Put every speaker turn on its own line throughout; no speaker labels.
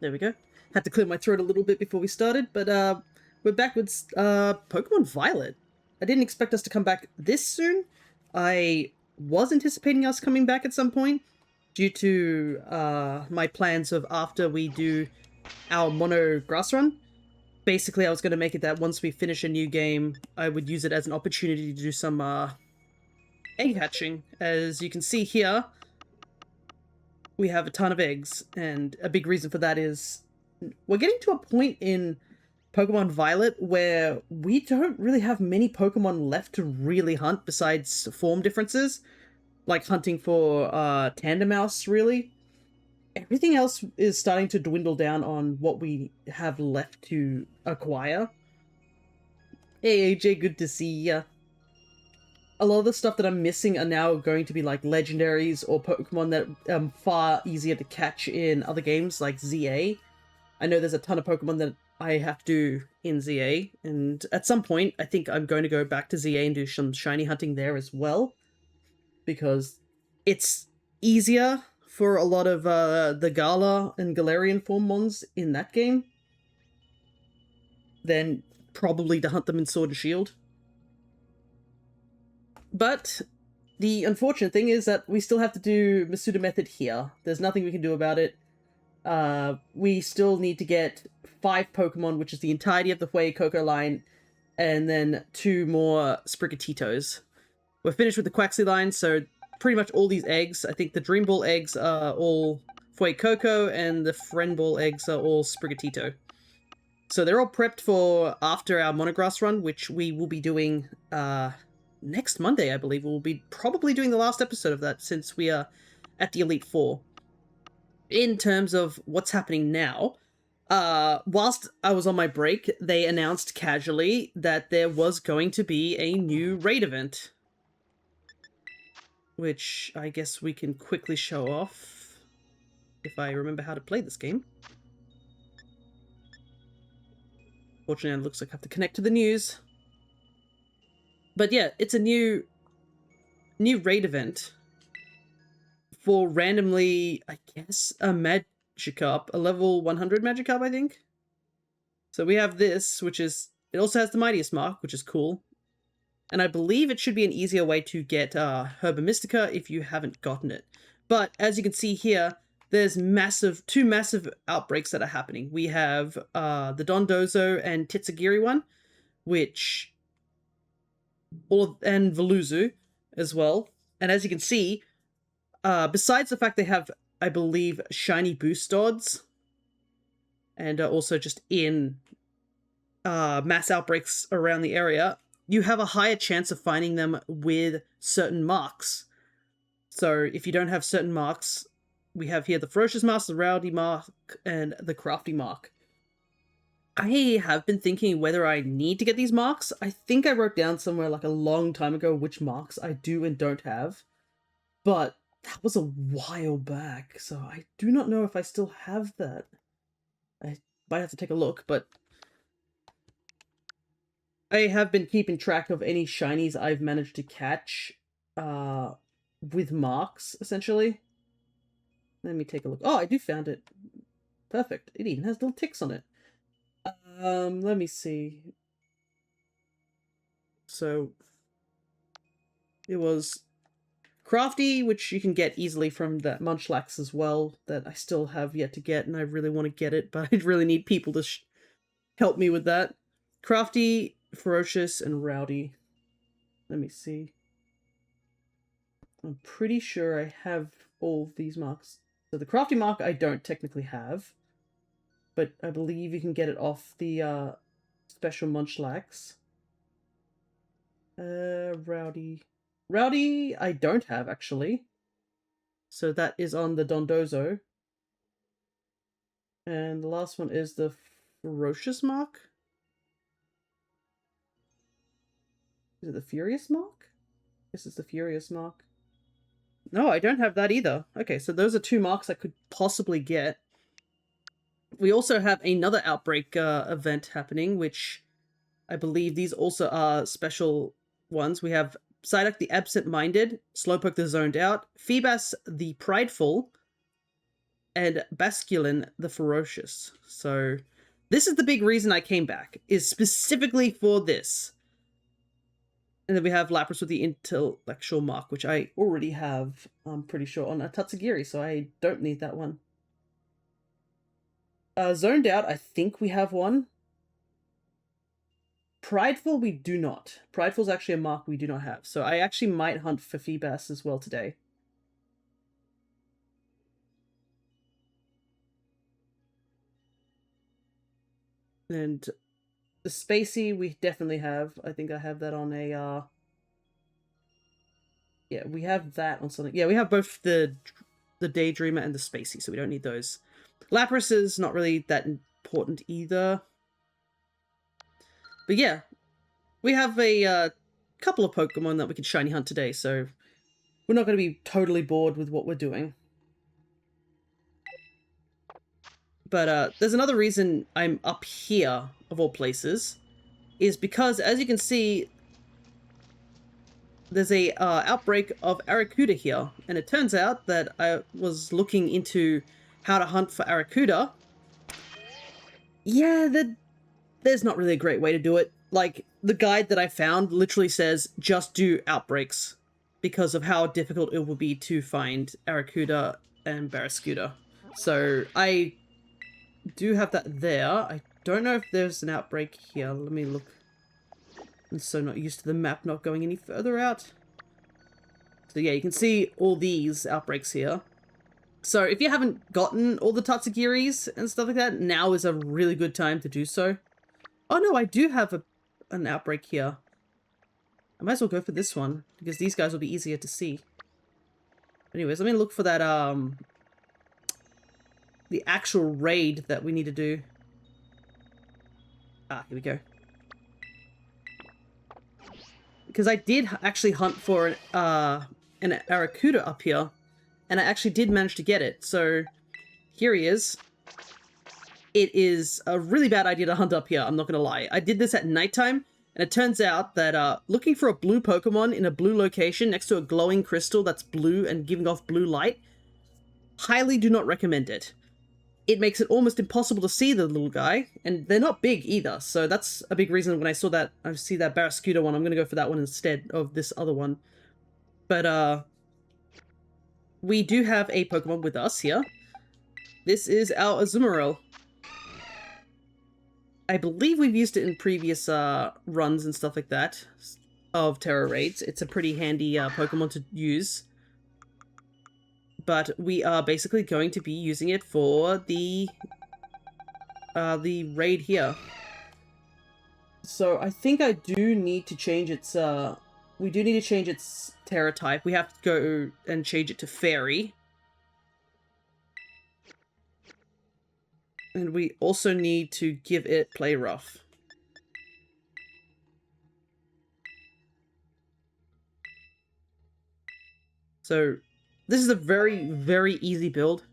There we go. Had to clear my throat a little bit before we started, but we're back with Pokemon Violet. I didn't expect us to come back this soon. I was anticipating us coming back at some point due to my plans of after we do our mono grass run. Basically, I was going to make it that once we finish a new game, I would use it as an opportunity to do some egg hatching. As you can see here, we have a ton of eggs, and a big reason for that is we're getting to a point in Pokemon Violet where we don't really have many Pokemon left to really hunt besides form differences, like hunting for Tandemaus, really. Everything else is starting to dwindle down on what we have left to acquire. Hey AJ, good to see ya. A lot of the stuff that I'm missing are now going to be like legendaries or Pokemon that are far easier to catch in other games like ZA. I know there's a ton of Pokemon that I have to do in ZA, and at some point I think I'm going to go back to ZA and do some shiny hunting there as well, because it's easier for a lot of the Gala and Galarian form Mons in that game than probably to hunt them in Sword and Shield. But the unfortunate thing is that we still have to do Masuda Method here. There's nothing we can do about it. We still need to get 5 Pokemon, which is the entirety of the Huey Coco line, and then 2 more Sprigatitos. We're finished with the Quaxley line, so pretty much all these eggs, I think the Dream Ball eggs are all Huey Coco, and the Friend Ball eggs are all Sprigatito. So they're all prepped for after our Monograss run, which we will be doing next Monday, I believe. We'll be probably doing the last episode of that since we are at the Elite Four. In terms of what's happening now, whilst I was on my break, they announced casually that there was going to be a new raid event, which I guess we can quickly show off if I remember how to play this game. Fortunately, it looks like I have to connect to the news. But yeah, it's a new raid event for randomly, I guess, a Magikarp, a level 100 Magikarp, I think. So we have this, which is, it also has the Mightiest Mark, which is cool. And I believe it should be an easier way to get Herba Mystica if you haven't gotten it. But as you can see here, there's two massive outbreaks that are happening. We have the Dondozo and Titsugiri one, which and Veluzu as well. And as you can see, besides the fact they have, I believe, shiny boost odds, and also just in mass outbreaks around the area, you have a higher chance of finding them with certain marks. So if you don't have certain marks, we have here the Ferocious Mark, the Rowdy Mark, and the Crafty Mark. I have been thinking whether I need to get these marks. I think I wrote down somewhere like a long time ago which marks I do and don't have, but that was a while back, so I do not know if I still have that. I might have to take a look, but I have been keeping track of any shinies I've managed to catch with marks, essentially. Let me take a look. Oh, I do found it. Perfect. It even has little ticks on it. Let me see. So, it was Crafty, which you can get easily from that Munchlax as well, that I still have yet to get, and I really want to get it, but I really need people to help me with that. Crafty, Ferocious, and Rowdy. Let me see. I'm pretty sure I have all of these marks. So the Crafty mark I don't technically have, but I believe you can get it off the special Munchlax. Rowdy. Rowdy I don't have, actually. So that is on the Dondozo. And the last one is the Ferocious mark. Is it the Furious mark? This is the Furious mark. No, I don't have that either. Okay, so those are 2 marks I could possibly get. We also have another Outbreak event happening, which I believe these also are special ones. We have Psyduck the Absent-Minded, Slowpoke the Zoned Out, Feebas the Prideful, and Basculin the Ferocious. So this is the big reason I came back, is specifically for this. And then we have Lapras with the Intellectual Mark, which I already have, I'm pretty sure, on a Tatsugiri, so I don't need that one. Zoned Out, I think we have one. Prideful, we do not. Prideful is actually a mark we do not have, so I actually might hunt for Feebas as well today. And the Spacey, we definitely have. I think I have that on a, yeah, we have that on something. Yeah, we have both the Daydreamer and the Spacey, so we don't need those. Lapras is not really that important either. But yeah, we have a couple of Pokemon that we can shiny hunt today, so we're not going to be totally bored with what we're doing. But there's another reason I'm up here, of all places, is because, as you can see, there's a outbreak of Arrokuda here, and it turns out that I was looking into how to hunt for Arrokuda. Yeah, there's not really a great way to do it. Like, the guide that I found literally says, just do outbreaks, because of how difficult it will be to find Arrokuda and Barraskewda. So, I do have that there. I don't know if there's an outbreak here. Let me look. I'm so not used to the map not going any further out. So yeah, you can see all these outbreaks here. So if you haven't gotten all the Tatsugiris and stuff like that, now is a really good time to do so. Oh no, I do have an outbreak here. I might as well go for this one, because these guys will be easier to see. Anyways, let me look for that, the actual raid that we need to do. Ah, here we go. Because I did actually hunt for an Arrokuda up here, and I actually did manage to get it. So here he is. It is a really bad idea to hunt up here, I'm not going to lie. I did this at nighttime, and it turns out that looking for a blue Pokemon in a blue location next to a glowing crystal that's blue and giving off blue light, highly do not recommend it. It makes it almost impossible to see the little guy, and they're not big either, so that's a big reason when I see that Barraskewda one, I'm gonna go for that one instead of this other one. But, we do have a Pokemon with us here. This is our Azumarill. I believe we've used it in previous, runs and stuff like that, of Terra Raids. It's a pretty handy, Pokemon to use. But we are basically going to be using it for the raid here. So I think I do need to change its, we do need to change its Terra type. We have to go and change it to Fairy. And we also need to give it Play Rough. So this is a very, very easy build.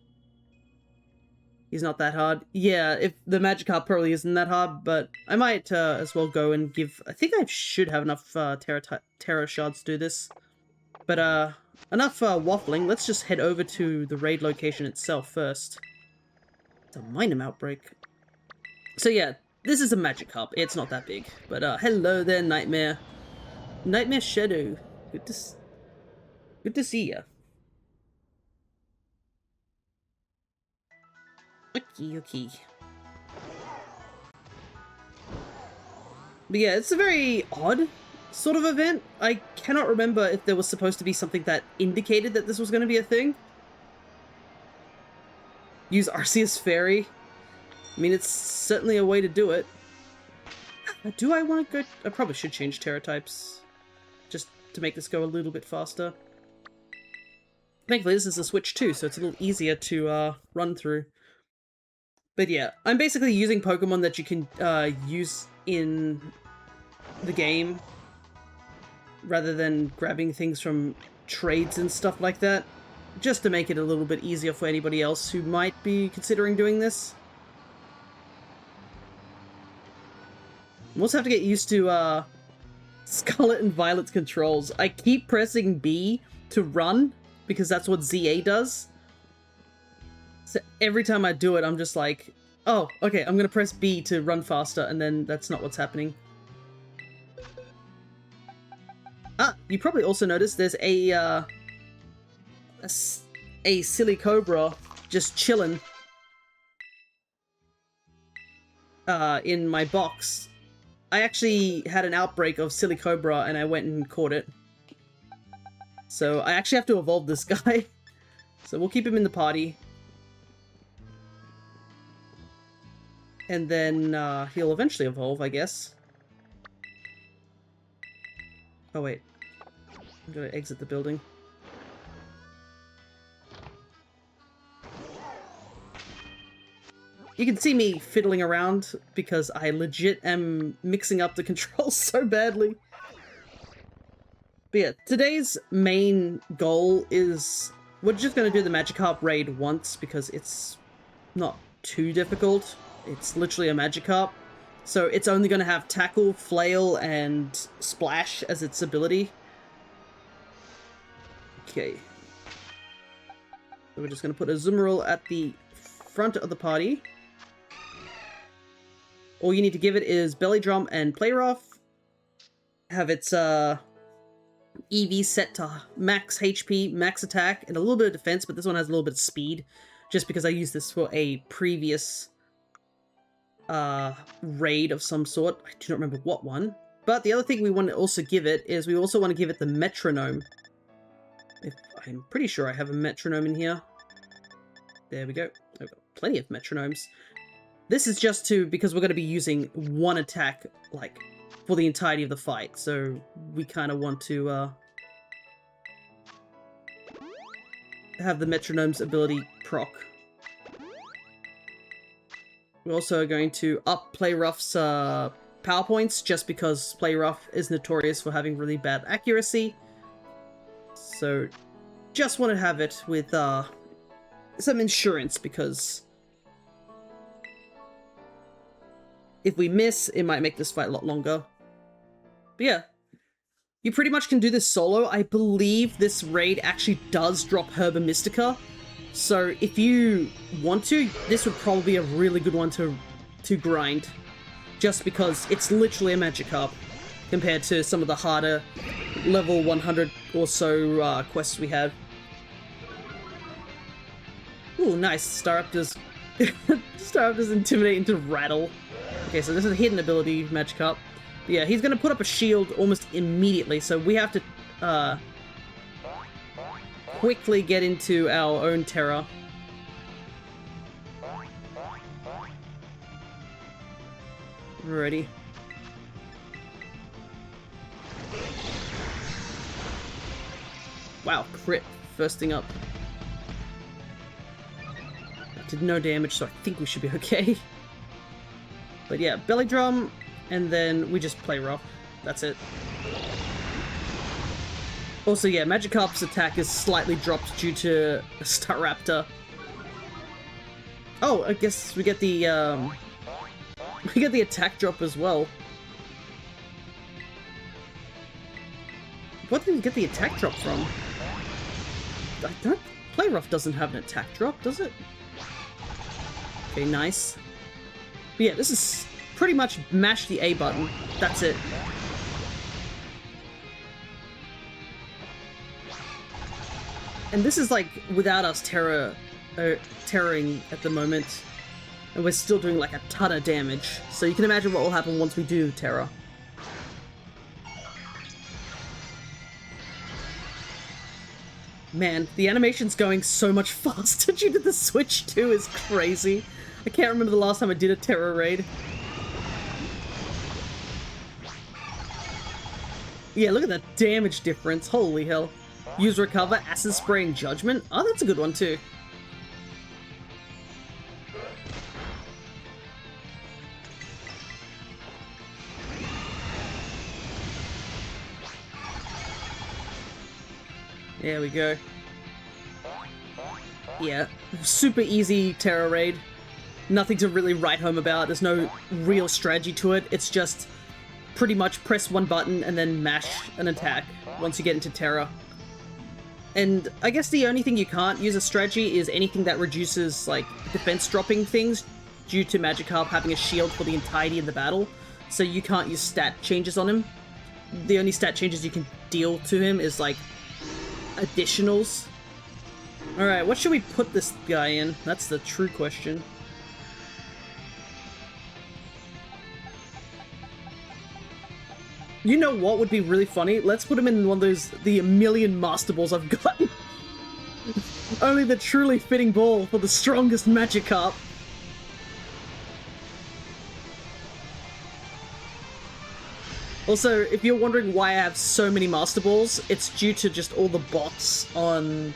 He's not that hard. Yeah, if the Magikarp probably isn't that hard, but I might as well go and give... I think I should have enough Terra Shards to do this. But enough waffling. Let's just head over to the raid location itself first. It's a Minum outbreak. So yeah, this is a Magikarp. It's not that big. But hello there, Nightmare. Nightmare Shadow. Good to see ya. Okay. But yeah, it's a very odd sort of event. I cannot remember if there was supposed to be something that indicated that this was going to be a thing. Use Arceus Fairy. I mean, it's certainly a way to do it. Do I want to go... I probably should change Terra types, just to make this go a little bit faster. Thankfully, this is a Switch too, so it's a little easier to run through. But yeah, I'm basically using Pokemon that you can use in the game, rather than grabbing things from trades and stuff like that, just to make it a little bit easier for anybody else who might be considering doing this. I also have to get used to Scarlet and Violet's controls. I keep pressing B to run, because that's what ZA does. So every time I do it, I'm just like, oh, okay, I'm gonna press B to run faster, and then that's not what's happening. Ah, you probably also noticed there's a silly cobra just chilling in my box. I actually had an outbreak of silly cobra and I went and caught it. So I actually have to evolve this guy. So we'll keep him in the party. And then he'll eventually evolve, I guess. Oh wait, I'm gonna exit the building. You can see me fiddling around because I legit am mixing up the controls so badly. But yeah, today's main goal is we're just going to do the Magikarp raid once because it's not too difficult. It's literally a Magikarp. So it's only going to have Tackle, Flail, and Splash as its ability. Okay. So we're just going to put a Azumarill at the front of the party. All you need to give it is Belly Drum and Play Rough. Have its EV set to max HP, max attack, and a little bit of defense, but this one has a little bit of speed, just because I used this for a previous raid of some sort. I do not remember what one. But the other thing we want to also give it is we also want to give it the metronome. I'm pretty sure I have a metronome in here. There we go. I've got plenty of metronomes. This is just because we're going to be using one attack, like, for the entirety of the fight. So we kind of want to have the metronome's ability proc. We're also going to up Play Rough's power points, just because Play Rough is notorious for having really bad accuracy. So just want to have it with some insurance, because if we miss, it might make this fight a lot longer. But yeah, you pretty much can do this solo. I believe this raid actually does drop Herba Mystica. So if you want to, this would probably be a really good one to grind. Just because it's literally a Magikarp compared to some of the harder level 100 or so quests we have. Ooh, nice. Staraptor's Intimidate into Rattle. Okay, so this is a hidden ability, Magikarp. Yeah, he's going to put up a shield almost immediately, so we have to quickly get into our own Terra. Ready. Wow, crit. First thing up. Did no damage, so I think we should be okay. But yeah, Belly Drum, and then we just Play Rough. That's it. Also, yeah, Magikarp's attack is slightly dropped due to Staraptor. Oh, I guess we get the attack drop as well. What did we get the attack drop from? I don't... Play Rough doesn't have an attack drop, does it? Okay, nice. But yeah, this is pretty much mash the A button. That's it. And this is like without us terroring at the moment. And we're still doing like a ton of damage. So you can imagine what will happen once we do Terra. Man, the animation's going so much faster due to the Switch 2 is crazy. I can't remember the last time I did a Terra raid. Yeah, look at that damage difference. Holy hell. Use Recover, Acid Spray, and Judgment. Oh, that's a good one too. There we go. Yeah, super easy Terra raid. Nothing to really write home about. There's no real strategy to it. It's just pretty much press one button and then mash an attack once you get into Terra. And I guess the only thing you can't use as strategy is anything that reduces, like, defense dropping things due to Magikarp having a shield for the entirety of the battle. So you can't use stat changes on him. The only stat changes you can deal to him is, like, additionals. Alright, what should we put this guy in? That's the true question. You know what would be really funny? Let's put him in one of those, the million Master Balls I've got. Only the truly fitting ball for the strongest Magikarp. Also, if you're wondering why I have so many Master Balls, it's due to just all the bots on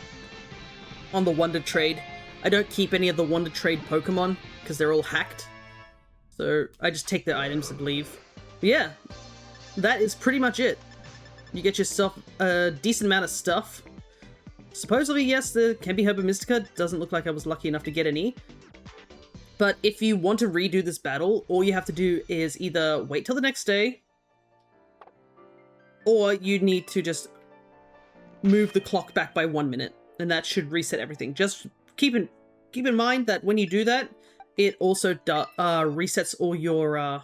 the Wonder Trade. I don't keep any of the Wonder Trade Pokemon, because they're all hacked. So I just take their items and leave. But yeah, that is pretty much it. You get yourself a decent amount of stuff. Supposedly, yes, there can be Herba Mystica. Doesn't look like I was lucky enough to get any. But if you want to redo this battle, all you have to do is either wait till the next day, or you need to just move the clock back by 1 minute, and that should reset everything. Just keep in mind that when you do that, it also resets all your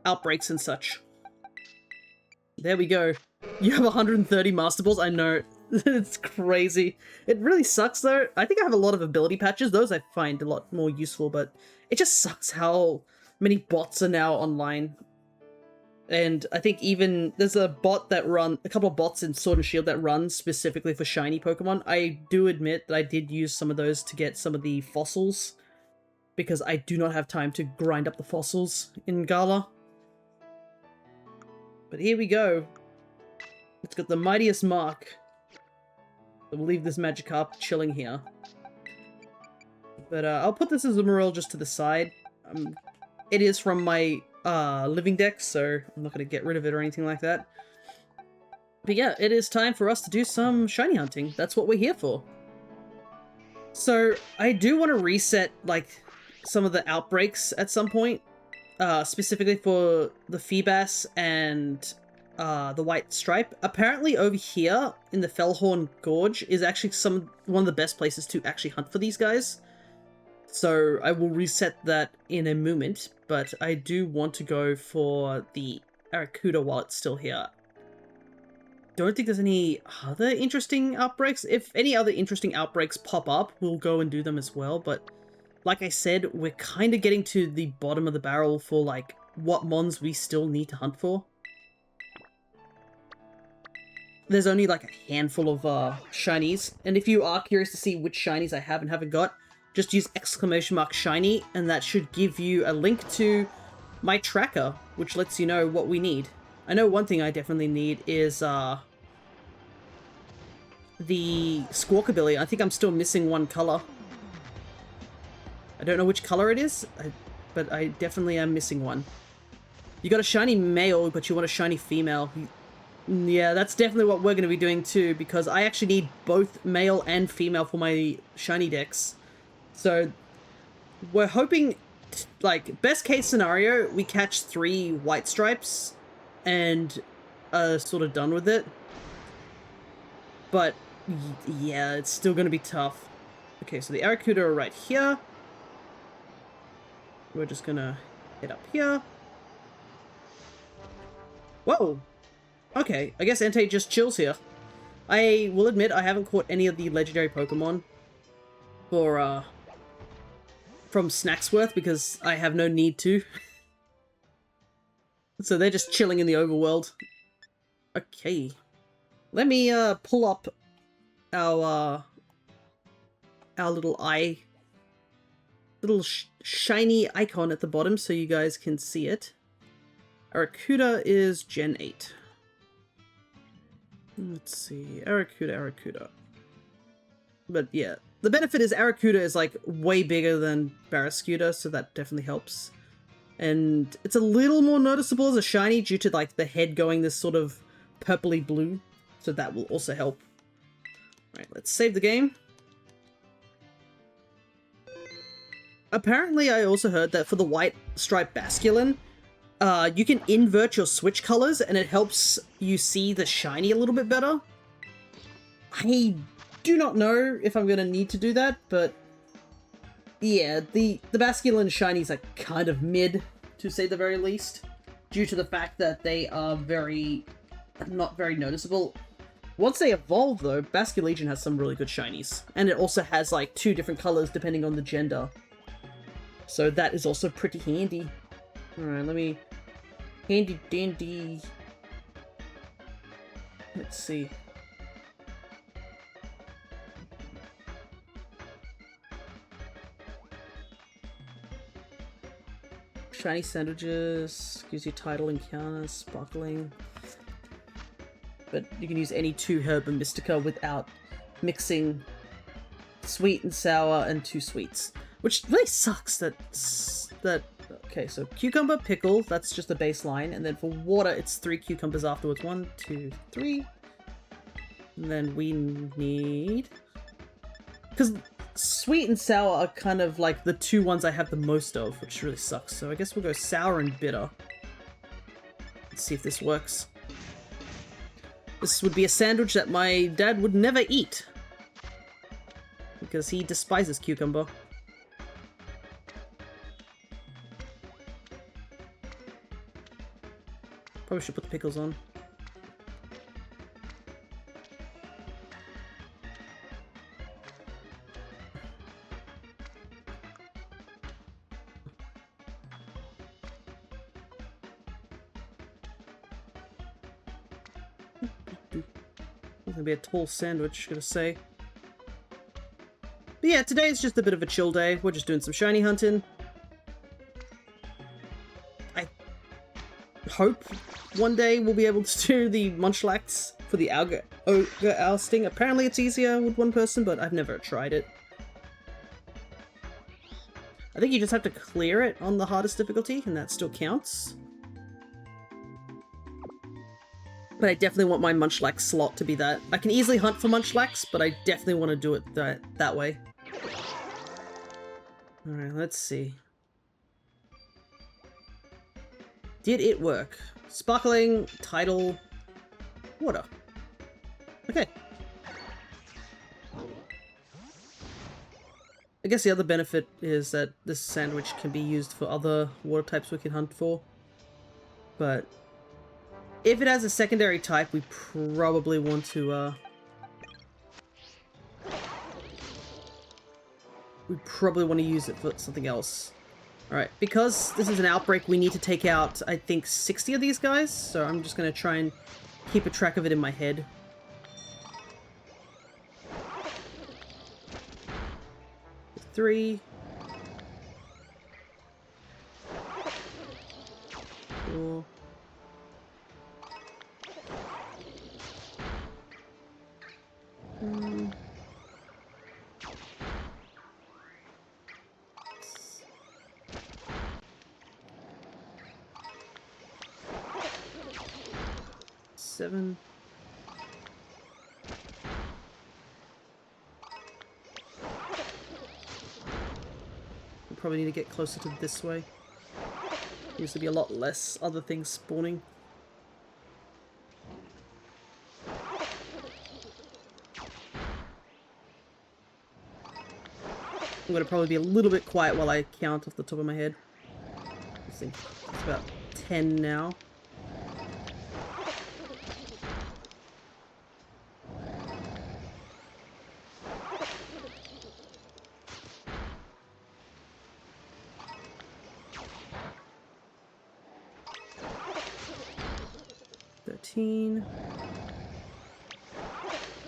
outbreaks and such. There we go. You have 130 Master Balls. I know. It's crazy. It really sucks, though. I think I have a lot of ability patches. Those I find a lot more useful, but it just sucks how many bots are now online. And I think even there's a couple of bots in Sword and Shield that run specifically for shiny Pokemon. I do admit that I did use some of those to get some of the fossils, because I do not have time to grind up the fossils in Gala. But here we go. It's got the mightiest mark. We'll leave this Magikarp chilling here. But I'll put this as a Morel just to the side. It is from my living deck, so I'm not going to get rid of it or anything like that. But yeah, it is time for us to do some shiny hunting. That's what we're here for. So I do want to reset like some of the outbreaks at some point, specifically for the Feebas and the White Stripe. Apparently over here in the Fellhorn Gorge is actually one of the best places to actually hunt for these guys. So I will reset that in a moment, but I do want to go for the Arrokuda while it's still here. Don't think there's any other interesting outbreaks. If any other interesting outbreaks pop up, we'll go and do them as well, but like I said, we're kind of getting to the bottom of the barrel for like what Mons we still need to hunt for. There's only like a handful of shinies, and if you are curious to see which shinies I have and haven't got, just use !shiny, and that should give you a link to my tracker, which lets you know what we need. I know one thing I definitely need is the Squawkabilly. I think I'm still missing one color. I don't know which color it is, but I definitely am missing one. You got a shiny male, but you want a shiny female. Yeah, that's definitely what we're going to be doing too, because I actually need both male and female for my Shinydex. So we're hoping, like, best case scenario, we catch 3 White Stripes and are sort of done with it. But yeah, it's still going to be tough. Okay, so the Arrokuda are right here. We're just going to head up here. Whoa! Okay, I guess Entei just chills here. I will admit I haven't caught any of the legendary Pokemon for, from Snacksworth, because I have no need to. So they're just chilling in the overworld. Okay. Let me, pull up our little shiny icon at the bottom so you guys can see it. Arrokuda is Gen 8. Let's see, Arrokuda. But yeah, the benefit is Arrokuda is like way bigger than Barraskewda, so that definitely helps. And it's a little more noticeable as a shiny due to like the head going this sort of purpley blue, so that will also help. Alright, let's save the game. Apparently I also heard that for the White Stripe Basculin, you can invert your switch colors and it helps you see the shiny a little bit better. I do not know if I'm going to need to do that, but yeah, the Basculin shinies are kind of mid, to say the very least, due to the fact that they are not very noticeable. Once they evolve, though, Basculegion has some really good shinies, and it also has like 2 different colors depending on the gender. So that is also pretty handy. Alright, let me... Handy dandy... Let's see. Shiny sandwiches, gives you title encounters, sparkling. But you can use any 2 Herba Mystica without mixing sweet and sour and 2 sweets. Which really sucks okay, so cucumber, pickle, that's just the baseline, and then for water it's 3 cucumbers afterwards. 1, 2, 3. And then we need... Because sweet and sour are kind of like the 2 ones I have the most of, which really sucks. So I guess we'll go sour and bitter. Let's see if this works. This would be a sandwich that my dad would never eat, because he despises cucumber. Probably should put the pickles on. It's gonna be a tall sandwich, gotta say. But yeah, today is just a bit of a chill day. We're just doing some shiny hunting. I hope one day we'll be able to do the Munchlax for the ogre ousting. Apparently it's easier with 1 person, but I've never tried it. I think you just have to clear it on the hardest difficulty, and that still counts. But I definitely want my Munchlax slot to be that. I can easily hunt for Munchlax, but I definitely want to do it that way. Alright, let's see. Did it work? Sparkling, title, water. Okay. I guess the other benefit is that this sandwich can be used for other water types we can hunt for. But if it has a secondary type, we probably want to, use it for something else. Alright, because this is an outbreak, we need to take out, I think, 60 of these guys, so I'm just going to try and keep a track of it in my head. Three. 4. 7. We probably need to get closer to this way. There used to be a lot less other things spawning. I'm gonna probably be a little bit quiet while I count off the top of my head. I think it's about 10 now.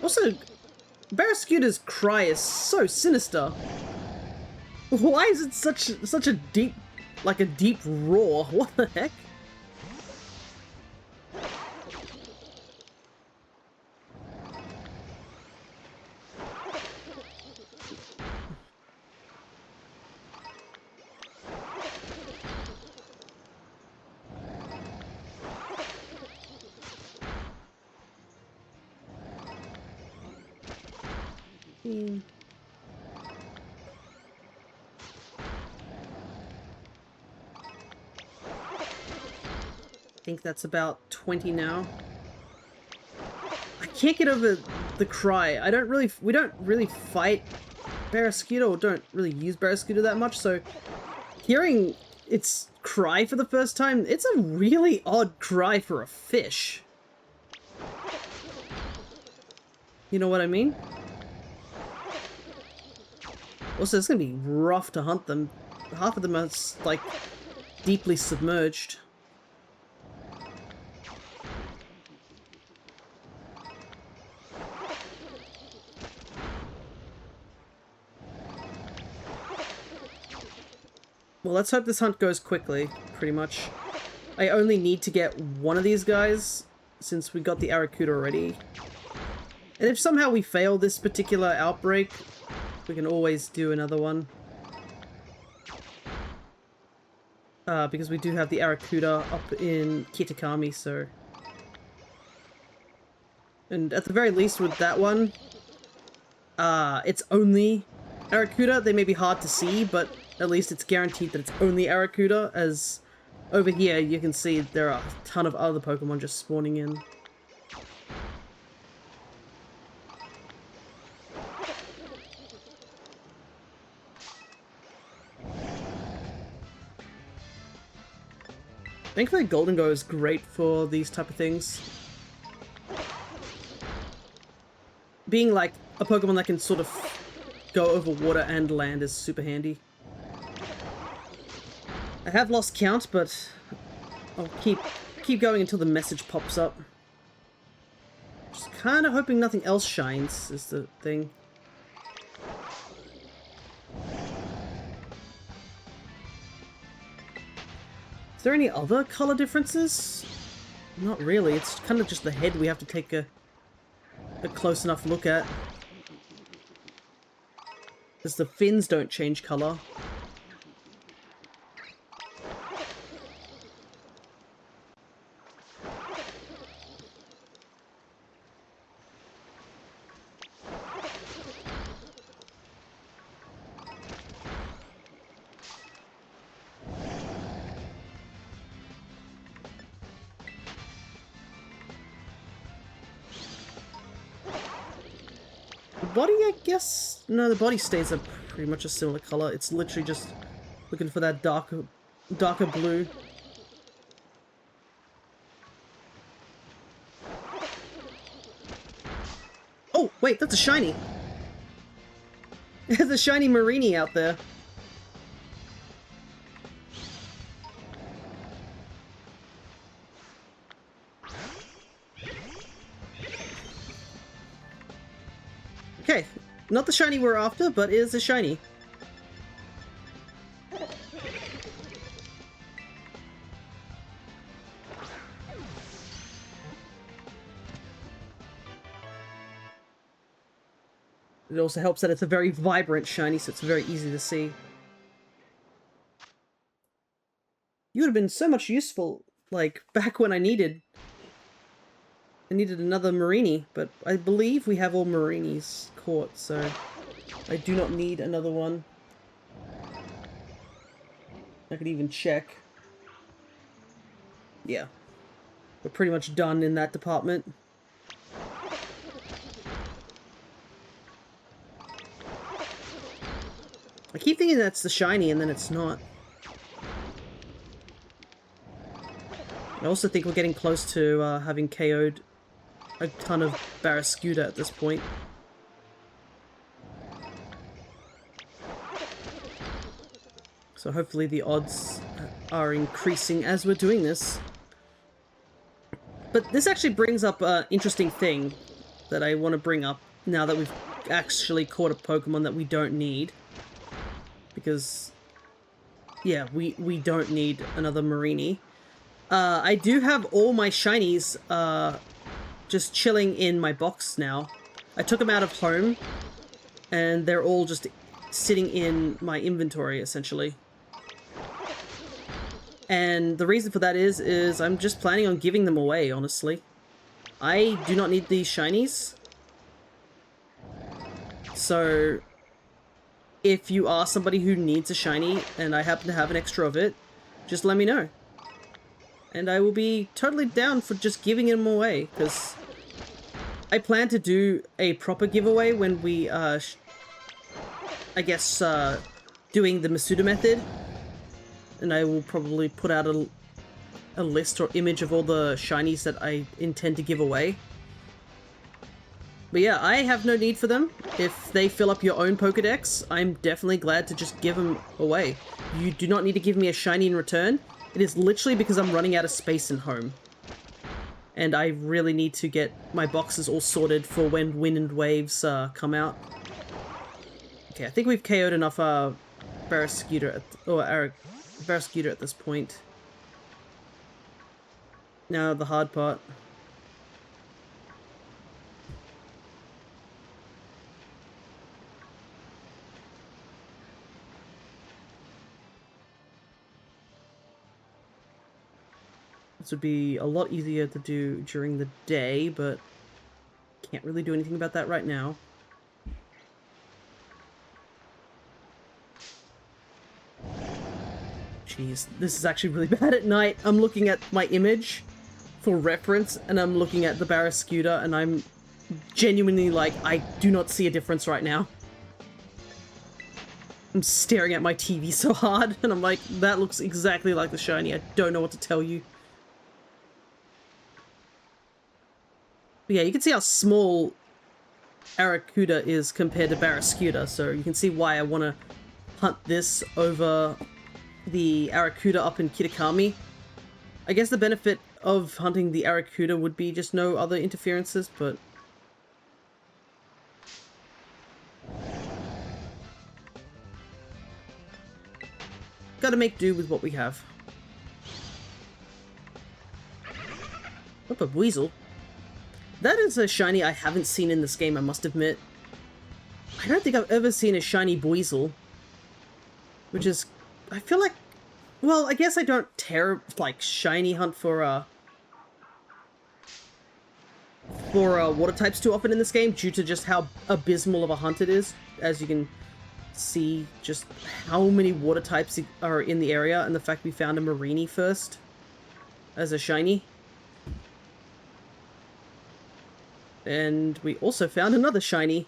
Also, Barrascuta's cry is so sinister. Why is it such a deep, like a deep roar? What the heck? I think that's about 20 now. I can't get over the cry. We don't really fight Barraskewda, or don't really use Barraskewda that much, so hearing its cry for the first time, it's a really odd cry for a fish. You know what I mean? Also, it's gonna be rough to hunt them. Half of them are, like, deeply submerged. Well, let's hope this hunt goes quickly, pretty much. I only need to get one of these guys, since we got the Arrokuda already. And if somehow we fail this particular outbreak, we can always do another one. Because we do have the Arrokuda up in Kitakami, so... And at the very least with that one, it's only Arrokuda. They may be hard to see, but at least it's guaranteed that it's only Arrokuda, as over here you can see there are a ton of other Pokemon just spawning in. Thankfully, Golden Go is great for these type of things. Being like a Pokemon that can sort of go over water and land is super handy. I have lost count, but I'll keep going until the message pops up. Just kind of hoping nothing else shines is the thing. Is there any other color differences? Not really. It's kind of just the head we have to take a close enough look at. Because the fins don't change color. Body, I guess? No, the body stays a pretty much a similar color. It's literally just looking for that darker blue. Oh, wait, that's a shiny. There's a shiny Marini out there. Okay, not the shiny we're after, but it is a shiny. It also helps that it's a very vibrant shiny, so it's very easy to see. You would have been so much useful, like, back when I needed another Marini, but I believe we have all Marinis caught, so I do not need another one. I could even check. Yeah. We're pretty much done in that department. I keep thinking that's the shiny, and then it's not. I also think we're getting close to having KO'd a ton of Barraskewda at this point. So hopefully the odds are increasing as we're doing this. But this actually brings up an interesting thing that I want to bring up now that we've actually caught a Pokemon that we don't need. Because, yeah, we don't need another Marini. I do have all my shinies just chilling in my box now. I took them out of home, and they're all just sitting in my inventory, essentially. And the reason for that is I'm just planning on giving them away, honestly. I do not need these shinies. So, if you are somebody who needs a shiny, and I happen to have an extra of it, just let me know. And I will be totally down for just giving them away, because I plan to do a proper giveaway when we, I guess, doing the Masuda method. And I will probably put out a list or image of all the shinies that I intend to give away. But yeah, I have no need for them. If they fill up your own Pokedex, I'm definitely glad to just give them away. You do not need to give me a shiny in return. It is literally because I'm running out of space in home. And I really need to get my boxes all sorted for when Wind and Waves come out. Okay, I think we've KO'd enough Barraskewda at this point. Now the hard part. This would be a lot easier to do during the day, but can't really do anything about that right now. Jeez, this is actually really bad at night. I'm looking at my image for reference, and I'm looking at the Barraskewda, and I'm genuinely like, I do not see a difference right now. I'm staring at my TV so hard, and I'm like, that looks exactly like the shiny. I don't know what to tell you. But yeah, you can see how small Arrokuda is compared to Barraskewda, so you can see why I want to hunt this over the Arrokuda up in Kitakami. I guess the benefit of hunting the Arrokuda would be just no other interferences, but... gotta make do with what we have. What a weasel. That is a shiny I haven't seen in this game, I must admit. I don't think I've ever seen a shiny Buizel. Which is... I feel like... well, I guess I don't shiny hunt for water types too often in this game, due to just how abysmal of a hunt it is. As you can see, just how many water types are in the area, and the fact we found a Mareanie first as a shiny. And we also found another shiny.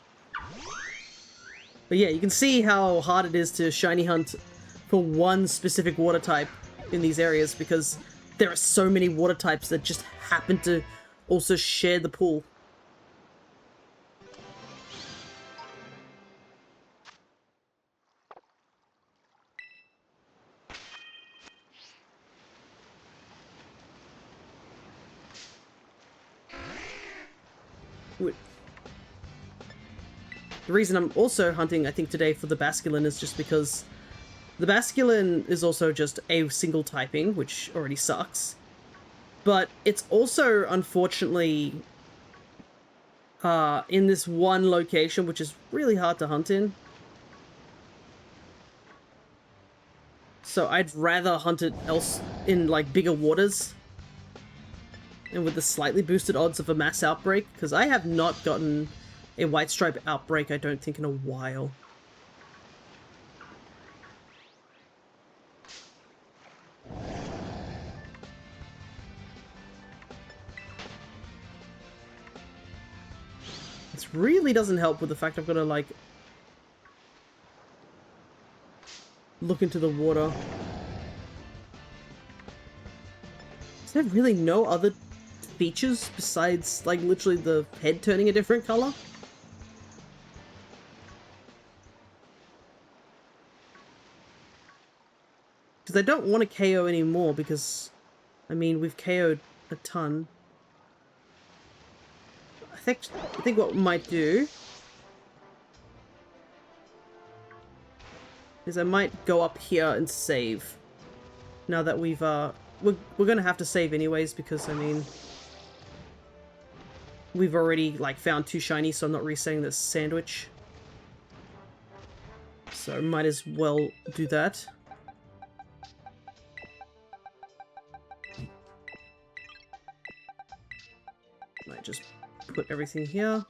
But yeah, you can see how hard it is to shiny hunt for one specific water type in these areas, because there are so many water types that just happen to also share the pool. The reason I'm also hunting, I think, today for the Basculin is just because the Basculin is also just a single typing, which already sucks. But it's also, unfortunately, in this one location, which is really hard to hunt in. So I'd rather hunt it else in, like, bigger waters. And with the slightly boosted odds of a mass outbreak, because I have not gotten a white stripe outbreak, I don't think, in a while. This really doesn't help with the fact I've got to, like, look into the water. Is there really no other features besides, like, literally the head turning a different color? Because I don't want to KO anymore, because, I mean, we've KO'd a ton. I think what we might do is I might go up here and save. Now that we've, we're gonna have to save anyways, because, I mean, we've already, like, found 2 shinies, so I'm not resetting this sandwich. So might as well do that. Might just put everything here.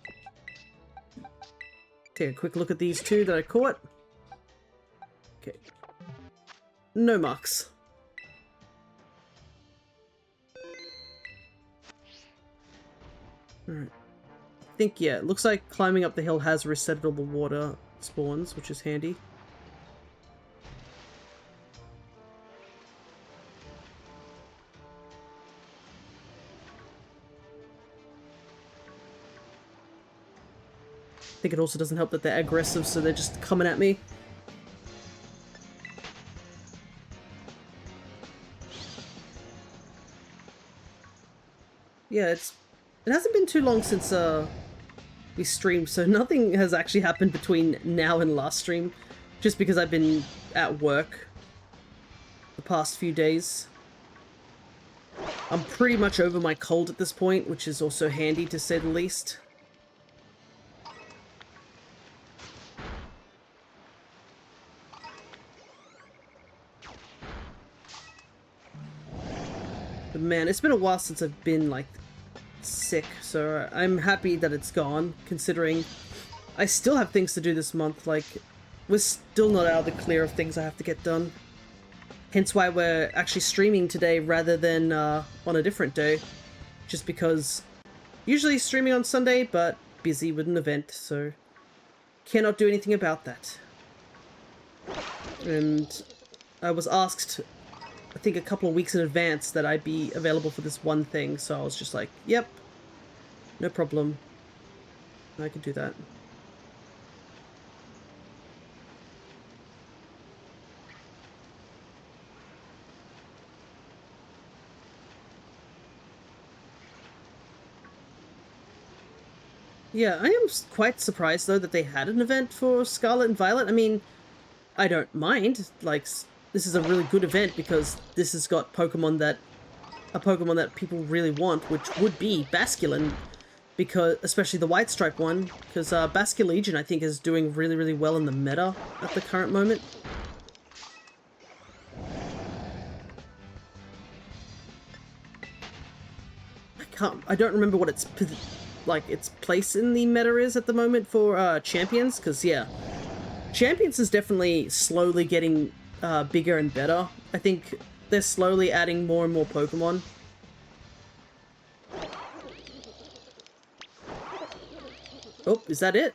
Take a quick look at these 2 that I caught. Okay. No marks. Alright. think, yeah, it looks like climbing up the hill has resetted all the water spawns, which is handy. I think it also doesn't help that they're aggressive, so they're just coming at me. Yeah, it hasn't been too long since we streamed, so nothing has actually happened between now and last stream, just because I've been at work the past few days. I'm pretty much over my cold at this point, which is also handy to say the least. But man, it's been a while since I've been, like, sick, so I'm happy that it's gone, considering I still have things to do this month. Like, we're still not out of the clear of things I have to get done. Hence why we're actually streaming today rather than on a different day. Just because usually streaming on Sunday, but busy with an event, so cannot do anything about that. And I was asked, I think a couple of weeks in advance, that I'd be available for this one thing, so I was just like, yep, no problem. I can do that. Yeah, I am quite surprised, though, that they had an event for Scarlet and Violet. I mean, I don't mind. Like, this is a really good event because this has got Pokemon that... a Pokemon that people really want, which would be Basculin, because especially the White Stripe one, because Basculegion, I think, is doing really, really well in the meta at the current moment. I don't remember what its place in the meta is at the moment for Champions, because yeah, Champions is definitely slowly getting bigger and better. I think they're slowly adding more and more Pokemon. Oh, is that it?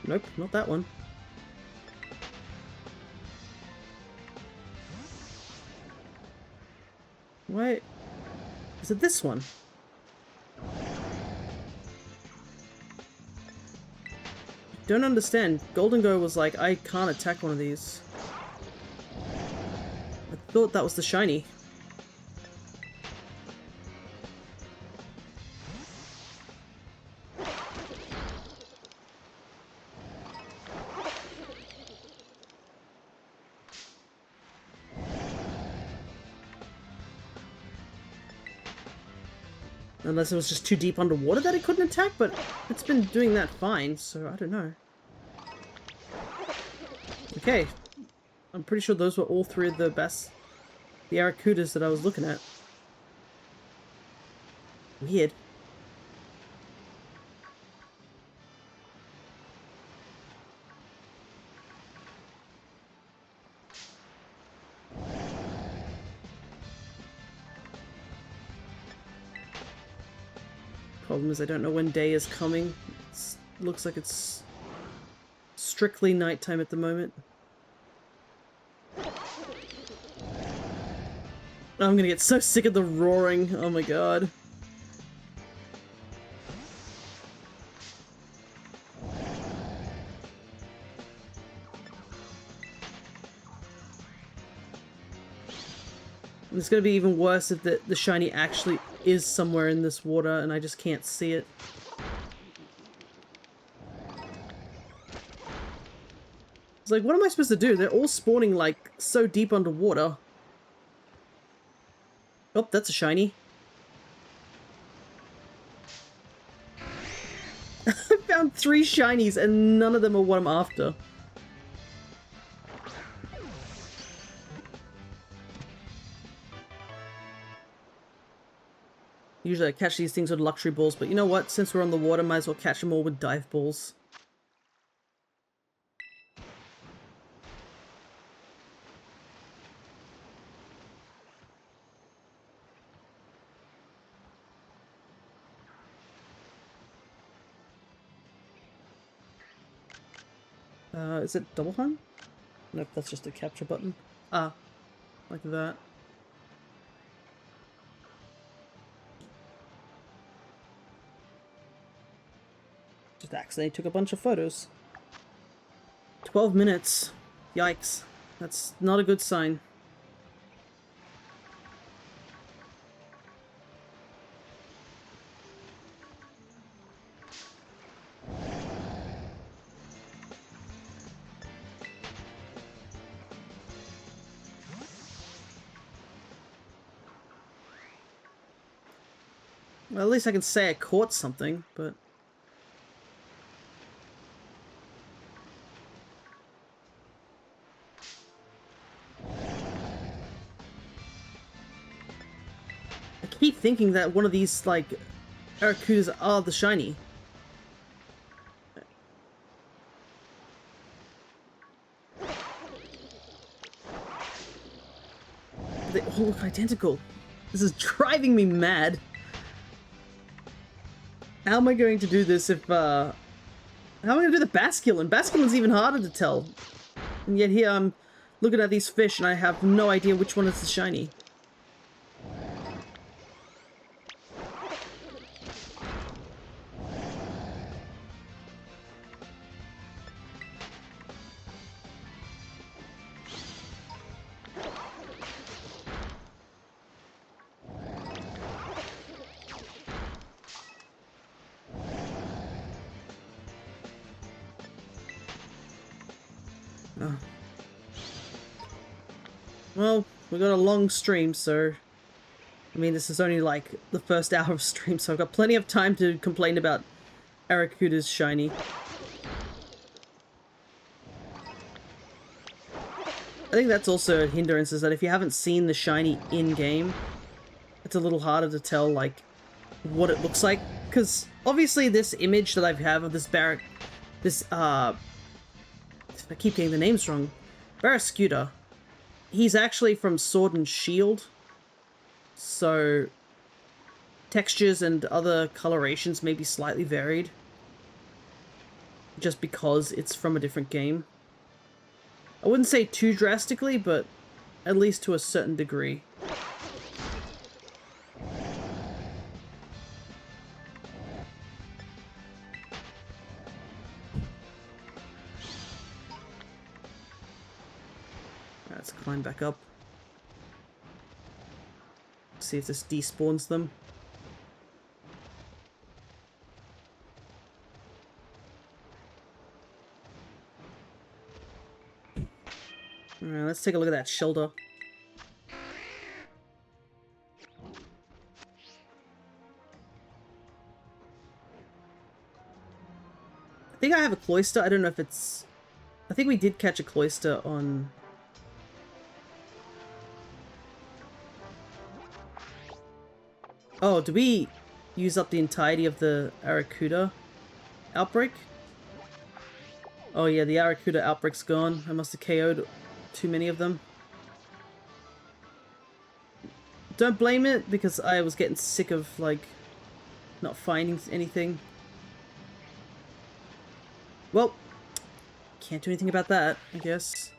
Nope, not that one. Wait, is it this one? Don't understand. Golden Go was like, I can't attack one of these. I thought that was the shiny. Unless it was just too deep underwater that it couldn't attack, but it's been doing that fine, so I don't know. Okay. I'm pretty sure those were all three of the Arracudas that I was looking at. Weird. Problem is I don't know when day is coming. It looks like it's strictly nighttime at the moment. I'm gonna get so sick of the roaring. Oh my god. It's gonna be even worse if the shiny actually is somewhere in this water and I just can't see it. It's like, what am I supposed to do? They're all spawning, like, so deep underwater. Oh, that's a shiny. I found 3 shinies and none of them are what I'm after. Usually I catch these things with luxury balls, but you know what? Since we're on the water, might as well catch them all with dive balls. Is it double home? Nope, that's just a capture button. Ah, like that. Just accidentally took a bunch of photos. 12 minutes. Yikes. That's not a good sign. Well, at least I can say I caught something, but... I keep thinking that one of these, like, Aracudas are the shiny. They all look identical. This is driving me mad. How am I going to do this if, how am I going to do the Basculin? Basculin's even harder to tell. And yet here I'm looking at these fish and I have no idea which one is the shiny. Oh. Well, we got a long stream, so... I mean, this is only like the first hour of stream, so I've got plenty of time to complain about Aracuda's shiny. I think that's also a hindrance, is that if you haven't seen the shiny in-game, it's a little harder to tell, like, what it looks like. Because, obviously, this image that I have of this I keep getting the names wrong. Barraskewda. He's actually from Sword and Shield. So, textures and other colorations may be slightly varied. Just because it's from a different game. I wouldn't say too drastically, but at least to a certain degree. Let's climb back up. See if this despawns them. Alright, let's take a look at that shelter. I think I have a cloister. I don't know if it's... I think we did catch a cloister on... Oh, did we use up the entirety of the Aracuda outbreak? Oh yeah, the Aracuda outbreak's gone. I must have KO'd too many of them. Don't blame it, because I was getting sick of, like, not finding anything. Well, can't do anything about that, I guess.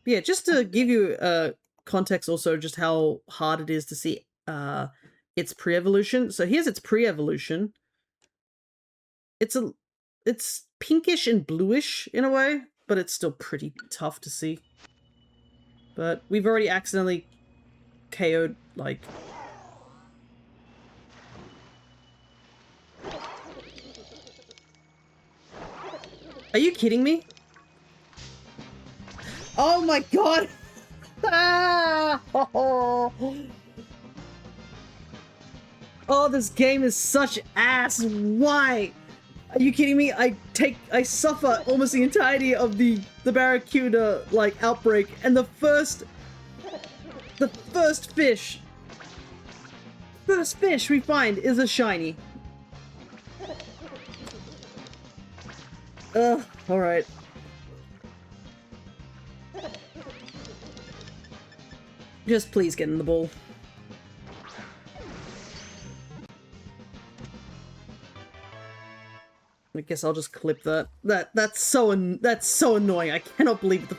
Yeah, just to give you context also just how hard it is to see its pre-evolution. So here's its pre-evolution. It's pinkish and bluish in a way, but it's still pretty tough to see. But we've already accidentally KO'd, like... Are you kidding me? Oh my god! Oh, this game is such ass. Why? Are you kidding me? I suffer almost the entirety of the Barracuda, like, outbreak, and the first fish we find is a shiny. Ugh, alright. Just please get in the ball. I guess I'll just clip that. That's so annoying. I cannot believe it. The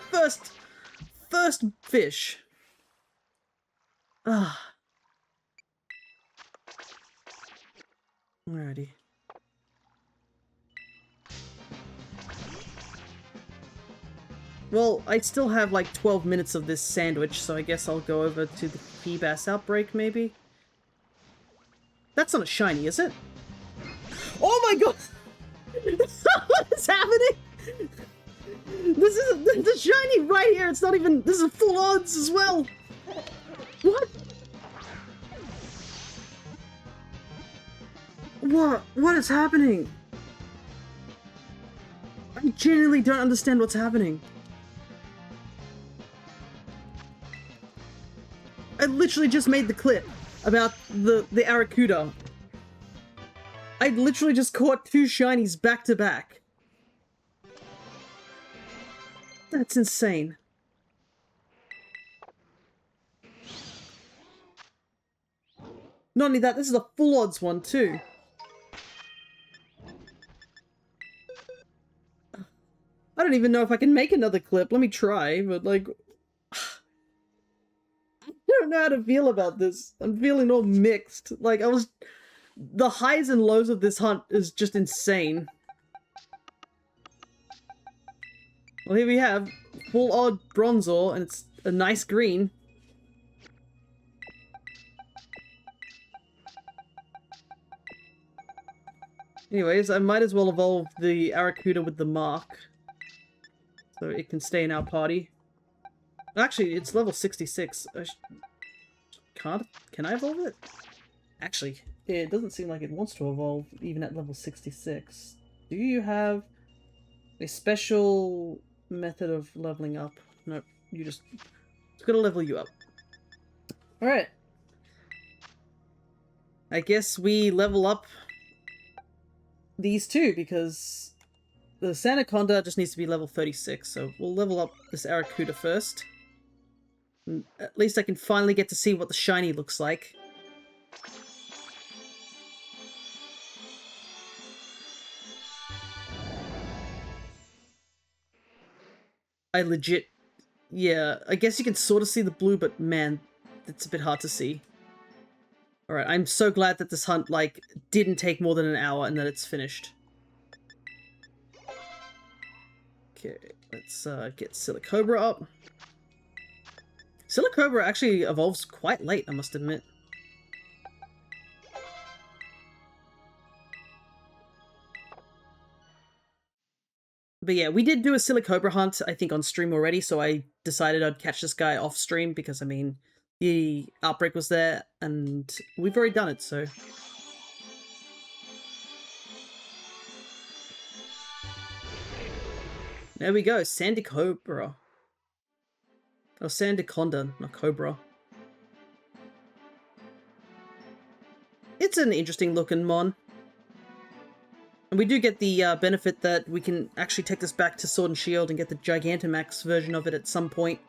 first fish. Ah. Alrighty. Well, I still have like 12 minutes of this sandwich, so I guess I'll go over to the Feebass outbreak, maybe? That's not a shiny, is it? Oh my god! What is happening? This is the shiny right here. It's not even. This is full odds as well. What? What is happening? I genuinely don't understand what's happening. I literally just made the clip about the Aracuda. I literally just caught 2 shinies back to back. That's insane. Not only that, this is a full odds one too. I don't even know if I can make another clip. Let me try, but like... I don't know how to feel about this. I'm feeling all mixed. Like, the highs and lows of this hunt is just insane. Well, here we have full odd Bronzor, and it's a nice green. Anyways, I might as well evolve the Aracuda with the mark, so it can stay in our party. Actually, it's level 66. Can I evolve it? Actually, it doesn't seem like it wants to evolve even at level 66. Do you have a special method of leveling up? No, it's gonna level you up. Alright. I guess we level up these two, because the Sandaconda just needs to be level 36, so we'll level up this Aracuda first. And at least I can finally get to see what the shiny looks like. Yeah, I guess you can sort of see the blue, but man, it's a bit hard to see. Alright, I'm so glad that this hunt, like, didn't take more than an hour and that it's finished. Okay, let's get Silicobra up. Silicobra actually evolves quite late, I must admit. But yeah, we did do a Silicobra hunt, I think, on stream already, so I decided I'd catch this guy off stream because, I mean, the outbreak was there, and we've already done it, so... There we go, Sandaconda. Oh, Sandaconda, not Cobra. It's an interesting looking mon. And we do get the benefit that we can actually take this back to Sword and Shield and get the Gigantamax version of it at some point.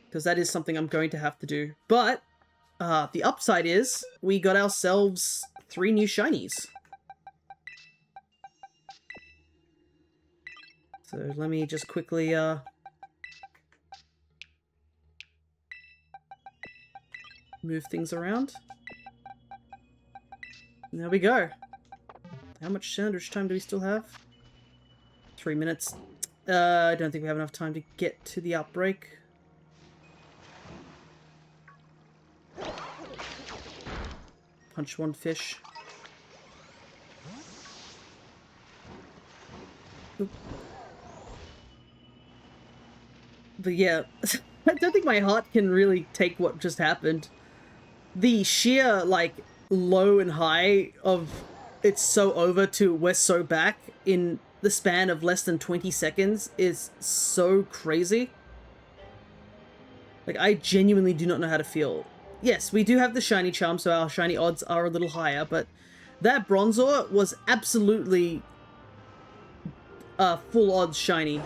Because that is something I'm going to have to do. But, the upside is, we got ourselves 3 new shinies. So let me just quickly, move things around. And there we go. How much sandwich time do we still have? 3 minutes. I don't think we have enough time to get to the outbreak. Punch 1 fish. Oop. But yeah, I don't think my heart can really take what just happened. The sheer, like, low and high of it's so over to we're so back in the span of less than 20 seconds is so crazy. Like, I genuinely do not know how to feel. Yes, we do have the shiny charm, so our shiny odds are a little higher, but that Bronzor was absolutely full odds shiny.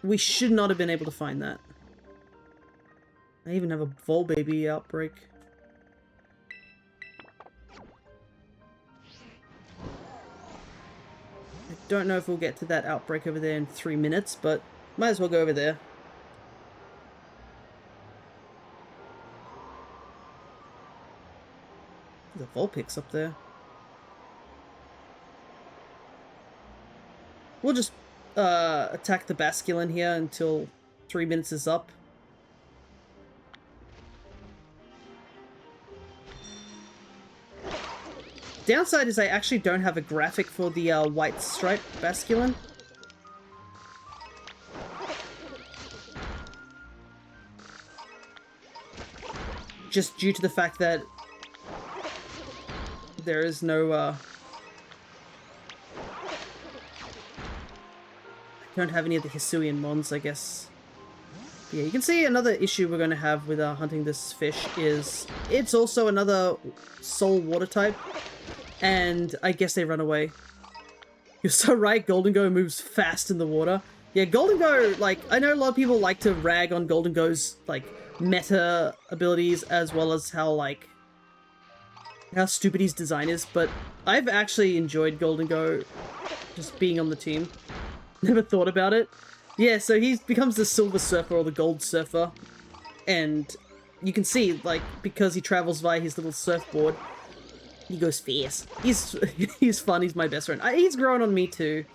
We should not have been able to find that. I even have a Volbaby outbreak. I don't know if we'll get to that outbreak over there in 3 minutes, but might as well go over there. The Vulpix up there. We'll just attack the Basculin here until 3 minutes is up. Downside is I actually don't have a graphic for the white stripe Basculin. Just due to the fact that there is no I don't have any of the Hisuian Mons, I guess. But yeah, you can see another issue we're going to have with hunting this fish is it's also another soul water type, and I guess they run away. You're so right, Golden Go moves fast in the water. Yeah, Golden Go, like, I know a lot of people like to rag on Golden Go's, like, meta abilities as well as how, like, how stupid his design is, but I've actually enjoyed Golden Go just being on the team. Never thought about it. Yeah, so he becomes the Silver Surfer or the Gold Surfer, and you can see, like, because he travels via his little surfboard, he goes fierce. He's fun, he's my best friend. He's grown on me too.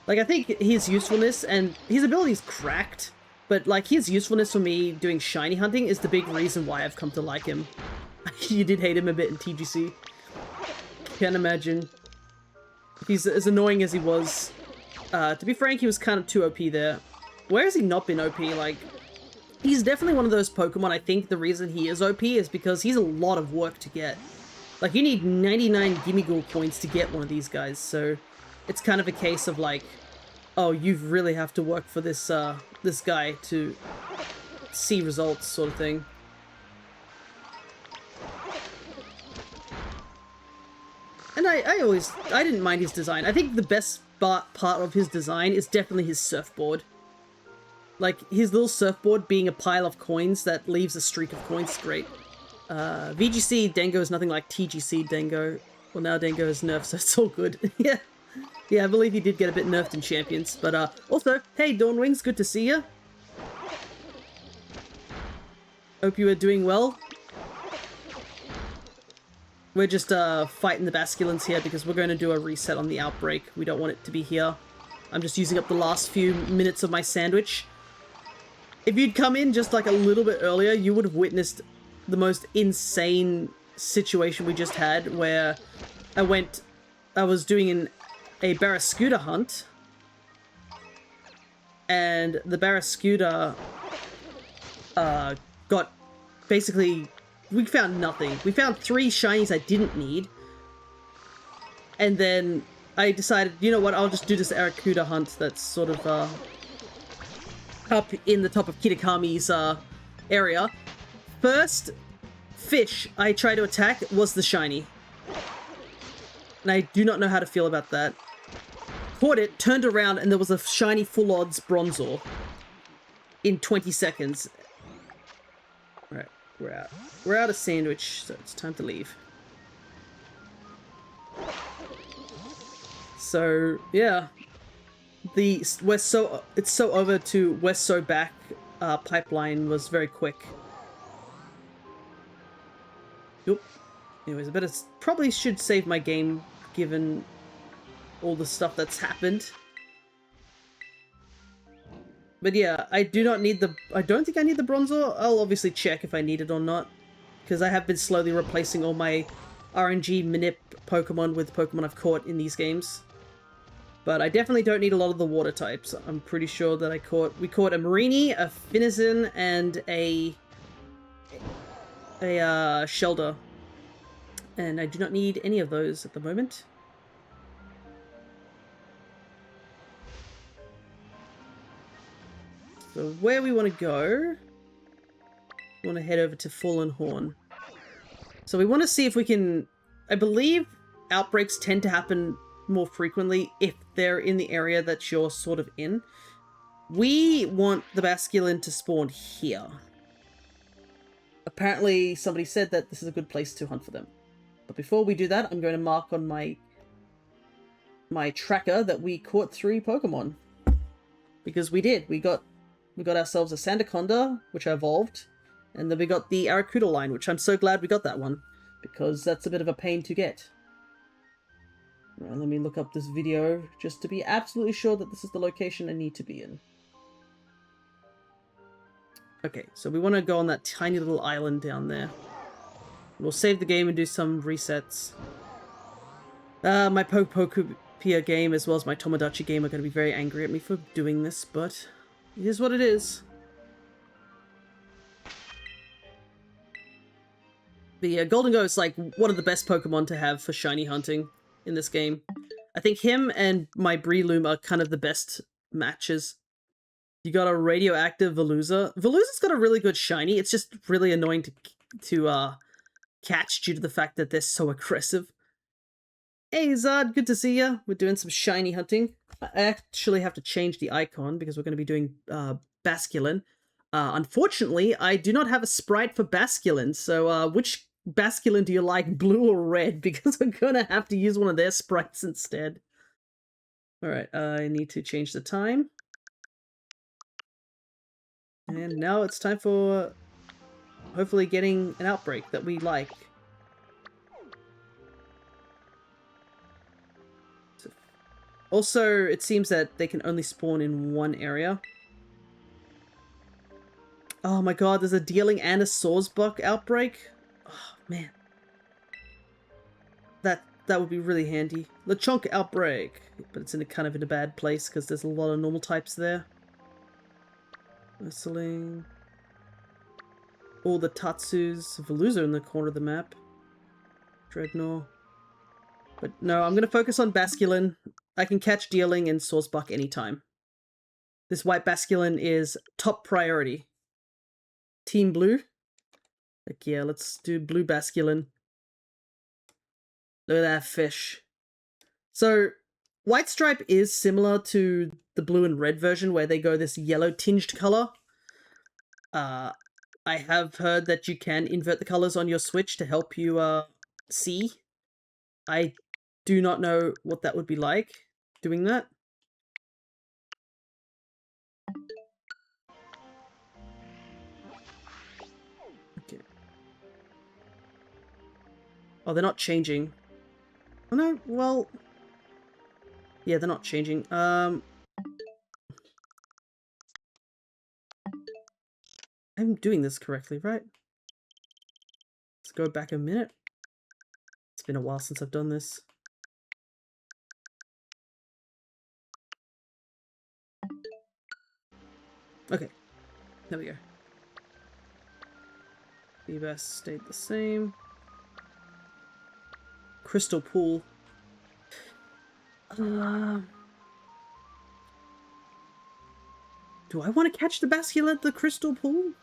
Like, I think his usefulness, and his ability's cracked, but, like, his usefulness for me doing shiny hunting is the big reason why I've come to like him. You did hate him a bit in TGC. Can't imagine. He's as annoying as he was. To be frank, he was kind of too OP there. Where has he not been OP? Like, he's definitely one of those Pokemon. I think the reason he is OP is because he's a lot of work to get. Like, you need 99 Gimmighoul points to get one of these guys, so it's kind of a case of like, oh, you really have to work for this this guy to see results, sort of thing. And I didn't mind his design. I think the best part of his design is definitely his surfboard. Like, his little surfboard being a pile of coins that leaves a streak of coins is great. VGC Dengo is nothing like TGC Dengo. Well, now Dengo is nerfed, so it's all good. Yeah. Yeah, I believe he did get a bit nerfed in Champions. But, also, hey, Dawnwings, good to see ya. Hope you are doing well. We're just fighting the Basculins here because we're going to do a reset on the outbreak. We don't want it to be here. I'm just using up the last few minutes of my sandwich. If you'd come in just like a little bit earlier, you would have witnessed the most insane situation we just had where I was doing a Barraskewda hunt, and the Barraskewda got basically... We found nothing. We found 3 shinies I didn't need. And then I decided, you know what, I'll just do this Arrokuda hunt that's sort of up in the top of Kitakami's area. First fish I tried to attack was the shiny. And I do not know how to feel about that. Caught it, turned around, and there was a shiny full odds Bronzor in 20 seconds. Alright. We're out. We're out of sandwich, so it's time to leave. So yeah, it's so over to West So Back pipeline was very quick. Yep. Anyways, I probably should save my game given all the stuff that's happened. But yeah, I don't think I need the Bronzor. I'll obviously check if I need it or not, because I have been slowly replacing all my RNG Manip Pokemon with Pokemon I've caught in these games. But I definitely don't need a lot of the water types. I'm pretty sure that we caught a Marini, a Finizen, and a Shelder. And I do not need any of those at the moment. So where we want to go, we want to head over to Fallen Horn. So we want to see if we can I believe outbreaks tend to happen more frequently if they're in the area that you're sort of in. We want the Basculin to spawn here. Apparently somebody said that this is a good place to hunt for them. But before we do that, I'm going to mark on my tracker that we caught 3 Pokemon. Because we did. We got ourselves a Sandaconda, which evolved, and then we got the Arrokuda line, which I'm so glad we got that one, because that's a bit of a pain to get. Right, let me look up this video just to be absolutely sure that this is the location I need to be in. Okay, so we want to go on that tiny little island down there. We'll save the game and do some resets. My Pokepia game as well as my Tomodachi game are going to be very angry at me for doing this, but it is what it is. The Goldengo is like one of the best Pokemon to have for shiny hunting in this game. I think him and my Breloom are kind of the best matches. You got a radioactive Veluza. Veluza's got a really good shiny. It's just really annoying to catch due to the fact that they're so aggressive. Hey Zod, good to see ya. We're doing some shiny hunting. I actually have to change the icon because we're going to be doing Basculin. Unfortunately, I do not have a sprite for Basculin, so which Basculin do you like, blue or red? Because I'm going to have to use one of their sprites instead. Alright, I need to change the time. And now it's time for hopefully getting an outbreak that we like. Also, it seems that they can only spawn in one area. Oh my god, there's a Dealing and a Sawsbuck outbreak. Oh man. That would be really handy. Lechonk outbreak. But it's in a kind of in a bad place because there's a lot of normal types there. Whistling. All the Tatsus. Veluza in the corner of the map. Dreadnought. But no, I'm going to focus on Basculin. I can catch Dealing and Sawsbuck anytime. This white Basculin is top priority. Team Blue. Like, yeah, let's do Blue Basculin. Look at that fish. So, White Stripe is similar to the blue and red version where they go this yellow tinged color. I have heard that you can invert the colors on your Switch to help you see. I do not know what that would be like doing that. Okay. Oh, they're not changing. Oh no, well... yeah, they're not changing. I'm doing this correctly, right? Let's go back a minute. It's been a while since I've done this. Okay, there we go. Feebas stayed the same. Crystal Pool. Do I want to catch the Basculin at the Crystal Pool?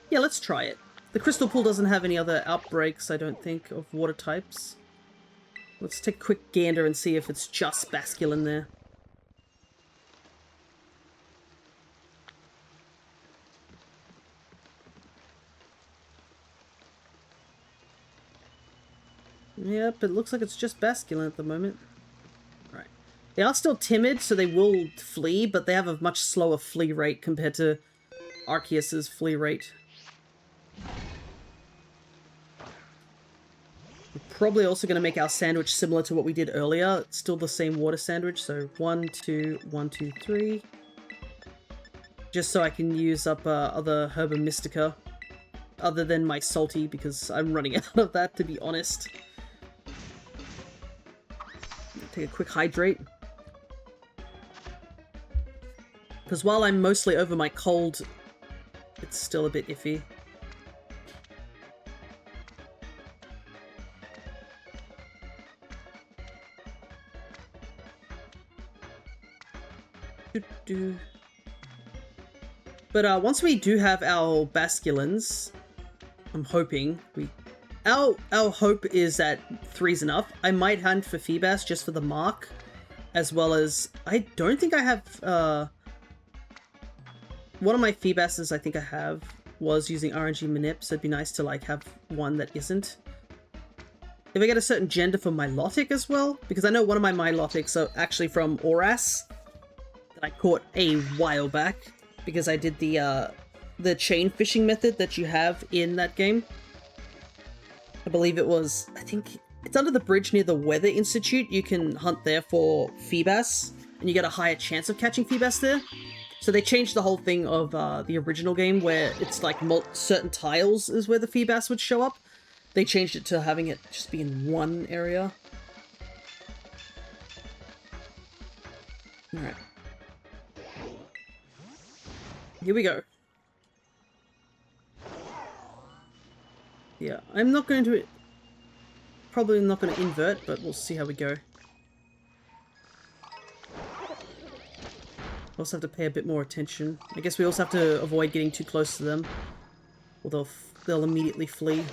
Yeah, let's try it. The Crystal Pool doesn't have any other outbreaks, I don't think, of water types. Let's take a quick gander and see if it's just Basculin there. Yep, it looks like it's just Basculin at the moment. Right. They are still timid, so they will flee, but they have a much slower flee rate compared to Arceus's flee rate. We're probably also going to make our sandwich similar to what we did earlier. It's still the same water sandwich, so 1, 2, 1, 2, 3. Just so I can use up other Herba Mystica, other than my salty, because I'm running out of that, to be honest. Take a quick hydrate. Because while I'm mostly over my cold, it's still a bit iffy. But once we do have our basculins, I'm hoping our hope is that 3's enough. I might hunt for Feebas just for the mark, as well as I don't think I have one of my Feebases I think I have was using RNG Manip, so it'd be nice to like have one that isn't. If I get a certain gender for Milotic as well, because I know one of my Milotics are actually from Oras that I caught a while back because I did the chain fishing method that you have in that game. I believe it was, I think it's under the bridge near the Weather Institute. You can hunt there for Feebas, and you get a higher chance of catching Feebas there. So they changed the whole thing of the original game where it's like certain tiles is where the Feebas would show up. They changed it to having it just be in one area. Alright. Here we go. Yeah, I'm not going to... Probably not going to invert, but we'll see how we go. Also have to pay a bit more attention. I guess we also have to avoid getting too close to them, or they'll immediately flee.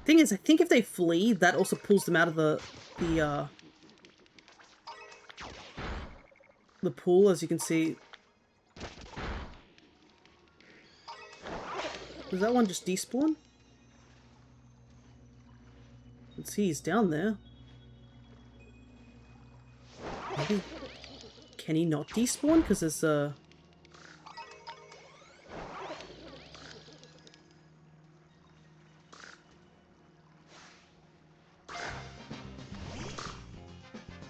Thing is, I think if they flee, that also pulls them out of the pool, as you can see. Does that one just despawn? Let's see, he's down there. Maybe. Can he not despawn? Because there's a...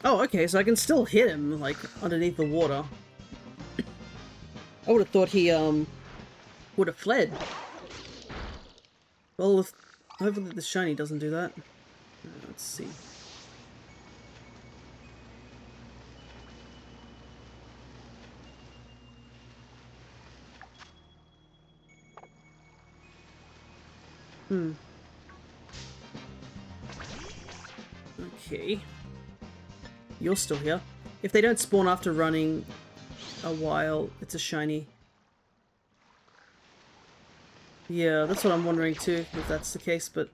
Oh, okay, so I can still hit him, like, underneath the water. I would have thought he, would have fled. Well, hopefully the shiny doesn't do that. Let's see. Okay. You're still here. If they don't spawn after running a while, it's a shiny. Yeah, that's what I'm wondering too, if that's the case, but...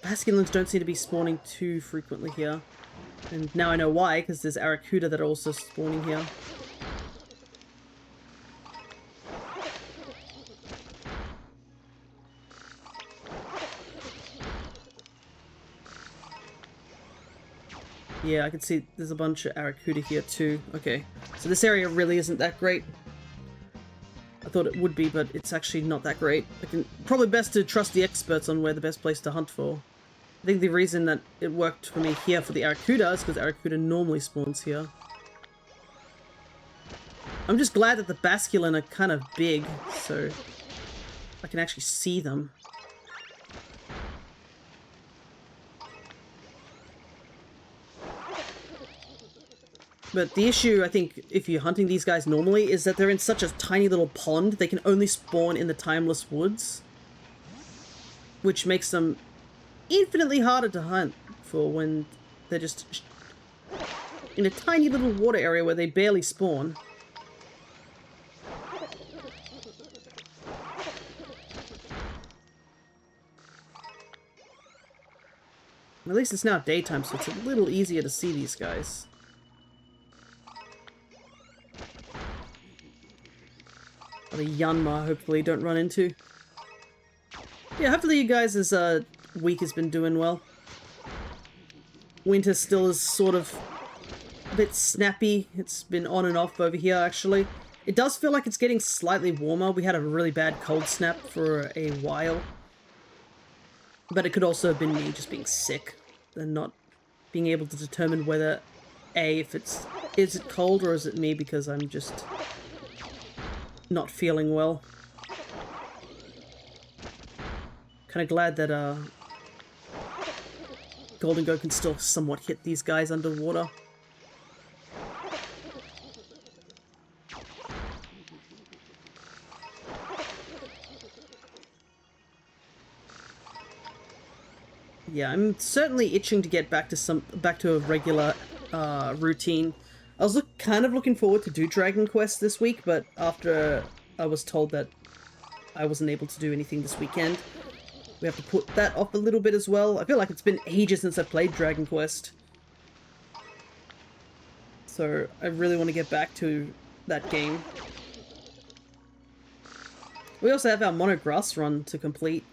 Basculins don't seem to be spawning too frequently here. And now I know why, because there's Arrokuda that are also spawning here. Yeah, I can see there's a bunch of Arrokuda here too. Okay, so this area really isn't that great. I thought it would be, but it's actually not that great. Probably best to trust the experts on where the best place to hunt for. I think the reason that it worked for me here for the Arrokuda is because Arrokuda normally spawns here. I'm just glad that the Basculin are kind of big, so I can actually see them. But the issue, I think, if you're hunting these guys normally, is that they're in such a tiny little pond, they can only spawn in the Timeless Woods. Which makes them infinitely harder to hunt for when they're just in a tiny little water area where they barely spawn. At least it's now daytime, so it's a little easier to see these guys. The Yanma, hopefully, don't run into. Yeah, hopefully you guys' week has been doing well. Winter still is sort of a bit snappy. It's been on and off over here, actually. It does feel like it's getting slightly warmer. We had a really bad cold snap for a while. But it could also have been me just being sick and not being able to determine whether, if is it cold or is it me because I'm just not feeling well. Kind of glad that Golden Go can still somewhat hit these guys underwater. Yeah, I'm certainly itching to get back to a regular routine. I was kind of looking forward to do Dragon Quest this week, but after I was told that I wasn't able to do anything this weekend, we have to put that off a little bit as well. I feel like it's been ages since I played Dragon Quest. So I really want to get back to that game. We also have our Monograss run to complete,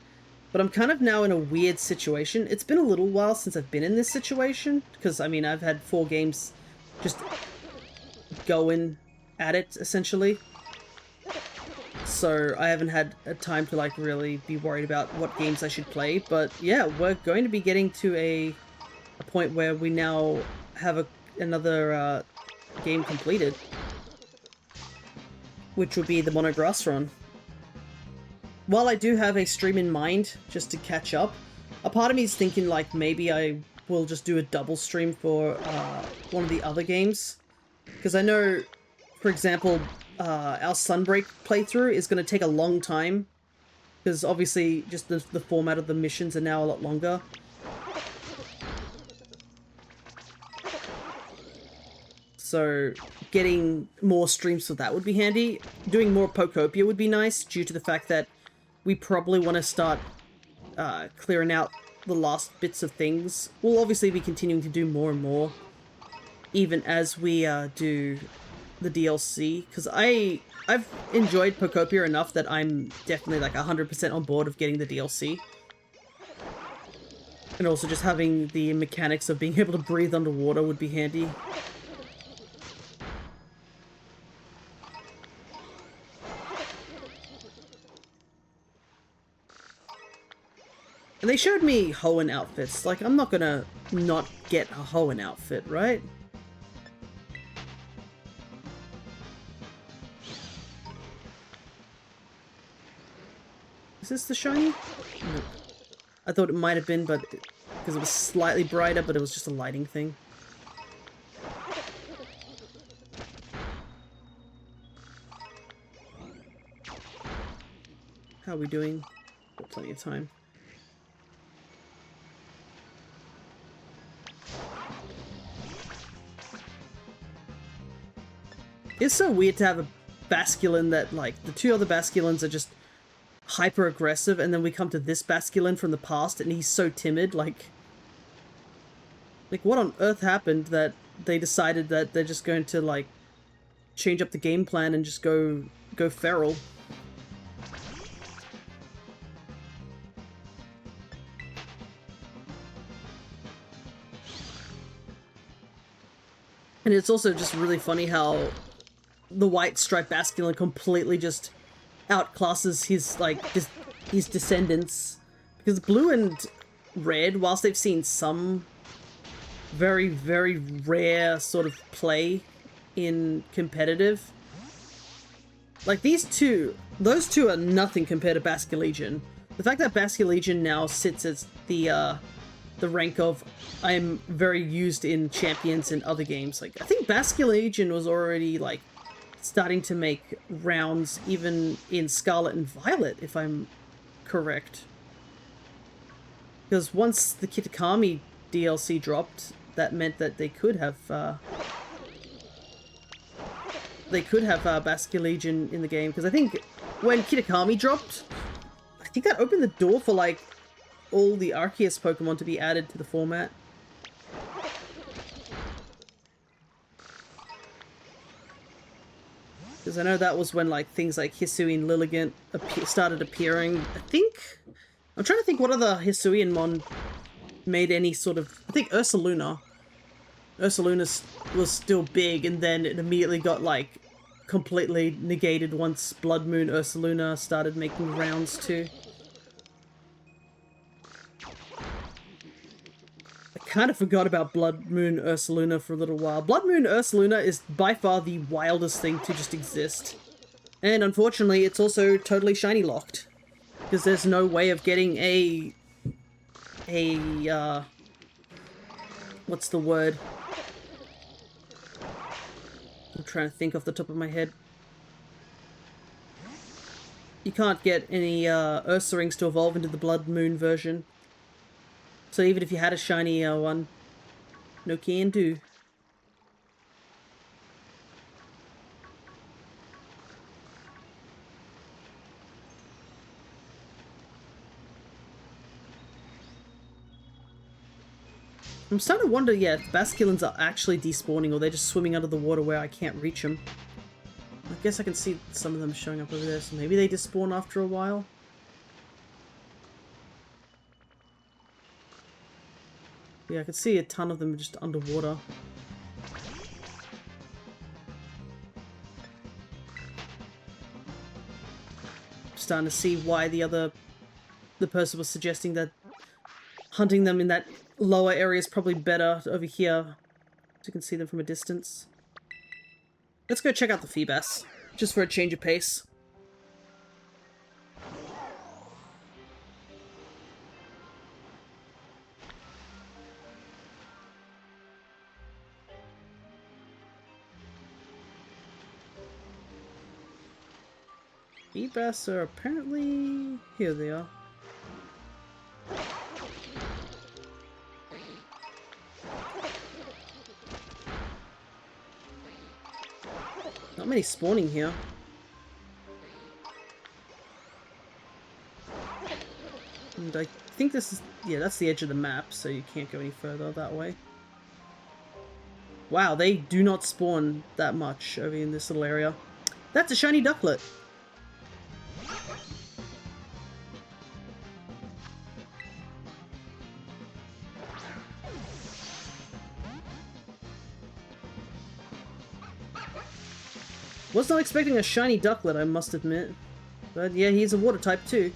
but I'm kind of now in a weird situation. It's been a little while since I've been in this situation, because, I mean, I've had 4 games just going at it, essentially. So I haven't had a time to, like, really be worried about what games I should play. But yeah, we're going to be getting to a point where we now have another game completed, which would be the Monograss run. While I do have a stream in mind just to catch up, a part of me is thinking like maybe I will just do a double stream for one of the other games. Because I know, for example, our Sunbreak playthrough is going to take a long time. Because obviously just the format of the missions are now a lot longer. So getting more streams for that would be handy. Doing more Pokopia would be nice due to the fact that we probably want to start clearing out the last bits of things. We'll obviously be continuing to do more and more, even as we do the DLC, because I've enjoyed Pokopia enough that I'm definitely like 100% on board of getting the DLC. And also just having the mechanics of being able to breathe underwater would be handy. And they showed me Hoenn outfits. Like, I'm not gonna not get a Hoenn outfit, right? Is this the shiny? No. I thought it might have been, but because it was slightly brighter, but it was just a lighting thing. How are we doing? Got plenty of time. It's so weird to have a Basculin that, like, the 2 other Basculins are just hyper aggressive, and then we come to this Basculin from the past, and he's so timid, like what on earth happened that they decided that they're just going to, like, change up the game plan and just go feral? And it's also just really funny how the white striped Basculin completely just outclasses his, like, his descendants. Because blue and red, whilst they've seen some very, very rare sort of play in competitive, like, those two are nothing compared to Basculegion. The fact that Basculegion now sits as the rank of I'm very used in champions in other games. Like, I think Basculegion was already, like, starting to make rounds even in Scarlet and Violet, if I'm correct. Because once the Kitakami DLC dropped, that meant that they could have Basculegion in the game. Because I think when Kitakami dropped, I think that opened the door for, like, all the Arceus Pokemon to be added to the format. Because I know that was when, like, things like Hisuian Lilligant started appearing. I'm trying to think what other Hisuian mon made any sort of... I think Ursaluna. Ursaluna was still big, and then it immediately got, like, completely negated once Blood Moon Ursaluna started making rounds too. Kind of forgot about Blood Moon Ursaluna for a little while. Blood Moon Ursaluna is by far the wildest thing to just exist. And unfortunately, it's also totally shiny locked. Because there's no way of getting what's the word? I'm trying to think off the top of my head. You can't get any Ursa-rings to evolve into the Blood Moon version. So even if you had a shiny one, no can do. I'm starting to wonder, yeah, if Basculins are actually despawning or they're just swimming under the water where I can't reach them. I guess I can see some of them showing up over there, so maybe they despawn after a while. Yeah, I could see a ton of them just underwater. Starting to see why the person was suggesting that hunting them in that lower area is probably better over here, so you can see them from a distance. Let's go check out the Feebas, just for a change of pace. Feebas are apparently... here they are. Not many spawning here. And I think this is... yeah, that's the edge of the map, so you can't go any further that way. Wow, they do not spawn that much over in this little area. That's a shiny ducklet. Was not expecting a shiny ducklet, I must admit. But yeah, he's a water type too.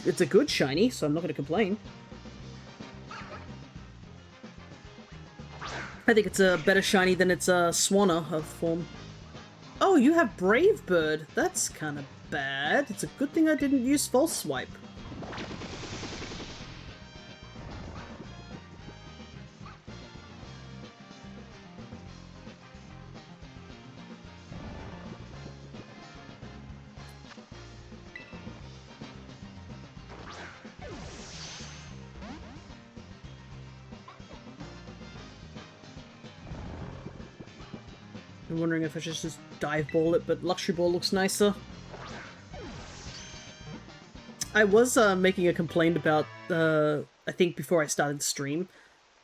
It's a good shiny, so I'm not going to complain. I think it's a better shiny than its Swanna of form. Oh, you have Brave Bird. That's kind of bad. It's a good thing I didn't use False Swipe. I'm wondering if I should just dive ball it, but Luxury Ball looks nicer. I was making a complaint about, I think before I started the stream,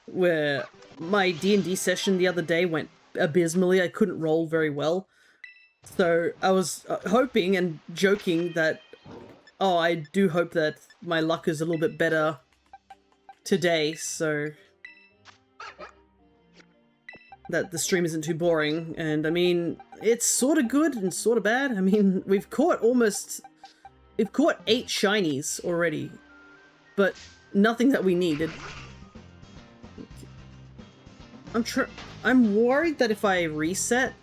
where my D&D session the other day went abysmally. I couldn't roll very well. So I was hoping and joking that, oh, I do hope that my luck is a little bit better today, so that the stream isn't too boring. And I mean, it's sort of good and sort of bad. I mean, we've caught 8 shinies already, but nothing that we needed. I'm worried that if I reset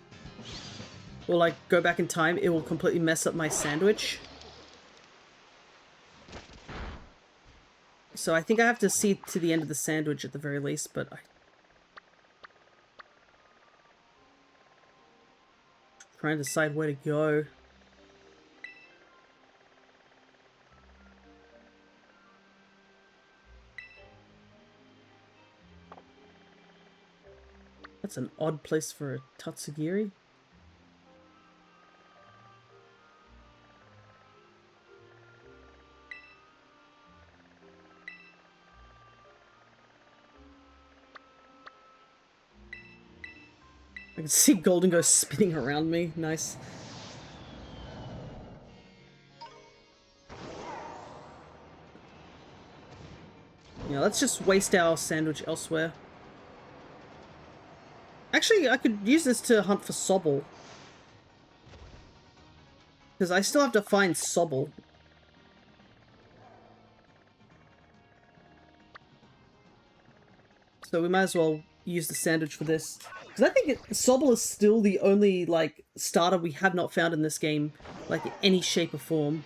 or like go back in time, it will completely mess up my sandwich. So I think I have to see to the end of the sandwich at the very least, but trying to decide where to go. That's an odd place for a Tatsugiri. I can see Golden Ghost spinning around me. Nice. Yeah, let's just waste our sandwich elsewhere. Actually, I could use this to hunt for Sobble. Because I still have to find Sobble. So we might as well use the sandwich for this. Because I think Sobble is still the only, like, starter we have not found in this game. Like, in any shape or form.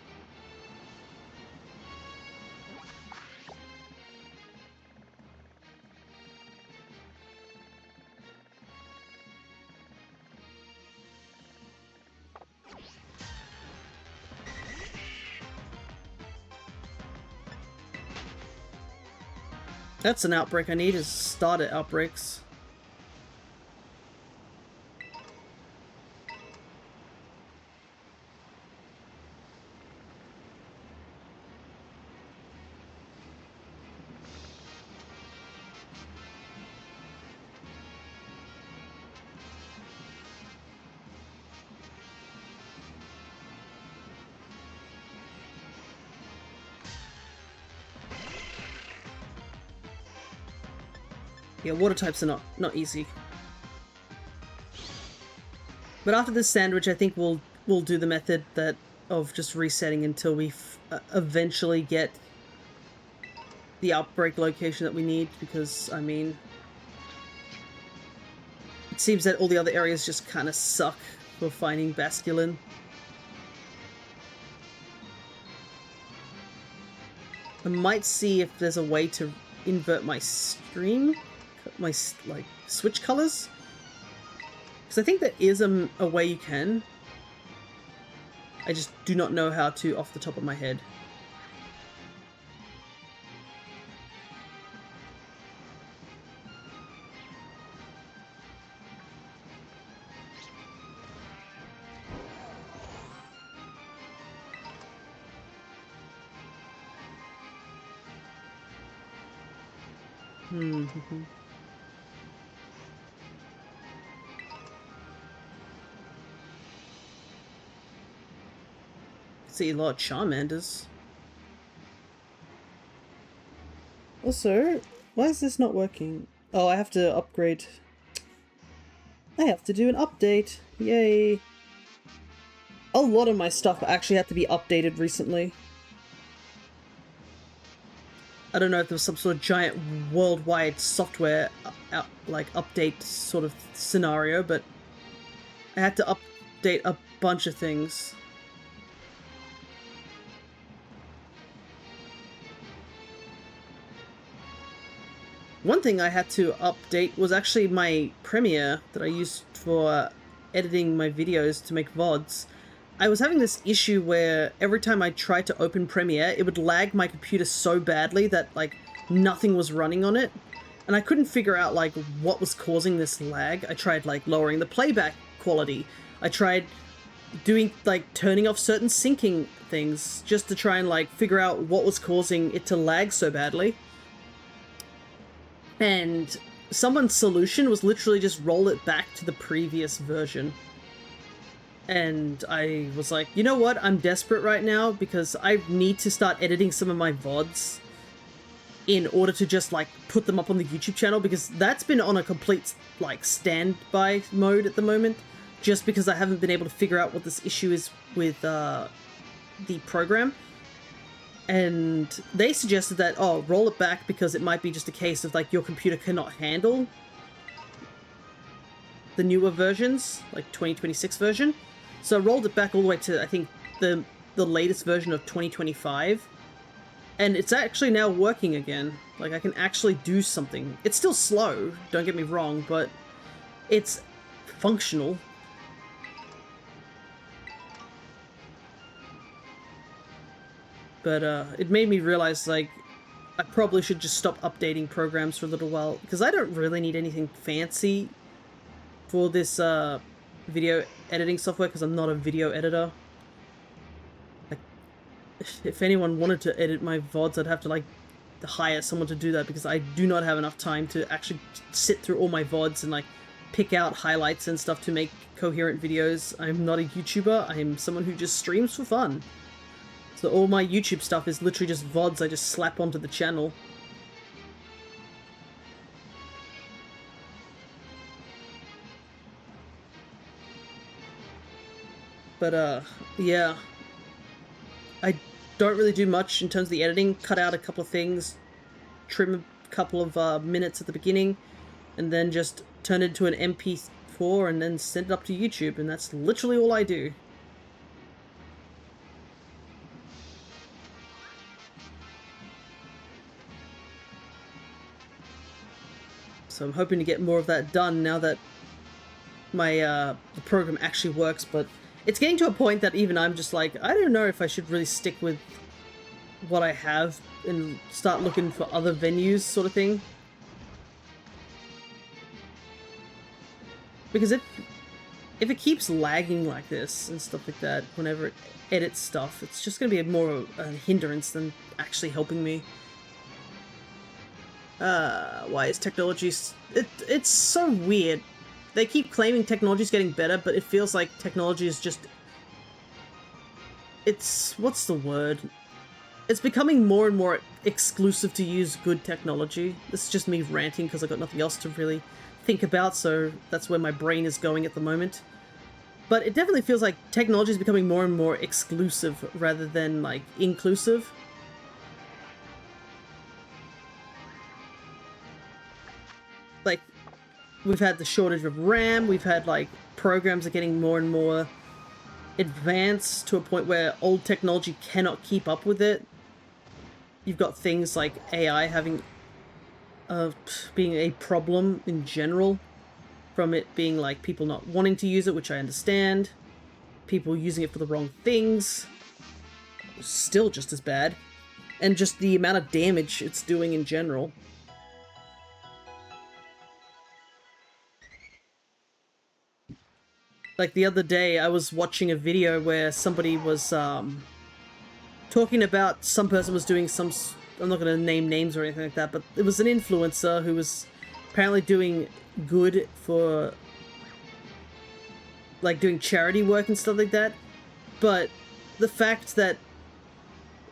That's an outbreak I need, is starter outbreaks. Yeah, water types are not easy. But after this sandwich, I think we'll do the method that of just resetting until we eventually get the outbreak location that we need, because, I mean, it seems that all the other areas just kind of suck for finding Basculin. I might see if there's a way to invert my stream, my, like, switch colors. Because I think there is a way you can. I just do not know how to off the top of my head. See a lot of Charmanders. Also, why is this not working? Oh, I have to upgrade. I have to do an update. Yay. A lot of my stuff actually had to be updated recently. I don't know if there was some sort of giant worldwide software update sort of scenario, but I had to update a bunch of things. One thing I had to update was actually my Premiere that I used for editing my videos to make VODs. I was having this issue where every time I tried to open Premiere, it would lag my computer so badly that, like, nothing was running on it. And I couldn't figure out, like, what was causing this lag. I tried, like, lowering the playback quality. I tried doing, like, turning off certain syncing things just to try and, like, figure out what was causing it to lag so badly. And someone's solution was literally just roll it back to the previous version. And I was like, you know what? I'm desperate right now because I need to start editing some of my VODs in order to just, like, put them up on the YouTube channel, because that's been on a complete, like, standby mode at the moment, just because I haven't been able to figure out what this issue is with the program. And they suggested that, oh, roll it back because it might be just a case of, like, your computer cannot handle the newer versions, like 2026 version. So I rolled it back all the way to, I think, the latest version of 2025. And it's actually now working again. Like, I can actually do something. It's still slow, don't get me wrong, but it's functional. But it made me realize, like, I probably should just stop updating programs for a little while, because I don't really need anything fancy for this video editing software, because I'm not a video editor. Like, if anyone wanted to edit my VODs, I'd have to, like, hire someone to do that, because I do not have enough time to actually sit through all my VODs and, like, pick out highlights and stuff to make coherent videos. I'm not a YouTuber, I'm someone who just streams for fun. So all my YouTube stuff is literally just VODs I just slap onto the channel. But, yeah. I don't really do much in terms of the editing. Cut out a couple of things, trim a couple of minutes at the beginning, and then just turn it into an MP4 and then send it up to YouTube, and that's literally all I do. So I'm hoping to get more of that done now that my the program actually works, but it's getting to a point that even I'm just like, I don't know if I should really stick with what I have and start looking for other venues, sort of thing. Because if it keeps lagging like this and stuff like that whenever it edits stuff, it's just going to be more of a hindrance than actually helping me. Why is technology... It's so weird. They keep claiming technology's getting better, but it feels like technology is just... It's... what's the word? it's becoming more and more exclusive to use good technology. This is just me ranting because I've got nothing else to really think about, so that's where my brain is going at the moment. But it definitely feels like technology is becoming more and more exclusive rather than, like, inclusive. Like, we've had the shortage of RAM, we've had, like, programs are getting more and more advanced to a point where old technology cannot keep up with it. You've got things like AI having being a problem in general, from it being like people not wanting to use it, which I understand, people using it for the wrong things, still just as bad, and just the amount of damage it's doing in general. Like the other day, I was watching a video where somebody was talking about some person was doing some, I'm not going to name names or anything like that, but it was an influencer who was apparently doing good for, like, doing charity work and stuff like that. But the fact that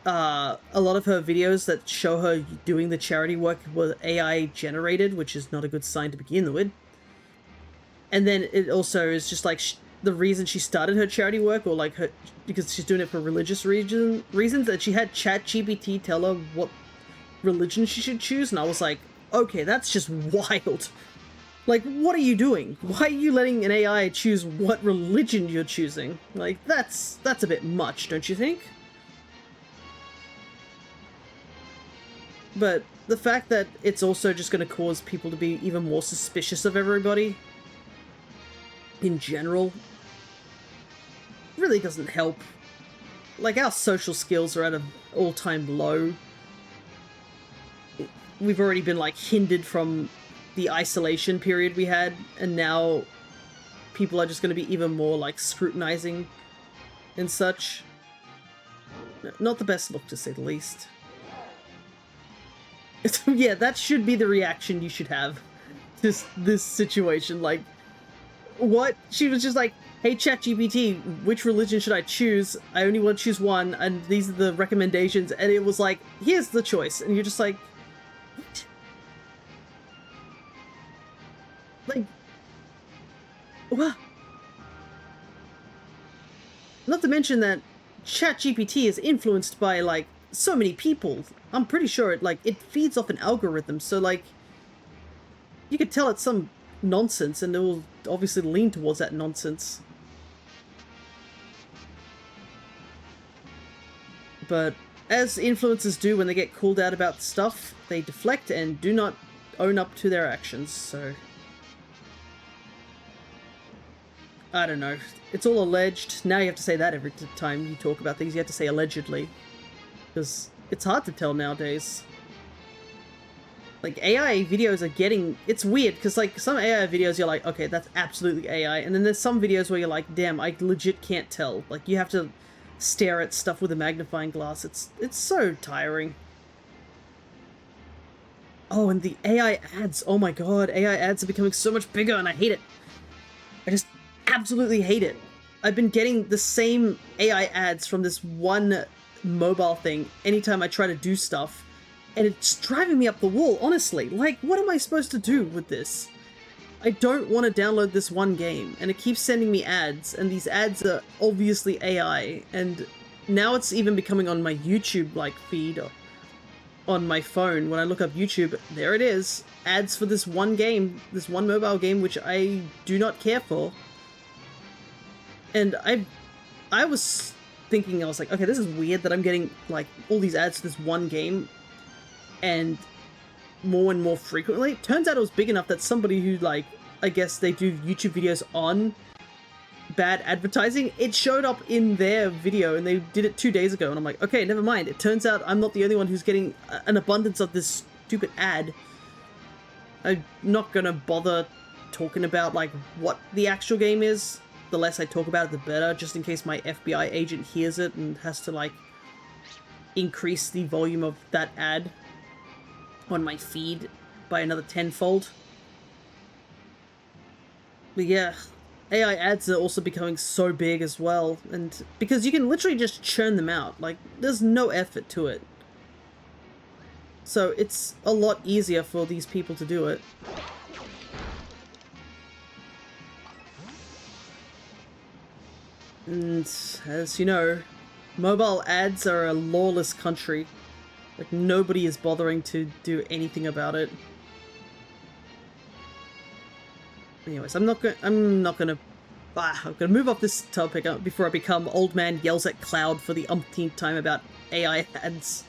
a lot of her videos that show her doing the charity work were AI generated, which is not a good sign to begin with. And then it also is just like the reason she started her charity work, or like her, because she's doing it for religious reasons, that she had ChatGPT tell her what religion she should choose, and I was like, okay, that's just wild. Like, what are you doing? Why are you letting an AI choose what religion you're choosing? Like, that's a bit much, don't you think? But the fact that it's also just going to cause people to be even more suspicious of everybody in general really doesn't help. Like, our social skills are at an all-time low. We've already been, like, hindered from the isolation period we had, and now people are just going to be even more, like, scrutinizing and such. Not the best look, to say the least. Yeah, that should be the reaction you should have to this situation. Like, what? She was just like, hey, ChatGPT, which religion should I choose? I only want to choose one, and these are the recommendations. And it was like, here's the choice. And you're just like, what? Like, what? Not to mention that ChatGPT is influenced by, like, so many people. I'm pretty sure it feeds off an algorithm, so, like, you could tell it's some nonsense, and it will obviously lean towards that nonsense. But as influencers do when they get called out about stuff, they deflect and do not own up to their actions, so I don't know. It's all alleged. Now you have to say that every time you talk about things. You have to say allegedly, because it's hard to tell nowadays. Like, AI videos are getting... It's weird, because, like, some AI videos you're like, okay, that's absolutely AI. And then there's some videos where you're like, damn, I legit can't tell. Like, you have to stare at stuff with a magnifying glass. It's so tiring. Oh, and the AI ads. Oh my god, AI ads are becoming so much bigger, and I hate it. I just absolutely hate it. I've been getting the same AI ads from this one mobile thing anytime I try to do stuff. And it's driving me up the wall, honestly. Like, what am I supposed to do with this? I don't want to download this one game, and it keeps sending me ads, and these ads are obviously AI, and now it's even becoming on my YouTube, like, feed on my phone. When I look up YouTube, there it is. Ads for this one game, this one mobile game, which I do not care for. And I was thinking, I was like, okay, this is weird that I'm getting, like, all these ads for this one game, and more and more frequently. Turns out it was big enough that somebody who, like, I guess they do YouTube videos on bad advertising, it showed up in their video, and they did it 2 days ago, and I'm like, okay, never mind. It turns out I'm not the only one who's getting an abundance of this stupid ad. I'm not gonna bother talking about, like, what the actual game is. The less I talk about it, the better, just in case my FBI agent hears it and has to, like, increase the volume of that ad on my feed by another tenfold. But yeah, AI ads are also becoming so big as well, and because you can literally just churn them out, like there's no effort to it. So it's a lot easier for these people to do it. And as you know, mobile ads are a lawless country. Like nobody is bothering to do anything about it. Anyways, I'm gonna move off this topic before I become old man yells at cloud for the umpteenth time about AI ads.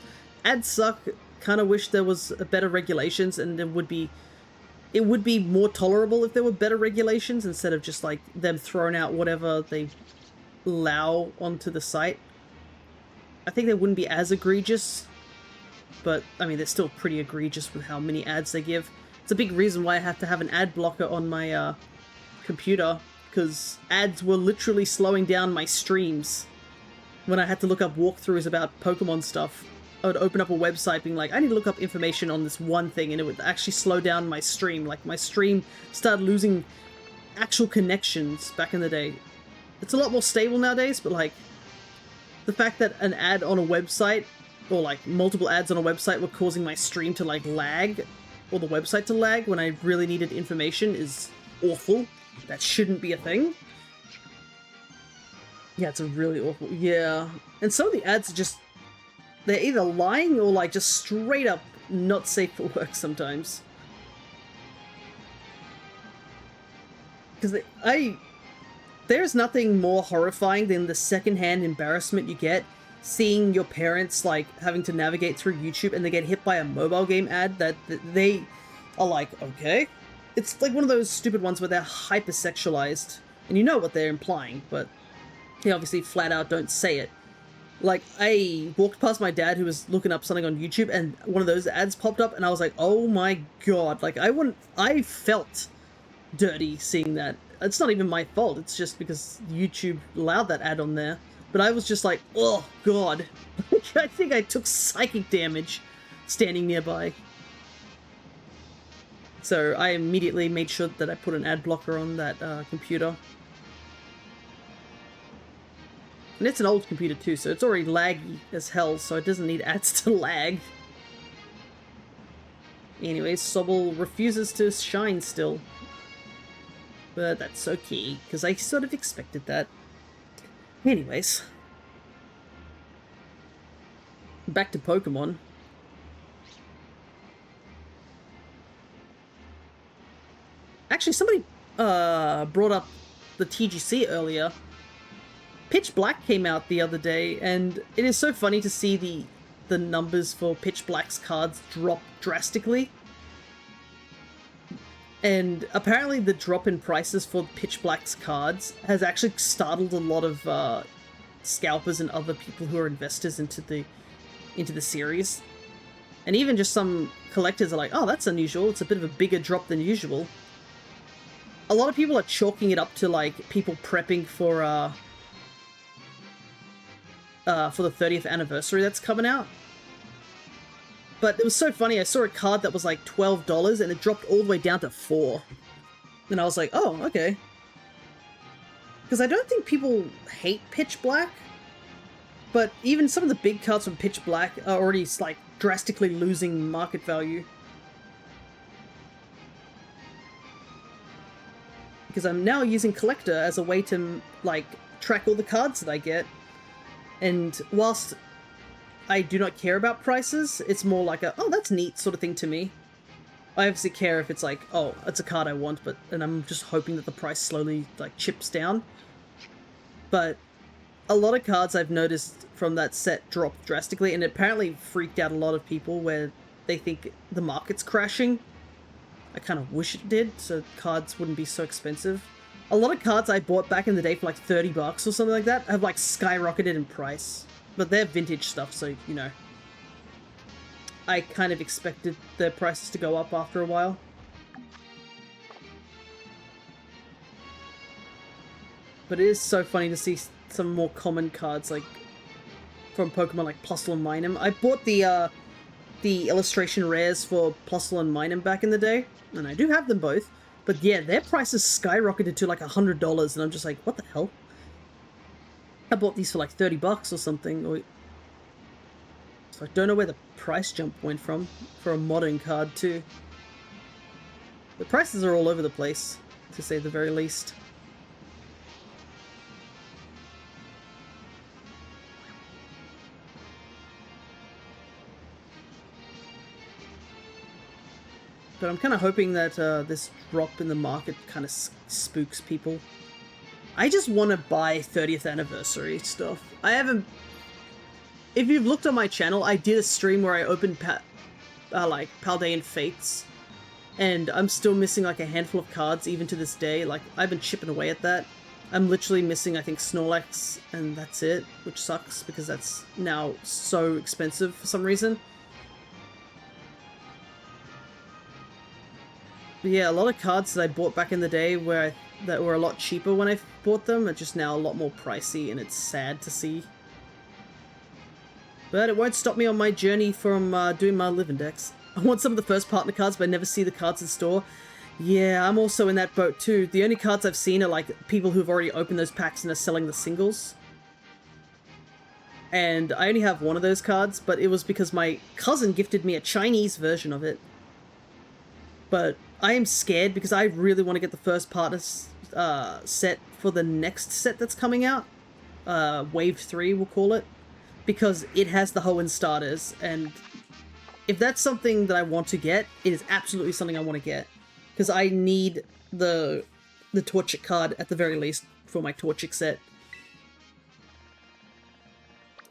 Ads suck. Kind of wish there was better regulations, and it would be more tolerable if there were better regulations instead of just like them throwing out whatever they allow onto the site. I think they wouldn't be as egregious, but I mean they're still pretty egregious with how many ads they give. It's a big reason why I have to have an ad blocker on my computer, because ads were literally slowing down my streams when I had to look up walkthroughs about Pokemon stuff. I would open up a website being like, I need to look up information on this one thing, and it would actually slow down my stream. Like, my stream started losing actual connections back in the day. It's a lot more stable nowadays, but like, the fact that an ad on a website, or like multiple ads on a website were causing my stream to like lag, or the website to lag when I really needed information is awful. That shouldn't be a thing. Yeah, it's a really awful... Yeah. And some of the ads are just... They're either lying or like just straight up not safe for work sometimes. Because there's nothing more horrifying than the secondhand embarrassment you get seeing your parents like having to navigate through YouTube and they get hit by a mobile game ad that they are like, okay. It's like one of those stupid ones where they're hypersexualized and you know what they're implying, but they obviously flat out don't say it. Like, I walked past my dad who was looking up something on YouTube and one of those ads popped up and I was like, oh my god, like I felt dirty seeing that. It's not even my fault, it's just because YouTube allowed that ad on there. But I was just like, oh god. I think I took psychic damage standing nearby. So I immediately made sure that I put an ad blocker on that computer. And it's an old computer too, so it's already laggy as hell, so it doesn't need ads to lag. Anyways, Sobble refuses to shine still. But that's okay, because I sort of expected that. Anyways. Back to Pokemon. Actually, somebody brought up the TGC earlier. Pitch Black came out the other day, and it is so funny to see the numbers for Pitch Black's cards drop drastically. And apparently the drop in prices for Pitch Black's cards has actually startled a lot of scalpers and other people who are investors into the series. And even just some collectors are like, oh, that's unusual, it's a bit of a bigger drop than usual. A lot of people are chalking it up to like people prepping for the 30th anniversary that's coming out. But it was so funny, I saw a card that was like $12 and it dropped all the way down to $4. And I was like, oh, okay. Because I don't think people hate Pitch Black, but even some of the big cards from Pitch Black are already like drastically losing market value. Because I'm now using Collector as a way to like track all the cards that I get. And whilst I do not care about prices, it's more like a, oh, that's neat sort of thing to me. I obviously care if it's like, oh, it's a card I want, and I'm just hoping that the price slowly like chips down. But a lot of cards I've noticed from that set dropped drastically, and it apparently freaked out a lot of people where they think the market's crashing. I kind of wish it did, so cards wouldn't be so expensive. A lot of cards I bought back in the day for like 30 bucks or something like that have like skyrocketed in price. But they're vintage stuff, so, you know. I kind of expected their prices to go up after a while. But it is so funny to see some more common cards, like, from Pokemon like Plusle and Minun. I bought the illustration rares for Plusle and Minun back in the day, and I do have them both. But yeah, their prices skyrocketed to like $100, and I'm just like, what the hell? I bought these for like $30 or something. So I don't know where the price jump went from for a modern card too. The prices are all over the place, to say the very least. But I'm kind of hoping that this drop in the market kind of spooks people. I just want to buy 30th anniversary stuff. I haven't... If you've looked on my channel, I did a stream where I opened like Paldean Fates, and I'm still missing like a handful of cards even to this day. Like, I've been chipping away at that. I'm literally missing, I think, Snorlax, and that's it, which sucks because that's now so expensive for some reason. But yeah, a lot of cards that I bought back in the day that were a lot cheaper when I bought them are just now a lot more pricey, and it's sad to see. But it won't stop me on my journey from doing my live index. I want some of the first partner cards, but I never see the cards in store. Yeah, I'm also in that boat too. The only cards I've seen are like people who've already opened those packs and are selling the singles. And I only have one of those cards, but it was because my cousin gifted me a Chinese version of it. But I am scared because I really want to get the first partner set for the next set that's coming out. Wave 3, we'll call it. Because it has the Hoenn starters, and if that's something that I want to get, it is absolutely something I want to get. Because I need the Torchic card, at the very least, for my Torchic set.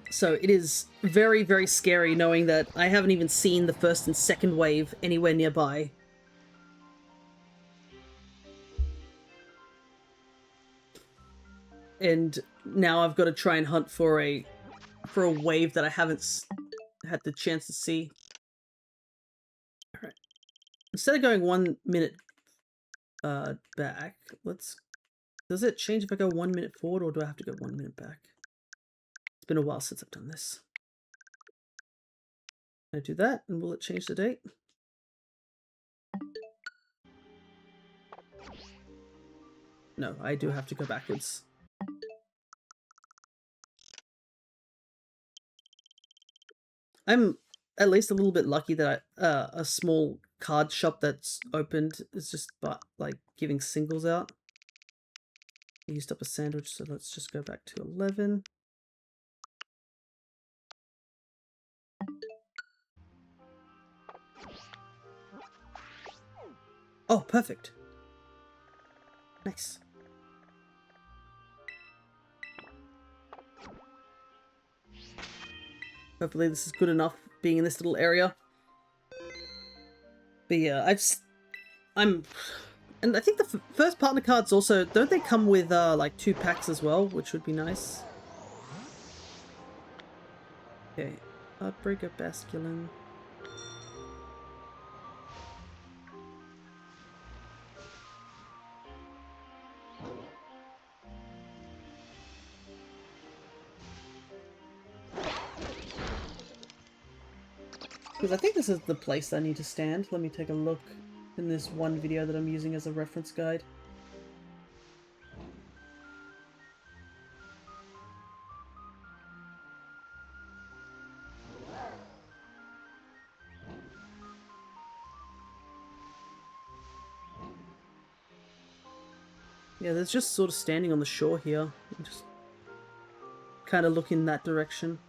So it is very, very scary knowing that I haven't even seen the first and second wave anywhere nearby. And now I've got to try and hunt for a wave that I haven't had the chance to see. Alright. Instead of going 1 minute back, does it change if I go 1 minute forward, or do I have to go 1 minute back? It's been a while since I've done this. Can I do that, and will it change the date? No, I do have to go backwards. I'm at least a little bit lucky that a small card shop that's opened is just like giving singles out. I used up a sandwich, so let's just go back to 11. Oh, perfect. Nice. Hopefully this is good enough, being in this little area. But yeah, and I think the first partner cards also, don't they come with like 2 packs as well, which would be nice. Okay, Heartbreaker, Basculin. Because I think this is the place I need to stand. Let me take a look in this one video that I'm using as a reference guide. Yeah, there's just sort of standing on the shore here. And just kind of look in that direction.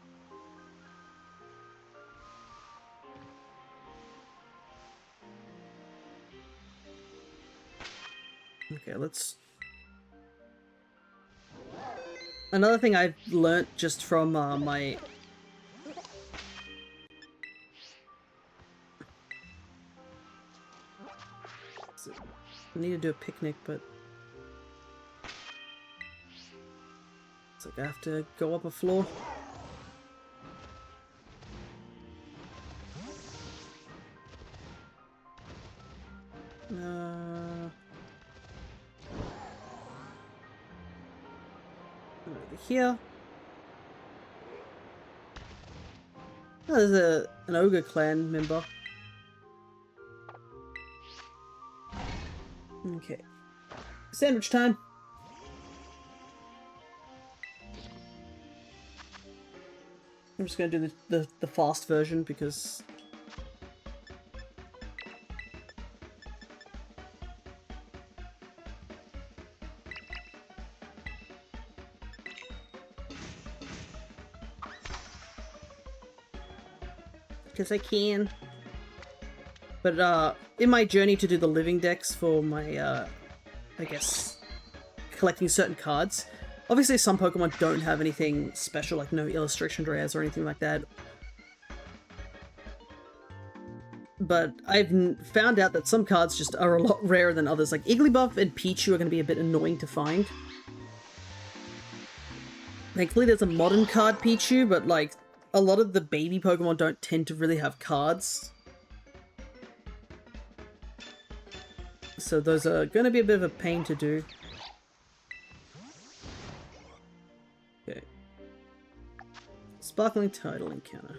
Okay, let's... Another thing I've learnt just from my... I need to do a picnic, but... It's like I have to go up a floor. Over here. Oh, there's an ogre clan member. Okay. Sandwich time. I'm just gonna do the fast version because I can. But in my journey to do the living decks for my I guess collecting certain cards, obviously some Pokemon don't have anything special, like no illustration rares or anything like that. But I've found out that some cards just are a lot rarer than others. Like Igglybuff and Pichu are going to be a bit annoying to find. Thankfully there's a modern card Pichu, but like a lot of the baby Pokemon don't tend to really have cards. So those are going to be a bit of a pain to do. Okay. Sparkling Tidal encounter.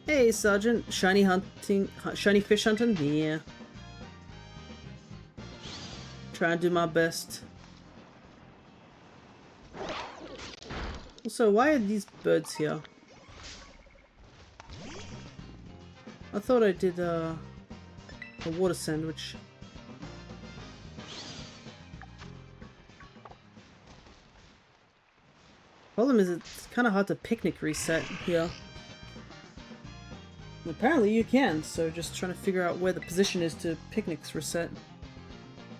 Hey, Sergeant. Shiny fish hunting? Yeah. Try and do my best. Also, why are these birds here? I thought I did a water sandwich. Problem is, it's kind of hard to picnic reset here. Apparently you can, so just trying to figure out where the position is to picnics reset.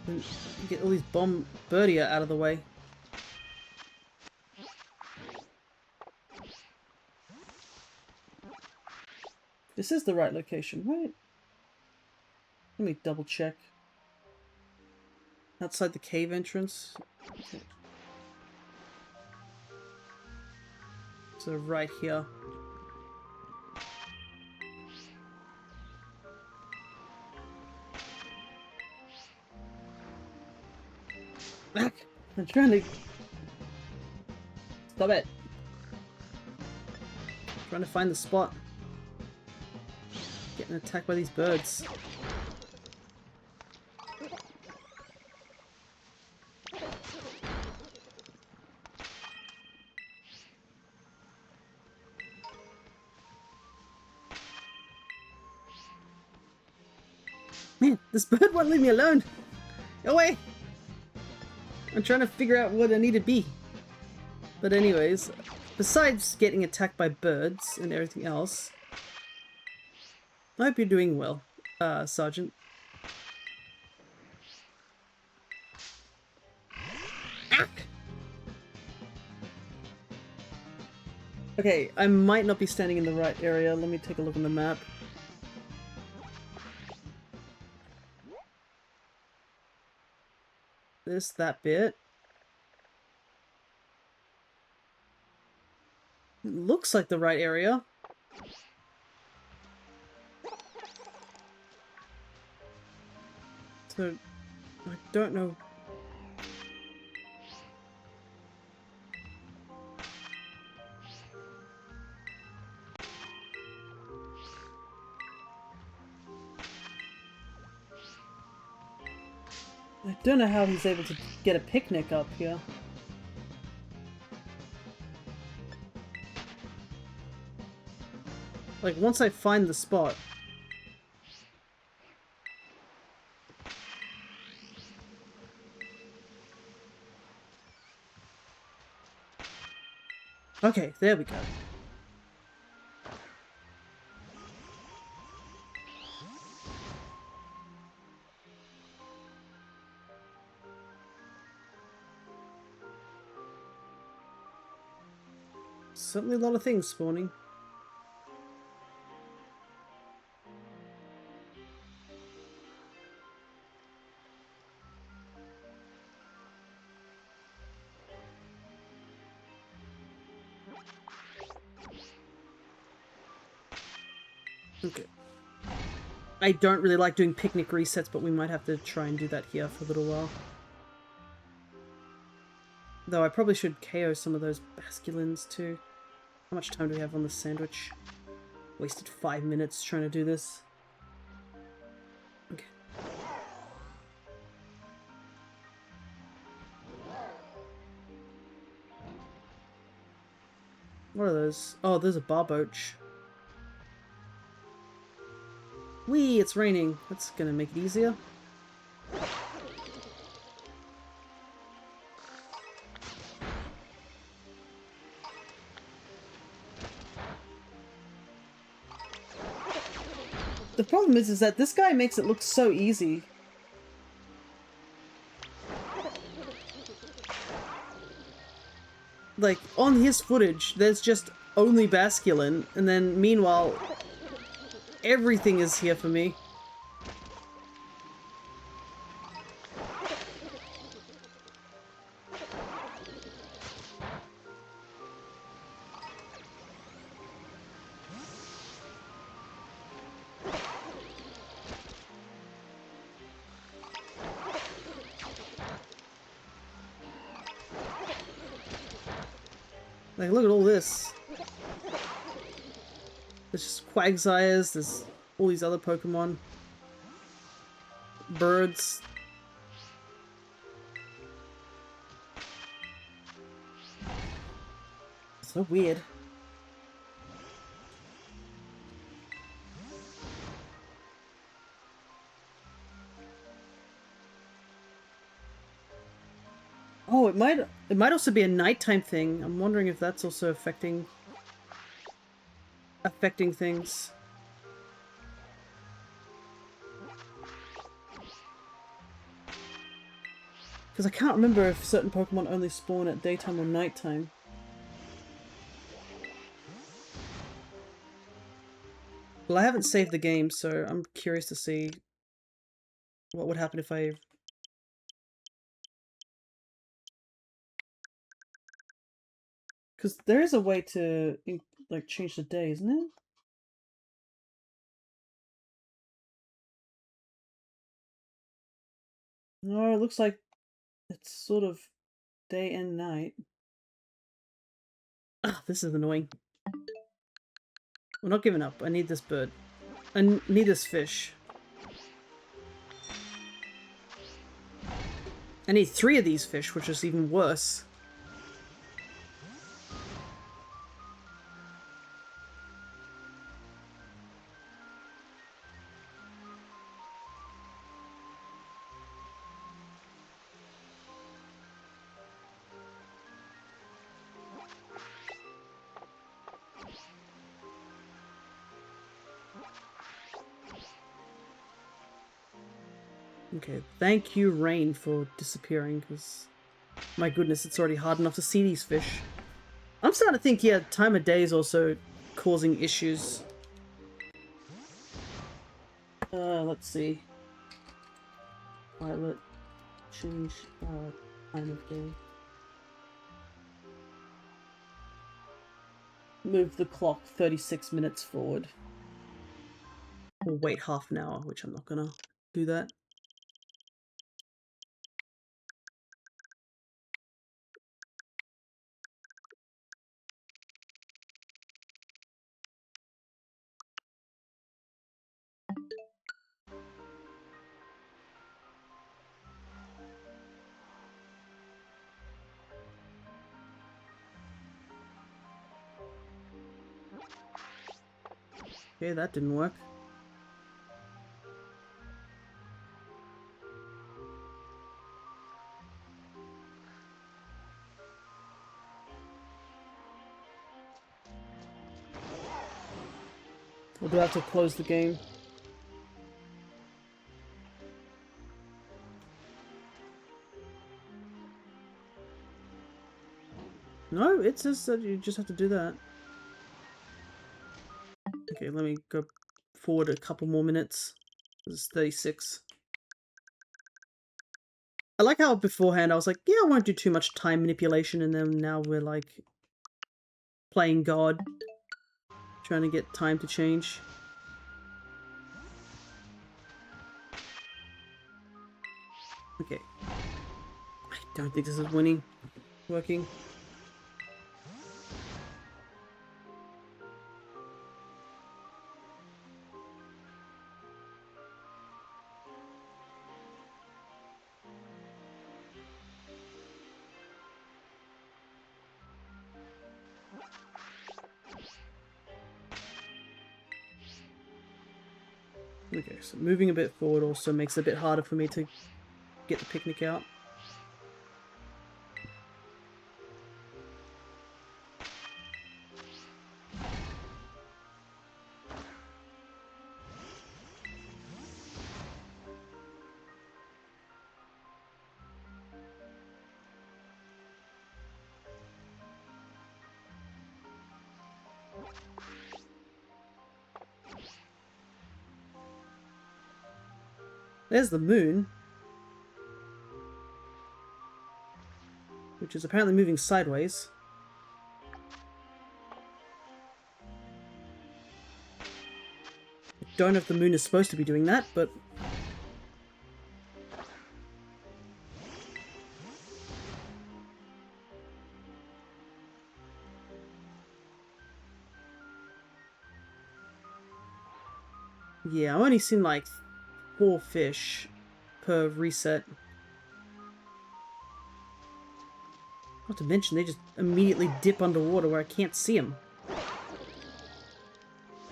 And get all these bomb birdia out of the way. This is the right location, right? Let me double check. Outside the cave entrance. Okay. So right here. Back! I'm trying to... Stop it! I'm trying to find the spot. Getting attacked by these birds. Man, this bird won't leave me alone! Go away! I'm trying to figure out what I need to be. But anyways, besides getting attacked by birds and everything else, I hope you're doing well, Sergeant. Okay, I might not be standing in the right area. Let me take a look on the map. This, that bit. It looks like the right area. So, I don't know. I don't know how he's able to get a picnic up here. Like, once I find the spot... Okay, there we go. Certainly a lot of things spawning. Okay. I don't really like doing picnic resets, but we might have to try and do that here for a little while. Though I probably should KO some of those basculins too. How much time do we have on the sandwich? Wasted 5 minutes trying to do this. Okay. What are those? Oh, there's a barboach. Whee, it's raining. That's gonna make it easier. The problem is that this guy makes it look so easy. Like, on his footage, there's just only Basculin, and then meanwhile, everything is here for me. Like, look at all this. There's just Quagsires, there's all these other Pokemon. Birds. So weird. Oh, it might also be a nighttime thing. I'm wondering if that's also affecting things. Because I can't remember if certain Pokemon only spawn at daytime or nighttime. Well, I haven't saved the game, so I'm curious to see what would happen if I... Because there is a way to, like, change the day, isn't it? No, it looks like it's sort of day and night. Ah, this is annoying. We're not giving up. I need this bird. I need this fish. I need 3 of these fish, which is even worse. Okay, thank you, rain, for disappearing, because... My goodness, it's already hard enough to see these fish. I'm starting to think, yeah, time of day is also causing issues. Let's see. Violet. Change, time of day. Move the clock 36 minutes forward. Or wait half an hour, which I'm not gonna do that. Okay, that didn't work. Or do I have to close the game? No, it says that you just have to do that. Okay, let me go forward a couple more minutes. This is 36. I like how beforehand I was like, yeah, I won't do too much time manipulation, and then now we're like playing God, trying to get time to change. Okay. I don't think this is working. Okay, so moving a bit forward also makes it a bit harder for me to get the picnic out. There's the moon, which is apparently moving sideways. I don't know if the moon is supposed to be doing that, but... yeah, I've only seen like 4 fish per reset. Not to mention, they just immediately dip underwater where I can't see them.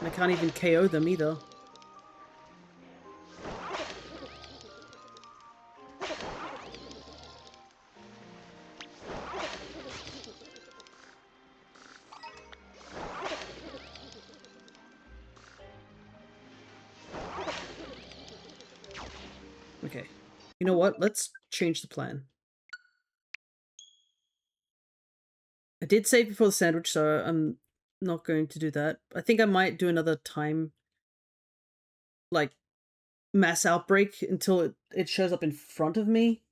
And I can't even KO them either. Okay. You know what? Let's change the plan. I did save before the sandwich, so I'm not going to do that. I think I might do another time, like, mass outbreak until it shows up in front of me.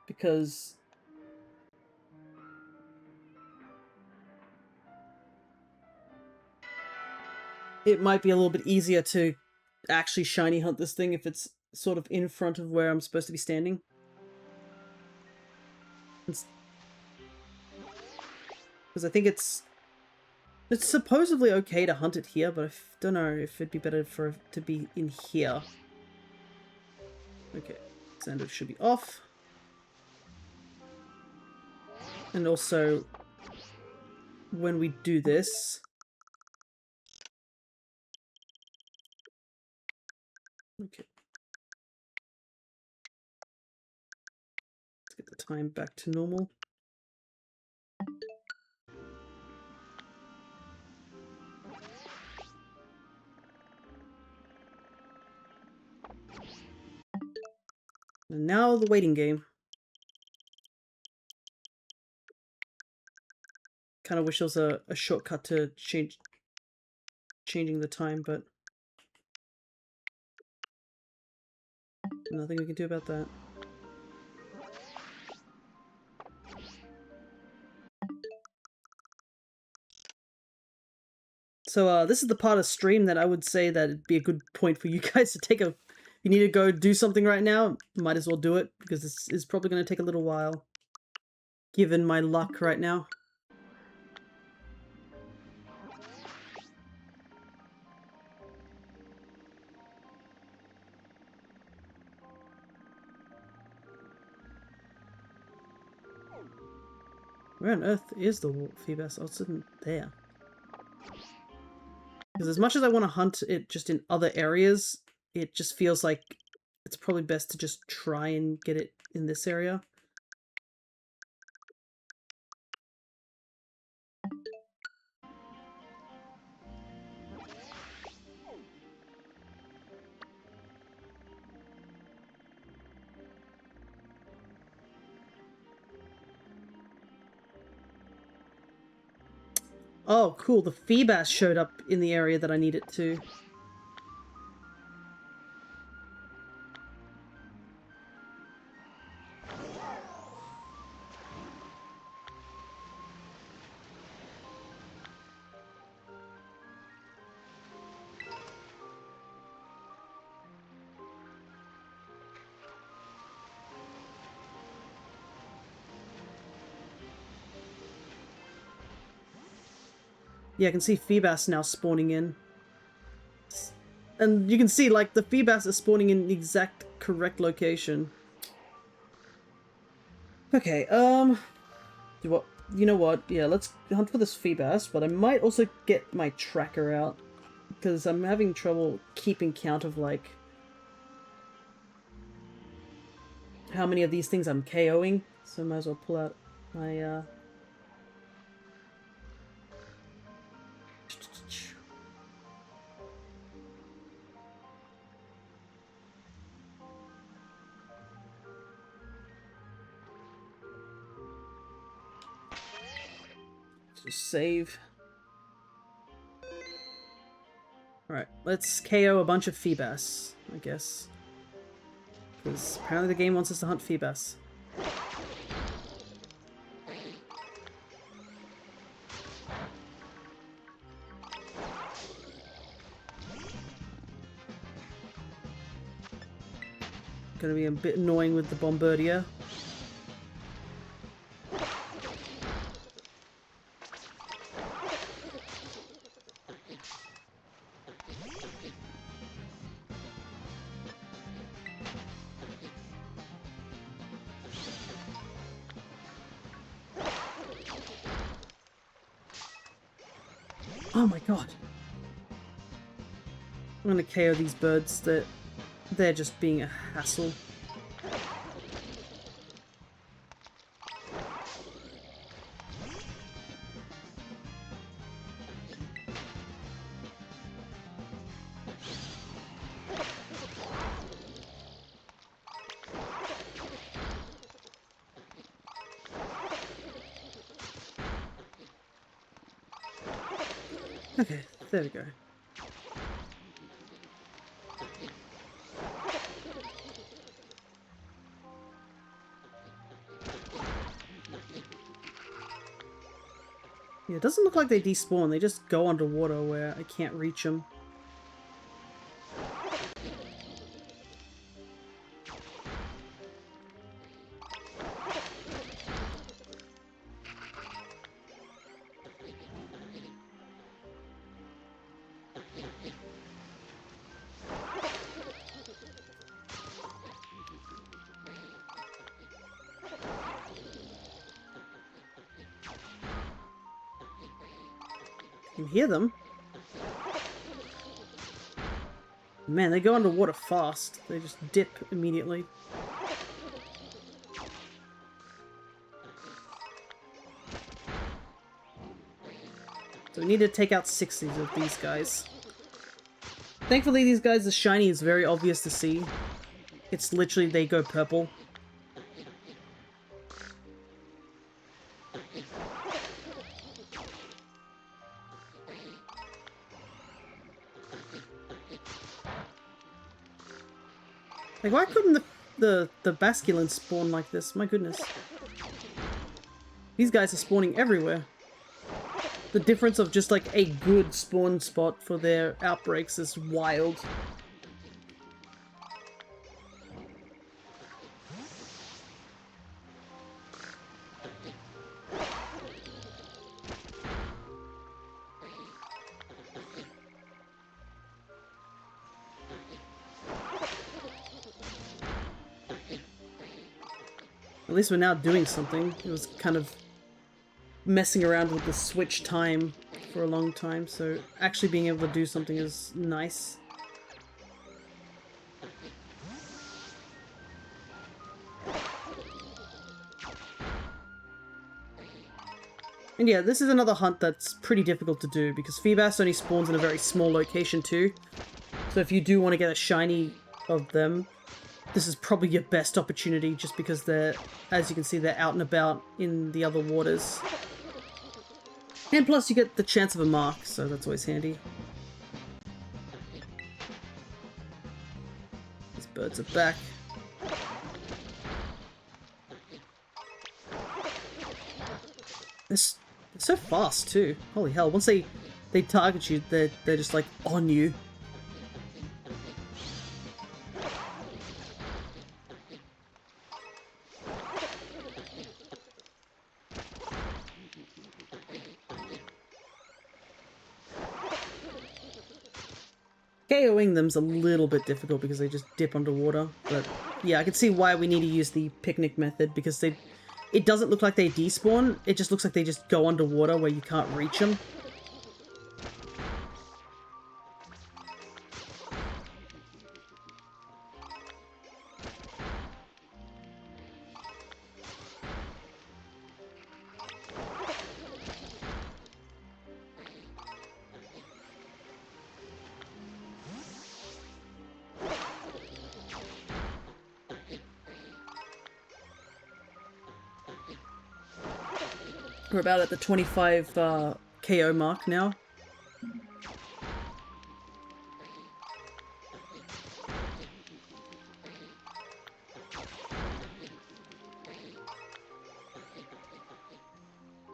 Because... it might be a little bit easier to actually shiny hunt this thing if it's sort of in front of where I'm supposed to be standing. Because I think it's supposedly okay to hunt it here, but I don't know if it'd be better for it to be in here. Okay, sandwich should be off. And also, when we do this... okay. Let's get the time back to normal. And now the waiting game. Kind of wish there was a shortcut to changing the time, but nothing we can do about that. So this is the part of stream that I would say that it'd be a good point for you guys to take a... you need to go do something right now, might as well do it, because this is probably going to take a little while, given my luck right now. Where on earth is the Phoebus? Oh, it's in there. Because as much as I want to hunt it just in other areas, it just feels like it's probably best to just try and get it in this area. Oh, cool. The Phoebus showed up in the area that I need it to. Yeah, I can see Feebas now spawning in. And you can see, like, the Feebas are spawning in the exact correct location. Okay, you know what? Yeah, let's hunt for this Feebas, but I might also get my tracker out. Because I'm having trouble keeping count of, like, how many of these things I'm KOing. So I might as well pull out my, just save. Alright, let's KO a bunch of Feebas, I guess. Because apparently the game wants us to hunt Feebas. Gonna be a bit annoying with the Bombardier. Oh my god. I'm gonna KO these birds. They're just being a hassle. Okay, there we go. Yeah, it doesn't look like they despawn, they just go underwater where I can't reach them. You can hear them. Man, they go underwater fast. They just dip immediately. So we need to take out 60 of these guys. Thankfully, these guys, the shiny is very obvious to see. It's literally, they go purple. Like, why couldn't the Basculins spawn like this? My goodness. These guys are spawning everywhere. The difference of just, like, a good spawn spot for their outbreaks is wild. At least we're now doing something. It was kind of messing around with the switch time for a long time, so actually being able to do something is nice. And yeah, this is another hunt that's pretty difficult to do because Feebas only spawns in a very small location too. So if you do want to get a shiny of them, this is probably your best opportunity just because they're, as you can see, they're out and about in the other waters. And plus you get the chance of a mark, so that's always handy. These birds are back. They're so fast too. Holy hell, once they target you, they're just like on you. KOing them's a little bit difficult because they just dip underwater. But yeah, I can see why we need to use the picnic method, because it doesn't look like they despawn. It just looks like they just go underwater where you can't reach them. We're about at the 25 KO mark now.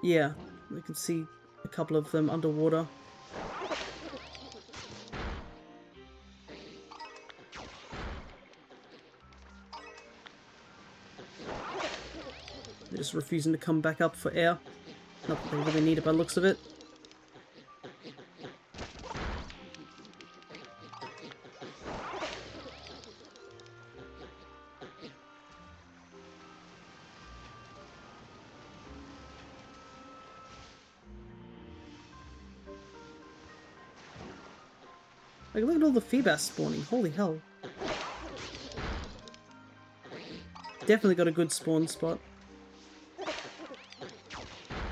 Yeah, we can see a couple of them underwater. They're just refusing to come back up for air. Not that they really need it by the looks of it. Like, look at all the Feebas spawning. Holy hell. Definitely got a good spawn spot.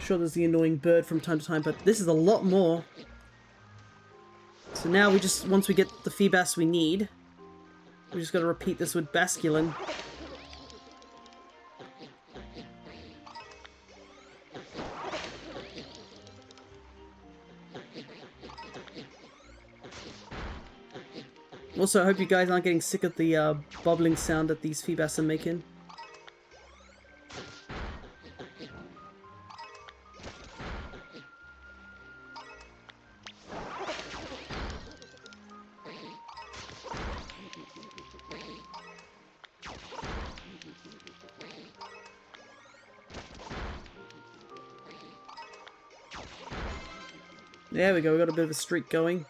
Sure, there's the annoying bird from time to time, but this is a lot more. So now we just, once we get the Feebas we need, we just gotta repeat this with Basculin. Also, I hope you guys aren't getting sick of the bubbling sound that these Feebas are making. There we go, we got a bit of a streak going.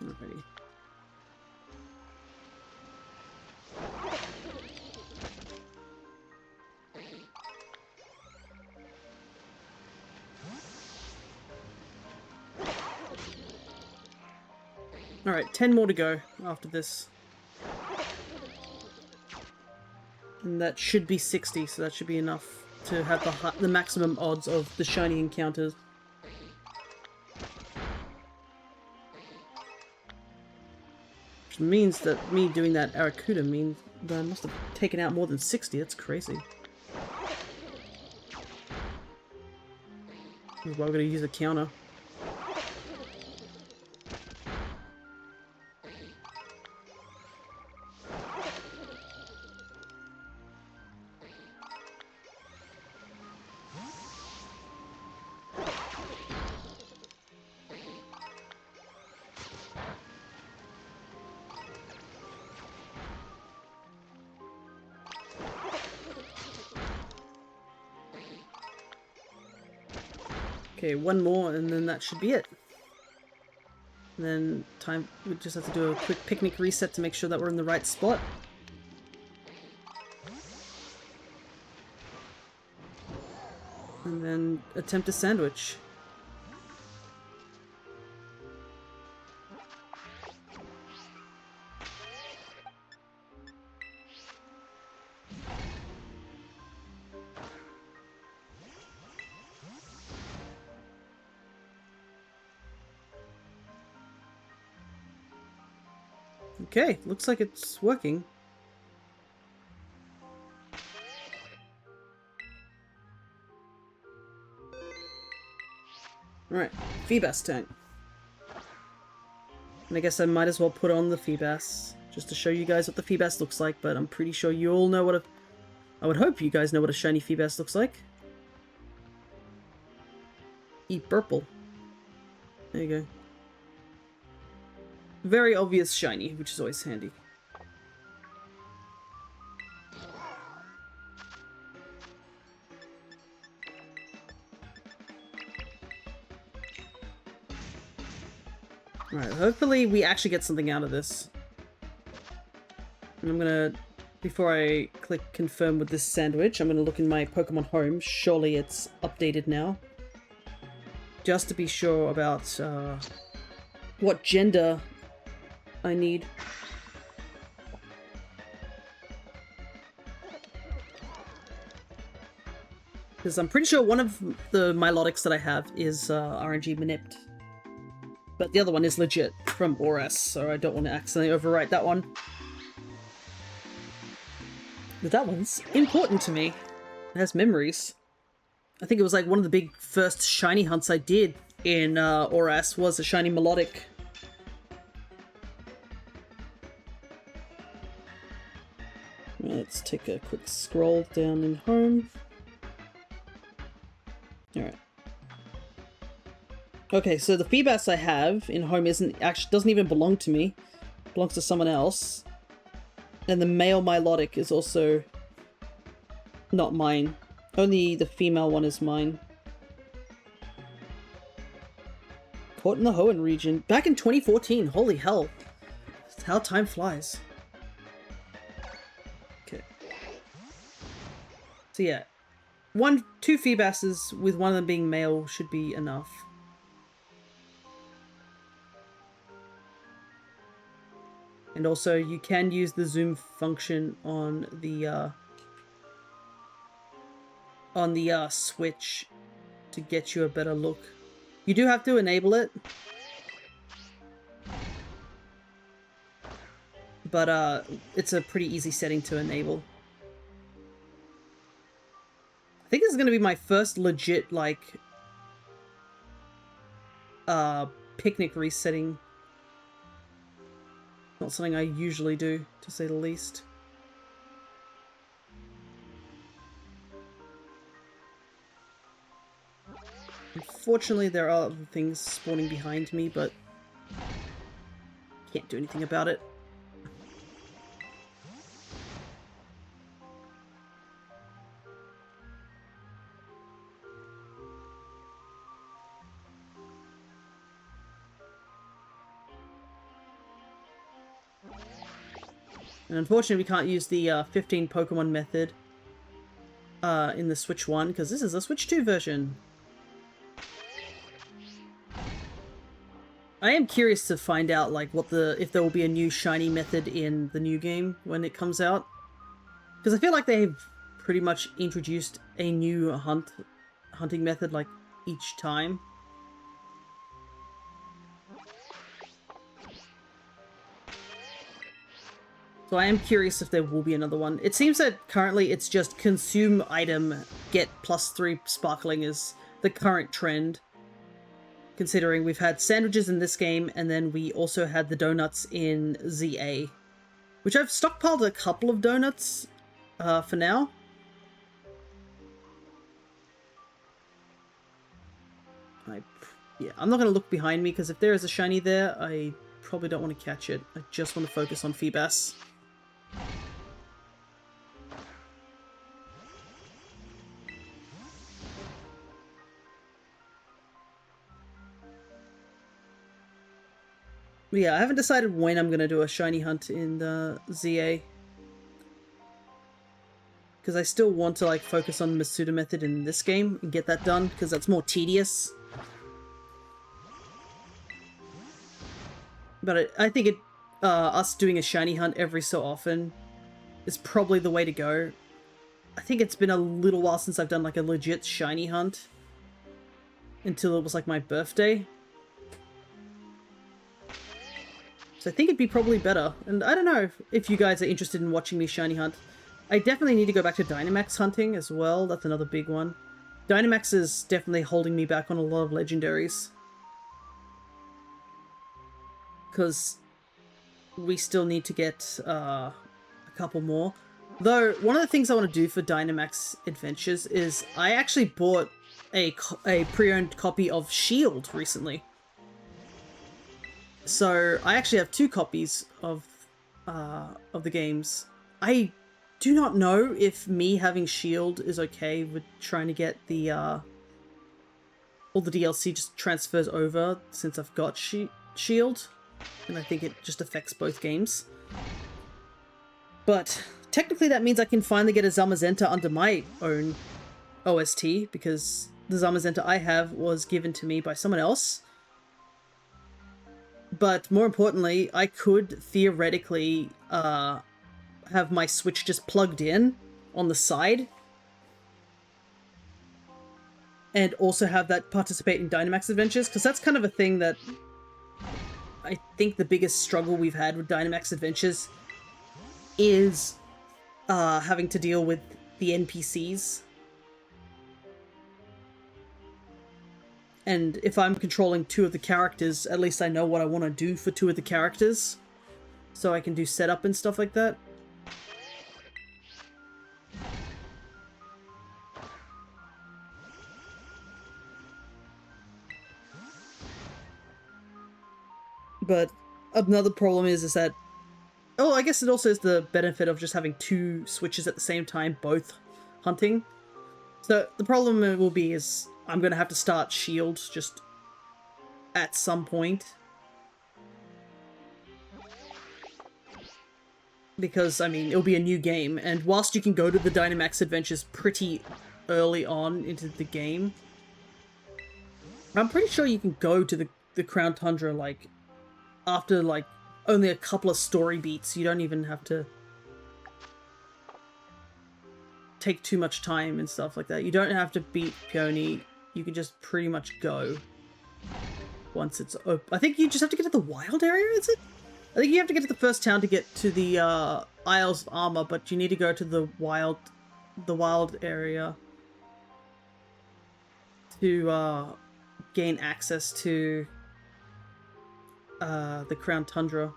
Alrighty. Alright, 10 more to go after this. And that should be 60, so that should be enough to have the maximum odds of the shiny encounters. Which means that me doing that Aracuda means that I must have taken out more than 60, that's crazy. This is why we're going to use a counter. Okay, one more and then that should be it. And then we just have to do a quick picnic reset to make sure that we're in the right spot. And then attempt a sandwich. Okay, looks like it's working. Alright, Feebas tank. And I guess I might as well put on the Feebas, just to show you guys what the Feebas looks like, but I'm pretty sure you all know what I would hope you guys know what a shiny Feebas looks like. Eat purple. There you go. Very obvious shiny, which is always handy. Alright, hopefully we actually get something out of this. And I'm gonna, before I click confirm with this sandwich, I'm gonna look in my Pokemon Home. Surely it's updated now. Just to be sure about what gender I need. Because I'm pretty sure one of the Milotics that I have is RNG Manipped. But the other one is legit from ORAS, so I don't want to accidentally overwrite that one. But that one's important to me. It has memories. I think it was like one of the big first shiny hunts I did in ORAS was a shiny Milotic. Let's take a quick scroll down in Home. Alright. Okay, so the Feebas I have in Home doesn't even belong to me. It belongs to someone else. And the male Milotic is also not mine. Only the female one is mine. Caught in the Hoenn region. Back in 2014. Holy hell. That's how time flies. Okay. So yeah. Two Feebases with one of them being male should be enough. And also, you can use the zoom function on the Switch to get you a better look. You do have to enable it, but it's a pretty easy setting to enable. I think this is going to be my first legit, like, picnic resetting. Not something I usually do, to say the least. Unfortunately, there are other things spawning behind me, but can't do anything about it. And unfortunately, we can't use the 15 Pokemon method in the Switch 1, because this is a Switch 2 version. I am curious to find out, like, if there will be a new shiny method in the new game when it comes out. Because I feel like they've pretty much introduced a new hunting method, like, each time. So I am curious if there will be another one. It seems that currently it's just consume item, get +3 sparkling is the current trend. Considering we've had sandwiches in this game, and then we also had the donuts in ZA. Which I've stockpiled a couple of donuts for now. Yeah, I'm not going to look behind me, because if there is a shiny there, I probably don't want to catch it. I just want to focus on Feebas. But yeah, I haven't decided when I'm going to do a shiny hunt in the ZA. Because I still want to, like, focus on the Masuda method in this game and get that done, because that's more tedious. But I think us doing a shiny hunt every so often is probably the way to go. I think it's been a little while since I've done, like, a legit shiny hunt. Until it was, like, my birthday. So I think it'd be probably better. And I don't know if you guys are interested in watching me shiny hunt. I definitely need to go back to Dynamax hunting as well. That's another big one. Dynamax is definitely holding me back on a lot of legendaries. Because we still need to get a couple more. Though, one of the things I want to do for Dynamax Adventures is I actually bought a pre-owned copy of Shield recently. So I actually have 2 copies of the games. I do not know if me having Shield is okay with trying to get the all the DLC just transfers over since I've got Shield, and I think it just affects both games. But technically that means I can finally get a Zamazenta under my own OST, because the Zamazenta I have was given to me by someone else. But more importantly, I could theoretically have my Switch just plugged in on the side and also have that participate in Dynamax Adventures, because that's kind of a thing that I think the biggest struggle we've had with Dynamax Adventures is having to deal with the NPCs. And if I'm controlling 2 of the characters, at least I know what I want to do for 2 of the characters, so I can do setup and stuff like that. But another problem is that, oh, I guess it also is the benefit of just having 2 switches at the same time, both hunting. So the problem will be is I'm going to have to start Shield just at some point. Because, I mean, it'll be a new game, and whilst you can go to the Dynamax Adventures pretty early on into the game, I'm pretty sure you can go to the Crown Tundra, like, after, like, only a couple of story beats. You don't even have to take too much time and stuff like that. You don't have to beat Peony. You can just pretty much go once it's open. I think you just have to get to the wild area, is it? I think you have to get to the first town to get to the Isles of Armor, but you need to go to the wild area to gain access to the Crown Tundra.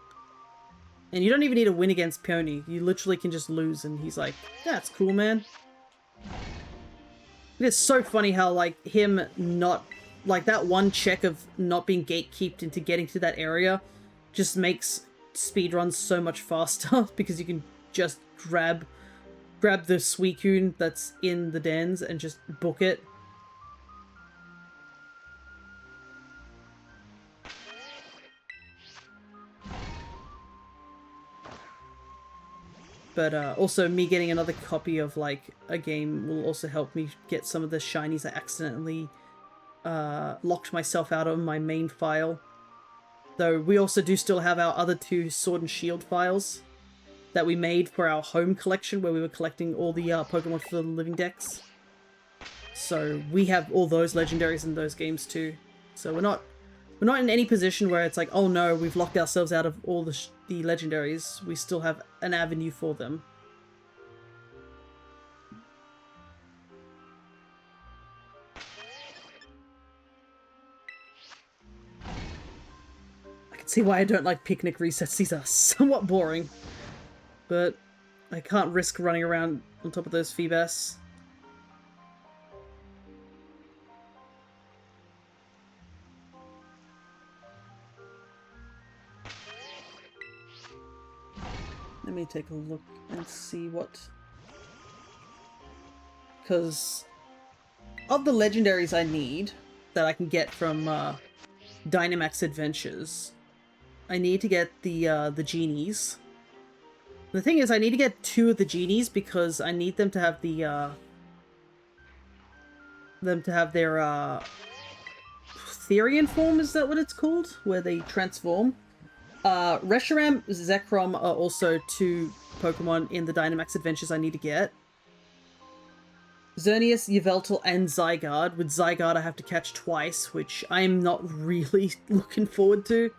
And you don't even need to win against Peony. You literally can just lose, and he's like, that's cool, man. It's so funny how, like, him not... Like, that one check of not being gatekeeped into getting to that area just makes speedruns so much faster, because you can just grab the Suicune that's in the dens and just book it. But also me getting another copy of, like, a game will also help me get some of the shinies I accidentally locked myself out of my main file. Though we also do still have our other 2 Sword and Shield files that we made for our home collection, where we were collecting all the Pokemon for the living decks. So we have all those legendaries in those games too. So we're not in any position where it's like, oh no, we've locked ourselves out of all the legendaries. We still have an avenue for them. I can see why I don't like picnic resets. These are somewhat boring. But I can't risk running around on top of those Feebas. Let me take a look and see what... Because of the legendaries I need that I can get from Dynamax Adventures, I need to get the genies. The thing is, I need to get 2 of the genies because I need them to have the their Therian form, is that what it's called? Where they transform. Reshiram, Zekrom are also 2 Pokemon in the Dynamax Adventures I need to get. Xerneas, Yveltal, and Zygarde. With Zygarde I have to catch twice, which I'm not really looking forward to.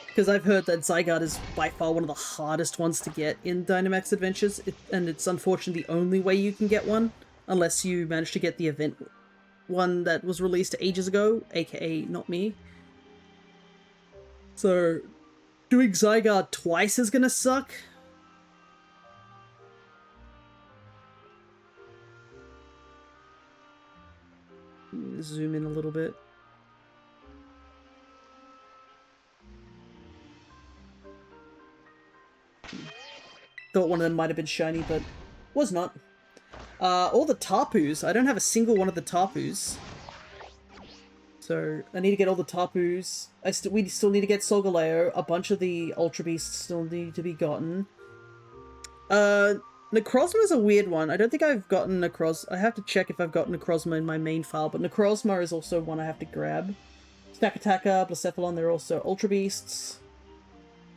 Because I've heard that Zygarde is by far one of the hardest ones to get in Dynamax Adventures, and it's unfortunately the only way you can get one, unless you manage to get the event one that was released ages ago, aka not me. So, doing Zygarde twice is gonna suck. Zoom in a little bit. Thought one of them might have been shiny, but was not. All the Tapus. I don't have a single one of the Tapus. So I need to get all the Tapus. We still need to get Solgaleo. A bunch of the Ultra Beasts still need to be gotten. Necrozma is a weird one. I don't think I've gotten Necrozma. I have to check if I've got Necrozma in my main file, but Necrozma is also one I have to grab. Stakataka, Blacephalon, they're also Ultra Beasts.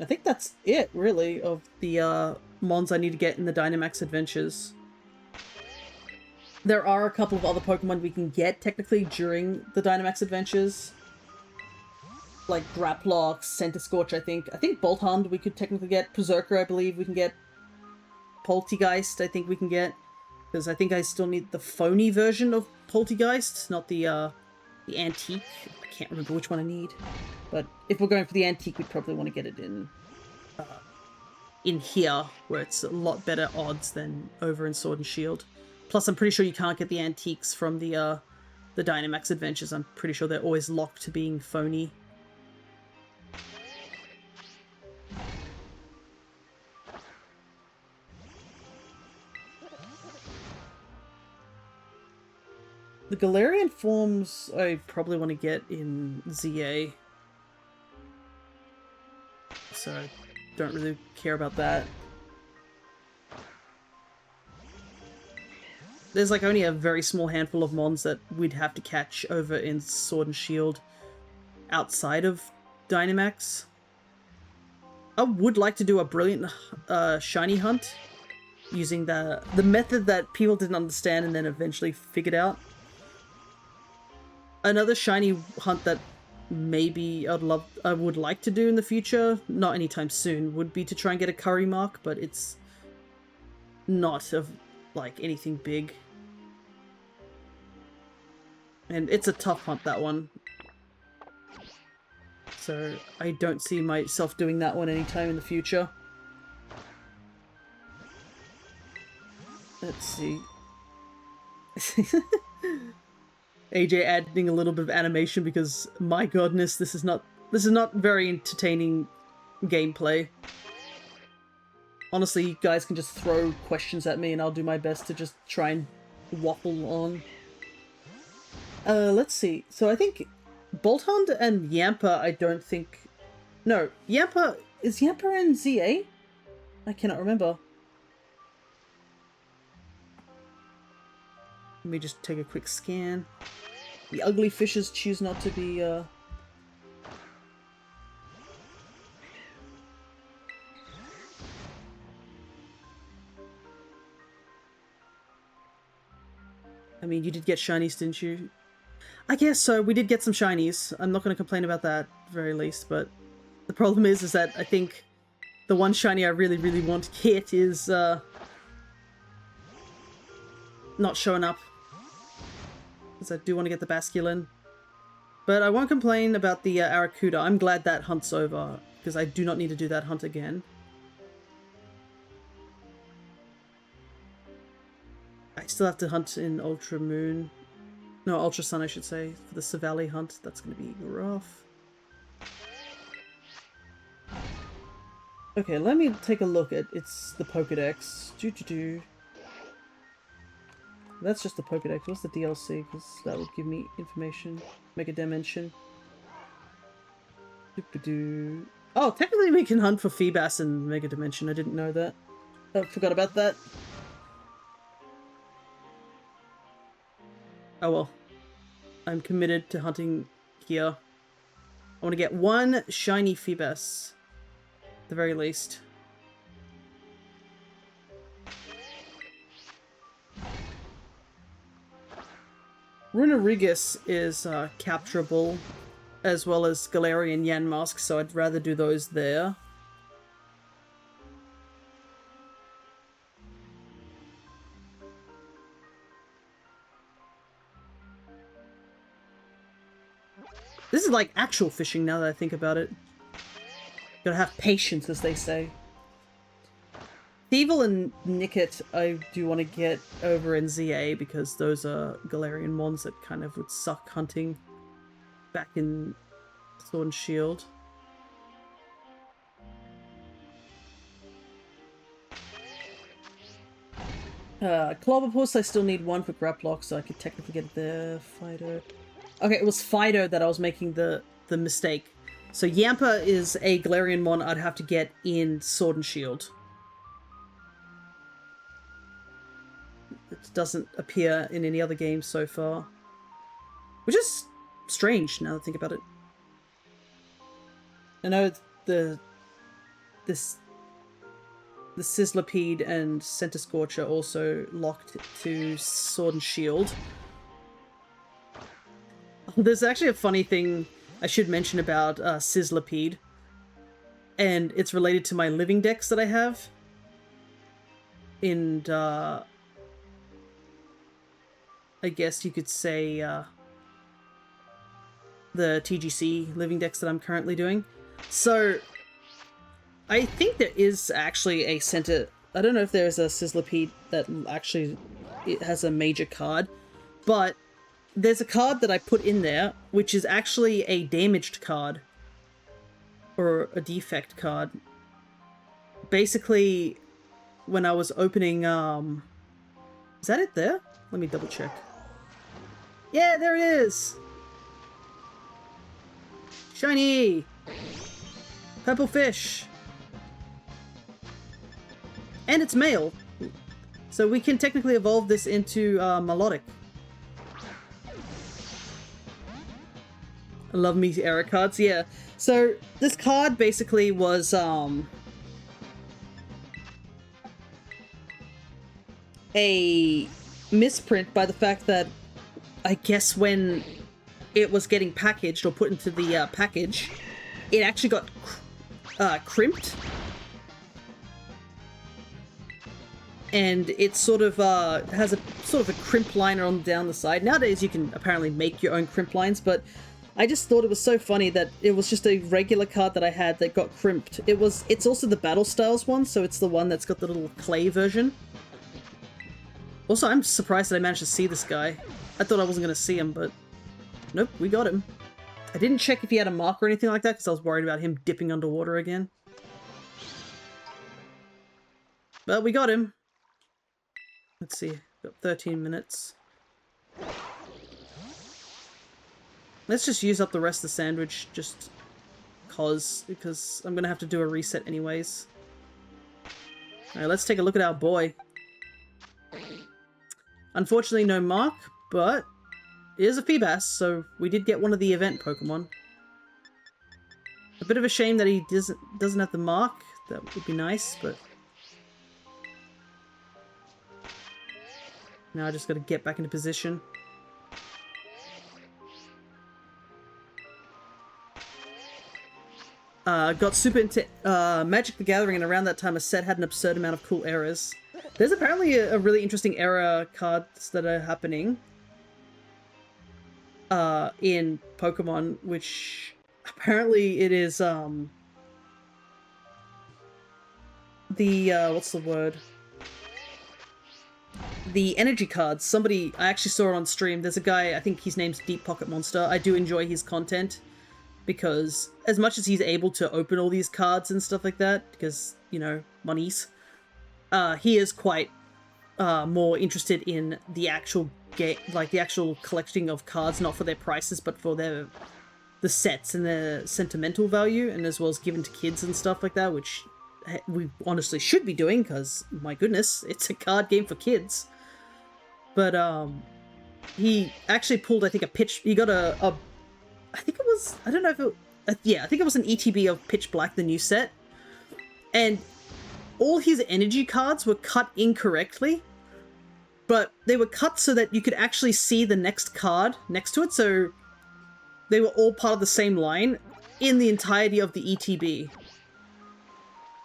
I think that's it, really, of the Mons I need to get in the Dynamax Adventures. There are a couple of other Pokemon we can get, technically, during the Dynamax Adventures. Like Graplox, Centiskorch, I think. I think Bolthund we could technically get. Berserker, I believe we can get. Poltegeist, I think we can get. Because I think I still need the phony version of Poltegeist, not the antique. I can't remember which one I need. But if we're going for the antique, we'd probably want to get it in here, where it's a lot better odds than over in Sword and Shield. Plus, I'm pretty sure you can't get the antiques from the Dynamax Adventures. I'm pretty sure they're always locked to being phony. The Galarian forms I probably want to get in ZA. So I don't really care about that. There's like only a very small handful of Mons that we'd have to catch over in Sword and Shield outside of Dynamax. I would like to do a brilliant shiny hunt using the method that people didn't understand and then eventually figured out. Another shiny hunt that maybe I would like to do in the future, not anytime soon, would be to try and get a curry mark, but it's not of like anything big. And it's a tough hunt, that one. So I don't see myself doing that one anytime in the future. Let's see. AJ adding a little bit of animation because, my goodness, this is not very entertaining gameplay. Honestly, you guys can just throw questions at me and I'll do my best to just try and waffle on. Let's see. So I think Bolthund and Yamper, I don't think... No, Yamper... Is Yamper in ZA? I cannot remember. Let me just take a quick scan. The ugly fishes choose not to be, I mean, you did get shinies, didn't you? I guess so. We did get some shinies. I'm not going to complain about that, at the very least, but the problem is that I think the one shiny I really, really want to get is, not showing up. Because I do want to get the Basculin. But I won't complain about the Arrokuda. I'm glad that hunt's over, because I do not need to do that hunt again. I still have to hunt in Ultra Moon. No, Ultra Sun, I should say, for the Savali hunt. That's going to be rough. Okay, let me take a look at the Pokedex. That's just the Pokedex. What's the DLC? Because that will give me information. Mega Dimension. Oh, technically we can hunt for Feebas in Mega Dimension. I didn't know that. I forgot about that. Oh well. I'm committed to hunting here. I want to get one shiny Feebas. At the very least. Runerigus is capturable, as well as Galarian Yanmask, so I'd rather do those there. This is like actual fishing now that I think about it. Gotta have patience, as they say. Thievel and Nickit I do want to get over in ZA because those are Galarian Mons that kind of would suck hunting back in Sword and Shield. Clobbopus, I still need one for Graplock, so I could technically get the Fido. Okay, it was Fido that I was making the mistake. So Yampa is a Galarian Mon I'd have to get in Sword and Shield. It doesn't appear in any other games so far. Which is strange, now that I think about it. I know the Sizzlipede and Centiskorch are also locked to Sword and Shield. There's actually a funny thing I should mention about Sizzlipede. And it's related to my living decks that I have. And, I guess you could say, the TGC living decks that I'm currently doing. So, I think there is actually a center... I don't know if there is a Sizzlipede that actually it has a major card, but there's a card that I put in there, which is actually a damaged card. Or a defect card. Basically, when I was opening... Is that it there? Let me double check. Yeah, there it is! Shiny! Purple fish! And it's male! So we can technically evolve this into Melodic. I love me error cards, yeah. So this card basically was a misprint by the fact that I guess when it was getting packaged or put into the package, it actually got crimped. And it sort of has a sort of a crimp liner on down the side. Nowadays you can apparently make your own crimp lines, but I just thought it was so funny that it was just a regular card that I had that got crimped. It's also the Battle Styles one, so it's the one that's got the little clay version. Also, I'm surprised that I managed to see this guy. I thought I wasn't going to see him, but nope, we got him. I didn't check if he had a mark or anything like that because I was worried about him dipping underwater again. But we got him. Let's see, got 13 minutes. Let's just use up the rest of the sandwich, just because I'm going to have to do a reset anyways. Alright, let's take a look at our boy. Unfortunately, no mark, but it is a Feebas, so we did get one of the event Pokemon. A bit of a shame that he doesn't have the mark. That would be nice, but... Now I just got to get back into position. Got super into Magic the Gathering, and around that time a set had an absurd amount of cool errors. There's apparently a really interesting error cards that are happening in Pokemon, which apparently it is what's the word? The energy cards. I actually saw it on stream. There's a guy, I think his name's Deep Pocket Monster. I do enjoy his content because as much as he's able to open all these cards and stuff like that, because, you know, monies, he is quite more interested in the actual game, like the actual collecting of cards, not for their prices, but for the sets and their sentimental value, and as well as given to kids and stuff like that, which we honestly should be doing, because, my goodness, it's a card game for kids. But, he actually pulled, I think, he got I think it was, I don't know if it, yeah, I think it was an ETB of Pitch Black, the new set, and all his energy cards were cut incorrectly, but they were cut so that you could actually see the next card next to it, so they were all part of the same line in the entirety of the ETB.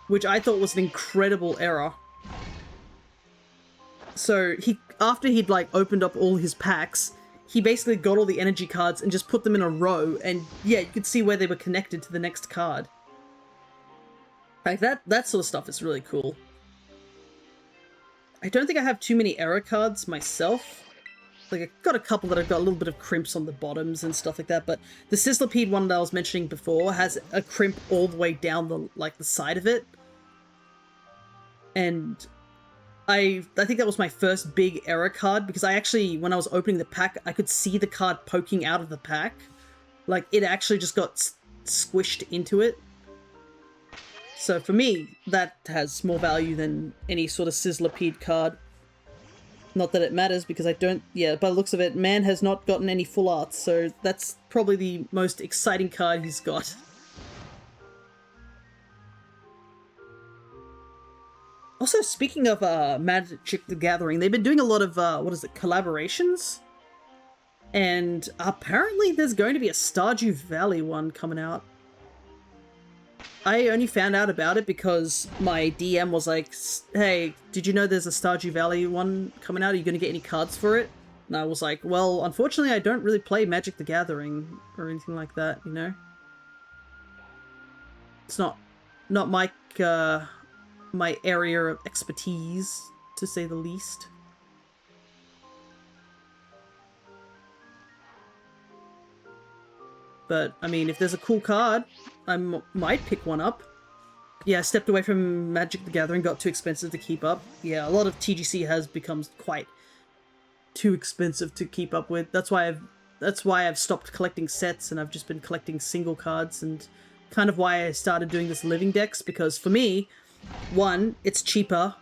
Which I thought was an incredible error. So after he'd like opened up all his packs, he basically got all the energy cards and just put them in a row, and yeah, you could see where they were connected to the next card. Like that sort of stuff is really cool. I don't think I have too many error cards myself. Like, I got a couple that have got a little bit of crimps on the bottoms and stuff like that, but the Sizzlipede one that I was mentioning before has a crimp all the way down the side of it. And I think that was my first big error card, because I actually, when I was opening the pack, I could see the card poking out of the pack. Like, it actually just got squished into it. So for me, that has more value than any sort of Sizzlipede card. Not that it matters, because I don't... Yeah, by the looks of it, man has not gotten any full arts, so that's probably the most exciting card he's got. Also, speaking of Magic the Gathering, they've been doing a lot of, collaborations? And apparently there's going to be a Stardew Valley one coming out. I only found out about it because my DM was like, hey, did you know there's a Stardew Valley one coming out? Are you going to get any cards for it? And I was like, well, unfortunately I don't really play Magic the Gathering or anything like that, you know? It's not my, my area of expertise, to say the least. But, I mean, if there's a cool card, I might pick one up. Yeah, I stepped away from Magic the Gathering, got too expensive to keep up. Yeah, a lot of TGC has become quite too expensive to keep up with. That's why I've stopped collecting sets, and I've just been collecting single cards, and kind of why I started doing this living decks, because for me, one, it's cheaper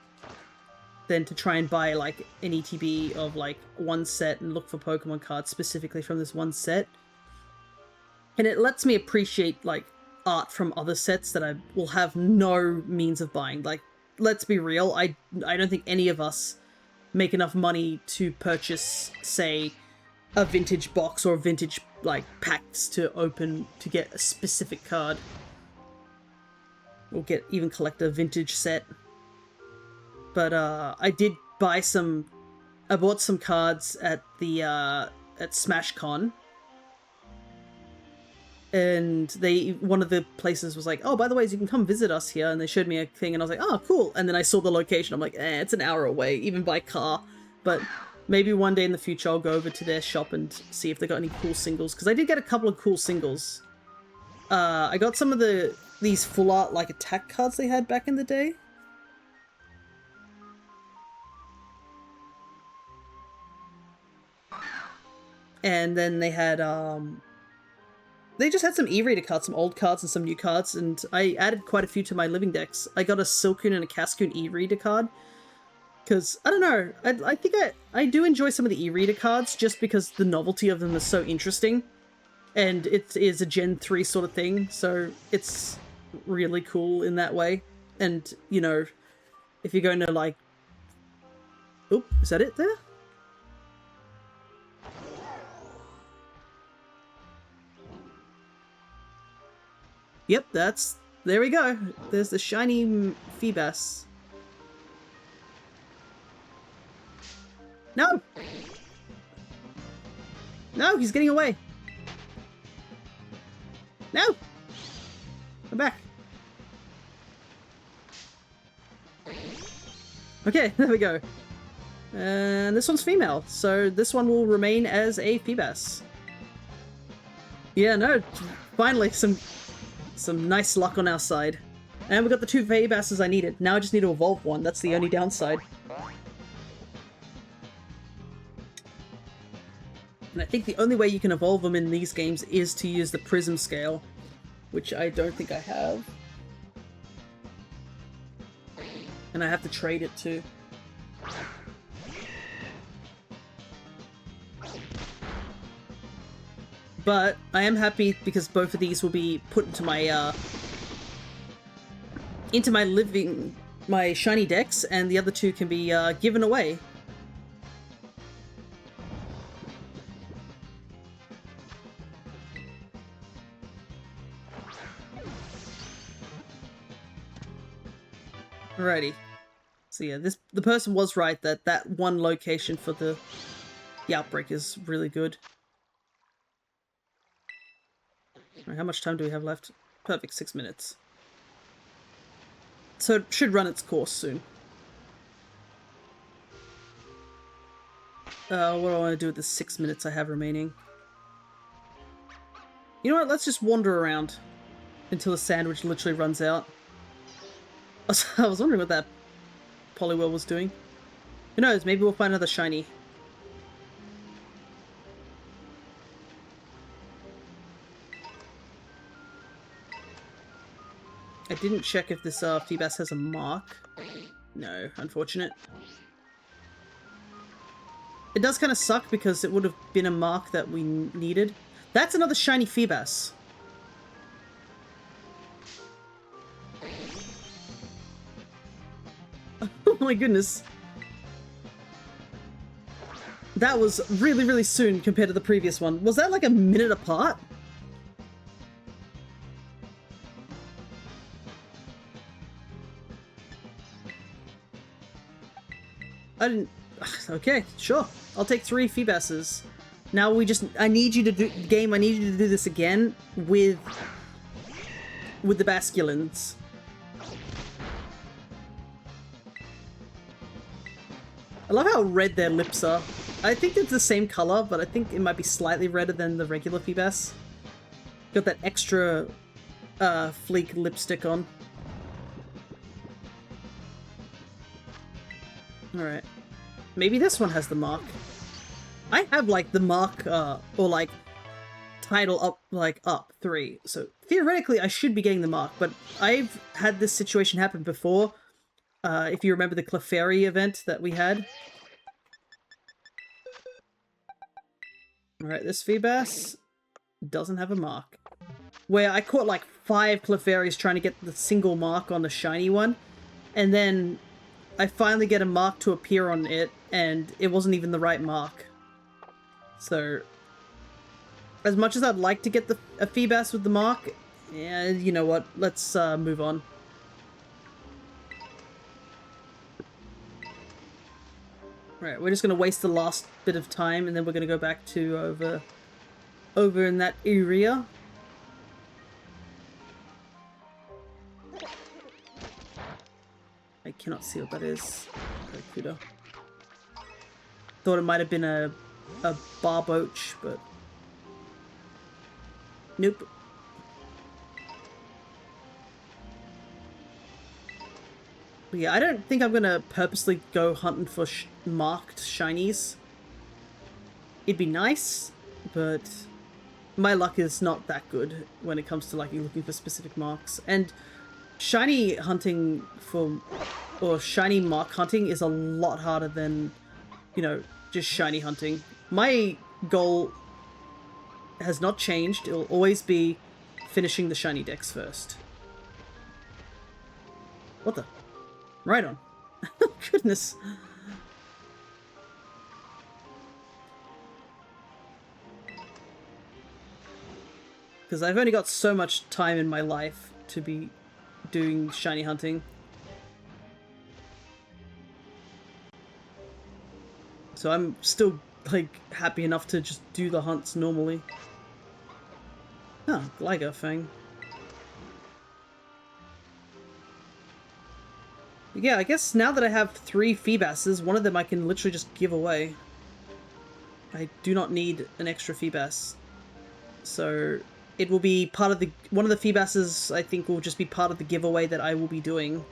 than to try and buy like an ETB of like one set and look for Pokemon cards specifically from this one set. And it lets me appreciate, like, art from other sets that I will have no means of buying. Like, let's be real, I don't think any of us make enough money to purchase, say, a vintage box or vintage, like, packs to open to get a specific card. Or even collect a vintage set. But, I did buy some... I bought some cards at the, at SmashCon. And one of the places was like, oh, by the way, you can come visit us here. And they showed me a thing, and I was like, oh, cool. And then I saw the location. I'm like, it's an hour away, even by car. But maybe one day in the future, I'll go over to their shop and see if they got any cool singles. Because I did get a couple of cool singles. I got some of these full art, like, attack cards they had back in the day. And then they had, they just had some e-reader cards, some old cards and some new cards, and I added quite a few to my living decks. I got a Silcoon and a Cascoon e-reader card, because, I don't know, I think I do enjoy some of the e-reader cards, just because the novelty of them is so interesting, and it is a Gen 3 sort of thing, so it's really cool in that way. And, you know, if you're going to, like... Oop, is that it there? Yep, there we go. There's the shiny Feebas. No! No, he's getting away. No! Come back. Okay, there we go. And this one's female, so this one will remain as a Feebas. Yeah, no, finally some nice luck on our side. And we got the 2 Feebasses I needed. Now I just need to evolve one. That's the only downside. And I think the only way you can evolve them in these games is to use the Prism Scale, which I don't think I have. And I have to trade it too. But I am happy because both of these will be put into my Shinydex, and the other 2 can be given away. Alrighty. So yeah, the person was right that one location for the outbreak is really good. Right, how much time do we have left? Perfect, 6 minutes. So it should run its course soon. What do I want to do with the 6 minutes I have remaining? You know what? Let's just wander around until the sandwich literally runs out. I was wondering what that Poliwhirl was doing. Who knows? Maybe we'll find another shiny. I didn't check if this Feebas has a mark. No, unfortunate. It does kind of suck because it would have been a mark that we needed. That's another shiny Feebas. Oh my goodness. That was really, really soon compared to the previous one. Was that like a minute apart? I didn't... Okay, sure. I'll take 3 Feebases. Now we just... I need you to do... Game, I need you to do this again with the Basculins. I love how red their lips are. I think it's the same color, but I think it might be slightly redder than the regular Feebas. Got that extra fleek lipstick on. Alright. Maybe this one has the mark. I have, like, the mark, or, like, title up, like, up 3. So, theoretically, I should be getting the mark, but I've had this situation happen before. If you remember the Clefairy event that we had. Alright, this Feebas doesn't have a mark. Where I caught, like, 5 Clefairies trying to get the single mark on the shiny one, and then I finally get a mark to appear on it, and it wasn't even the right mark. So, as much as I'd like to get a Feebas with the mark, yeah, you know what, let's move on. Right, we're just gonna waste the last bit of time, and then we're gonna go back to over in that area. I cannot see what that is. Barracuda. Thought it might have been a Barboach, but nope. But yeah, I don't think I'm gonna purposely go hunting for marked shinies. It'd be nice, but my luck is not that good when it comes to like looking for specific marks. And shiny hunting or shiny mark hunting is a lot harder than, you know, just shiny hunting. My goal has not changed. It'll always be finishing the Shinydex first. What the? Right on. Goodness. Because I've only got so much time in my life to be doing shiny hunting. So I'm still, like, happy enough to just do the hunts normally. Oh, Gligar Fang. Yeah, I guess now that I have 3 Feebases, one of them I can literally just give away. I do not need an extra Feebas. So it will be part of the... One of the Feebases, I think, will just be part of the giveaway that I will be doing.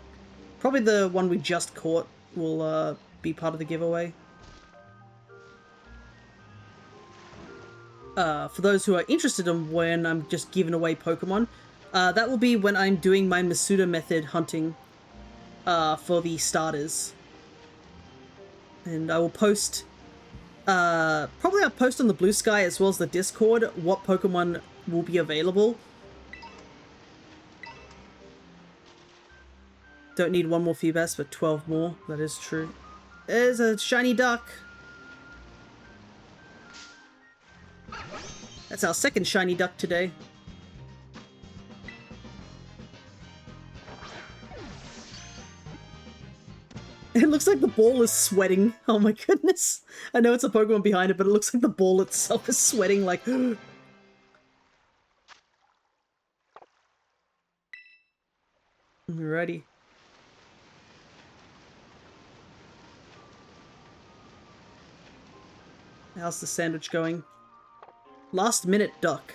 Probably the one we just caught will be part of the giveaway. For those who are interested in when I'm just giving away Pokemon, that will be when I'm doing my Masuda method hunting for the starters. And I will post, probably I'll post on the Blue Sky as well as the Discord what Pokemon will be available. Don't need 1 more Feebas, but 12 more. That is true. There's a shiny duck. That's our 2nd shiny duck today. It looks like the ball is sweating. Oh my goodness. I know it's a Pokemon behind it, but it looks like the ball itself is sweating like... Alrighty. How's the sandwich going? Last minute duck.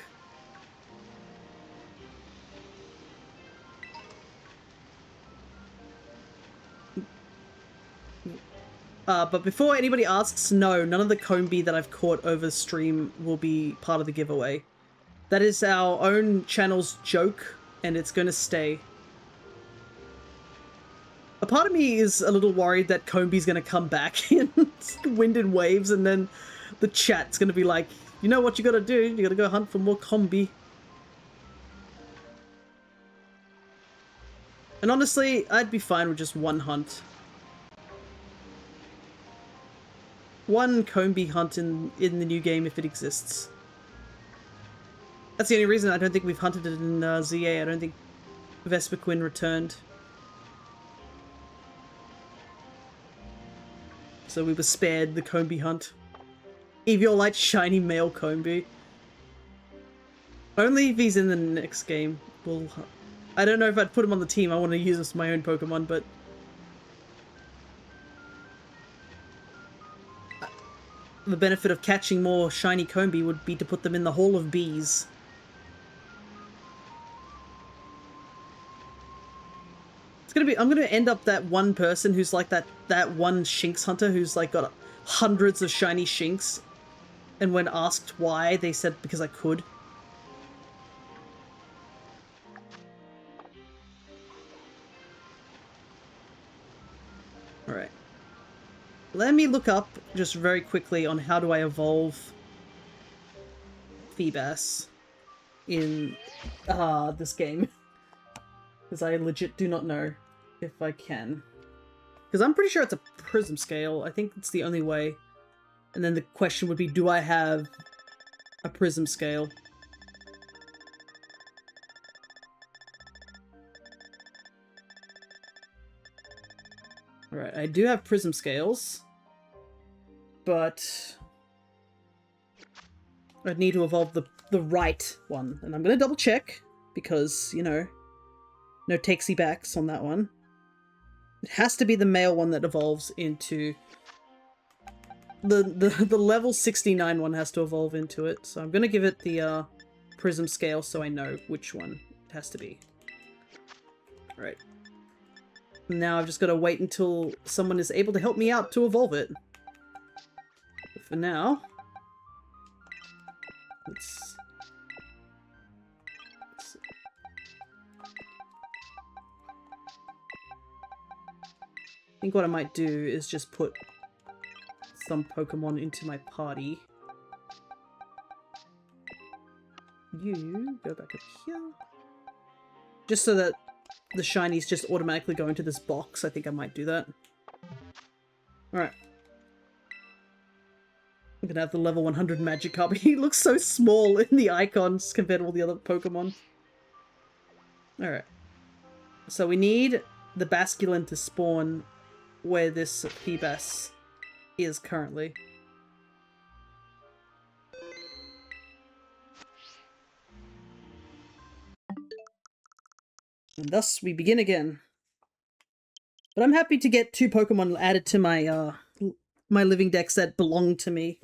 But before anybody asks, no, none of the combi that I've caught over stream will be part of the giveaway. That is our own channel's joke, and it's going to stay. A part of me is a little worried that Combi's going to come back in Wind and Waves, and then the chat's going to be like, you know what you got to do? You got to go hunt for more Combi. And honestly, I'd be fine with just one hunt. One Combi hunt in the new game if it exists. That's the only reason I don't think we've hunted it in ZA. I don't think Vesperquin returned. So we were spared the Combi hunt. Eviolite shiny male Combi. Only if he's in the next game. We'll... I don't know if I'd put him on the team. I want to use this as my own Pokemon, but... the benefit of catching more shiny Combi would be to put them in the Hall of Bees. I'm gonna end up that one person who's like that one Shinx hunter who's like got hundreds of shiny Shinx, and when asked why, they said because I could. Alright. Let me look up just very quickly on how do I evolve Feebas in this game. Because I legit do not know if I can. Because I'm pretty sure it's a prism scale. I think it's the only way. And then the question would be, do I have a prism scale? Alright, I do have prism scales. But I'd need to evolve the right one. And I'm going to double check. Because, you know, no takesy backs on that one. It has to be the male one that evolves into... The level 69 one has to evolve into it. So I'm going to give it the prism scale so I know which one it has to be. Right. Now I've just got to wait until someone is able to help me out to evolve it. But for now... let's I think what I might do is just put some Pokemon into my party. You go back up here. Just so that the shinies just automatically go into this box. I think I might do that. Alright. I'm gonna have the level 100 Magikarp. He looks so small in the icons compared to all the other Pokemon. Alright. So we need the Basculin to spawn where this Feebas is currently. And thus we begin again. But I'm happy to get 2 Pokemon added to my my living dex that belong to me.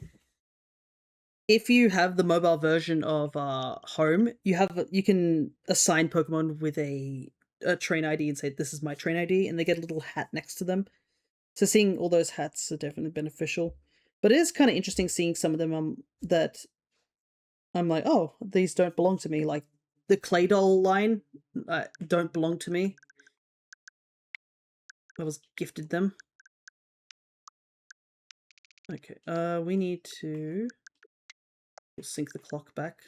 If you have the mobile version of Home, you can assign Pokemon with a train ID and say, this is my train ID, and they get a little hat next to them. So seeing all those hats are definitely beneficial. But it is kind of interesting seeing some of them that I'm like, oh, these don't belong to me. Like the Claydol line don't belong to me. I was gifted them. Okay, we need to... we'll sync the clock back.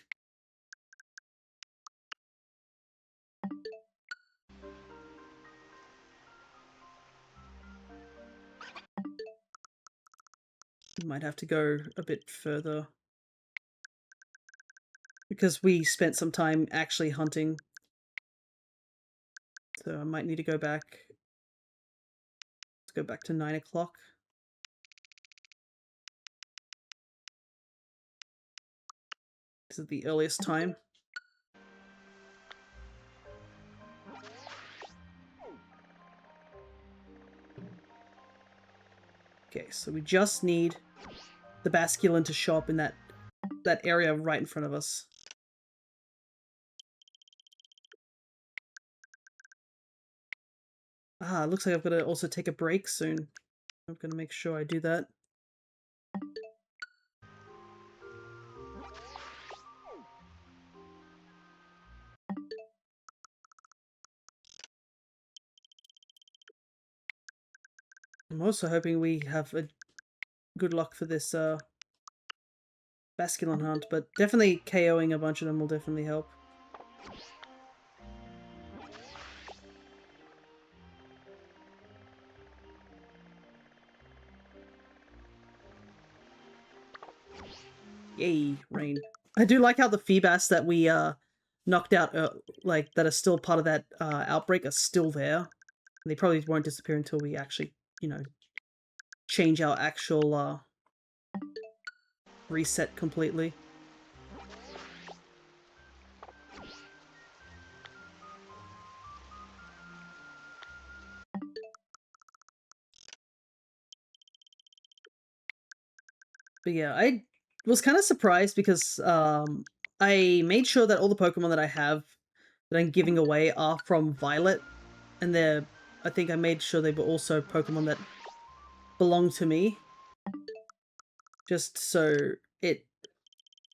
Might have to go a bit further. Because we spent some time actually hunting. So I might need to go back. Let's go back to 9 o'clock. This is the earliest time. Okay, so we just need the Basculin to show up in that area right in front of us. Ah, looks like I've got to also take a break soon. I'm going to make sure I do that. I'm also hoping we have a good luck for this Basculin hunt, but definitely KOing a bunch of them will definitely help. Yay, rain. I do like how the Feebas that we knocked out, like, that are still part of that outbreak are still there. And they probably won't disappear until we actually, you know, change our actual reset completely. But yeah, I was kind of surprised because I made sure that all the Pokemon that I have that I'm giving away are from Violet, and I think I made sure they were also Pokemon that belong to me, just so it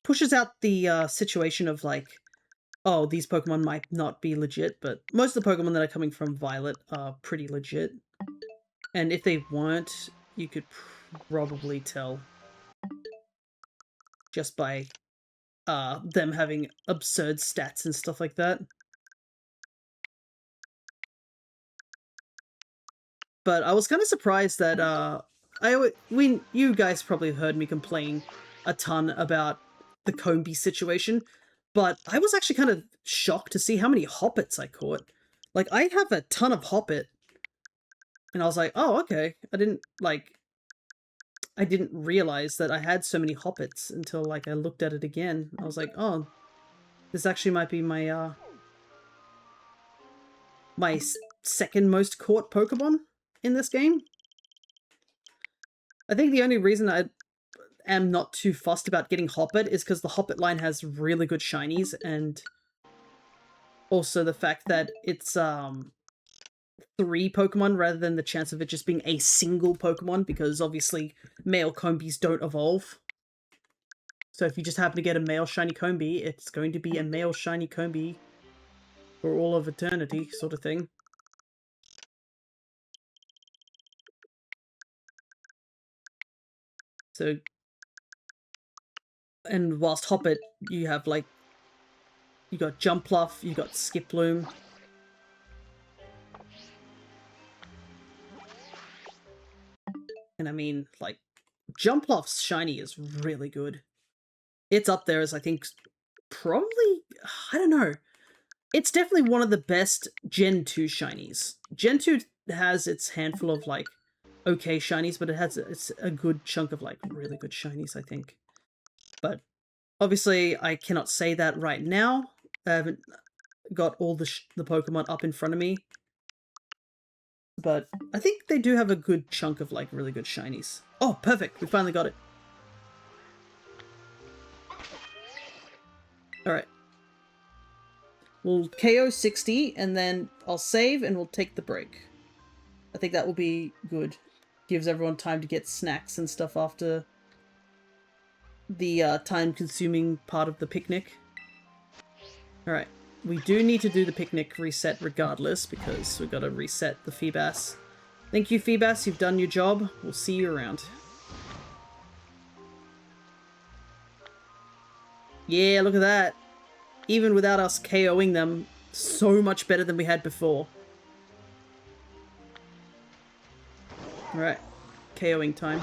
pushes out the situation of like, oh, these Pokemon might not be legit, but most of the Pokemon that are coming from Violet are pretty legit. And if they weren't, you could probably tell just by them having absurd stats and stuff like that. But I was kind of surprised that you guys probably heard me complain a ton about the Combee situation, but I was actually kind of shocked to see how many Hoppets I caught. Like, I have a ton of Hoppet, and I was like, oh, okay. I didn't realize that I had so many Hoppets until, like, I looked at it again. I was like, oh, this actually might be my my second most caught Pokemon in this game. I think the only reason I am not too fussed about getting Hoppet is because the Hoppet line has really good shinies, and also the fact that it's 3 Pokemon rather than the chance of it just being a single Pokemon, because obviously male Combees don't evolve. So if you just happen to get a male shiny Combee, it's going to be a male shiny Combee for all of eternity, sort of thing. So, and whilst Hoppet, you have like, you got Jumpluff, you got Skiploom. And I mean, like, Jumpluff's shiny is really good. It's up there as, I think, probably, I don't know. It's definitely one of the best Gen 2 shinies. Gen 2 has its handful of, like, okay shinies, but it's a good chunk of, like, really good shinies, I think. But obviously, I cannot say that right now. I haven't got all the Pokemon up in front of me. But I think they do have a good chunk of, like, really good shinies. Oh, perfect! We finally got it. Alright. We'll KO 60, and then I'll save, and we'll take the break. I think that will be good. Gives everyone time to get snacks and stuff after the time-consuming part of the picnic. Alright. We do need to do the picnic reset regardless, because we've got to reset the Feebas. Thank you, Feebas. You've done your job. We'll see you around. Yeah, look at that. Even without us KOing them, so much better than we had before. Alright. KOing time.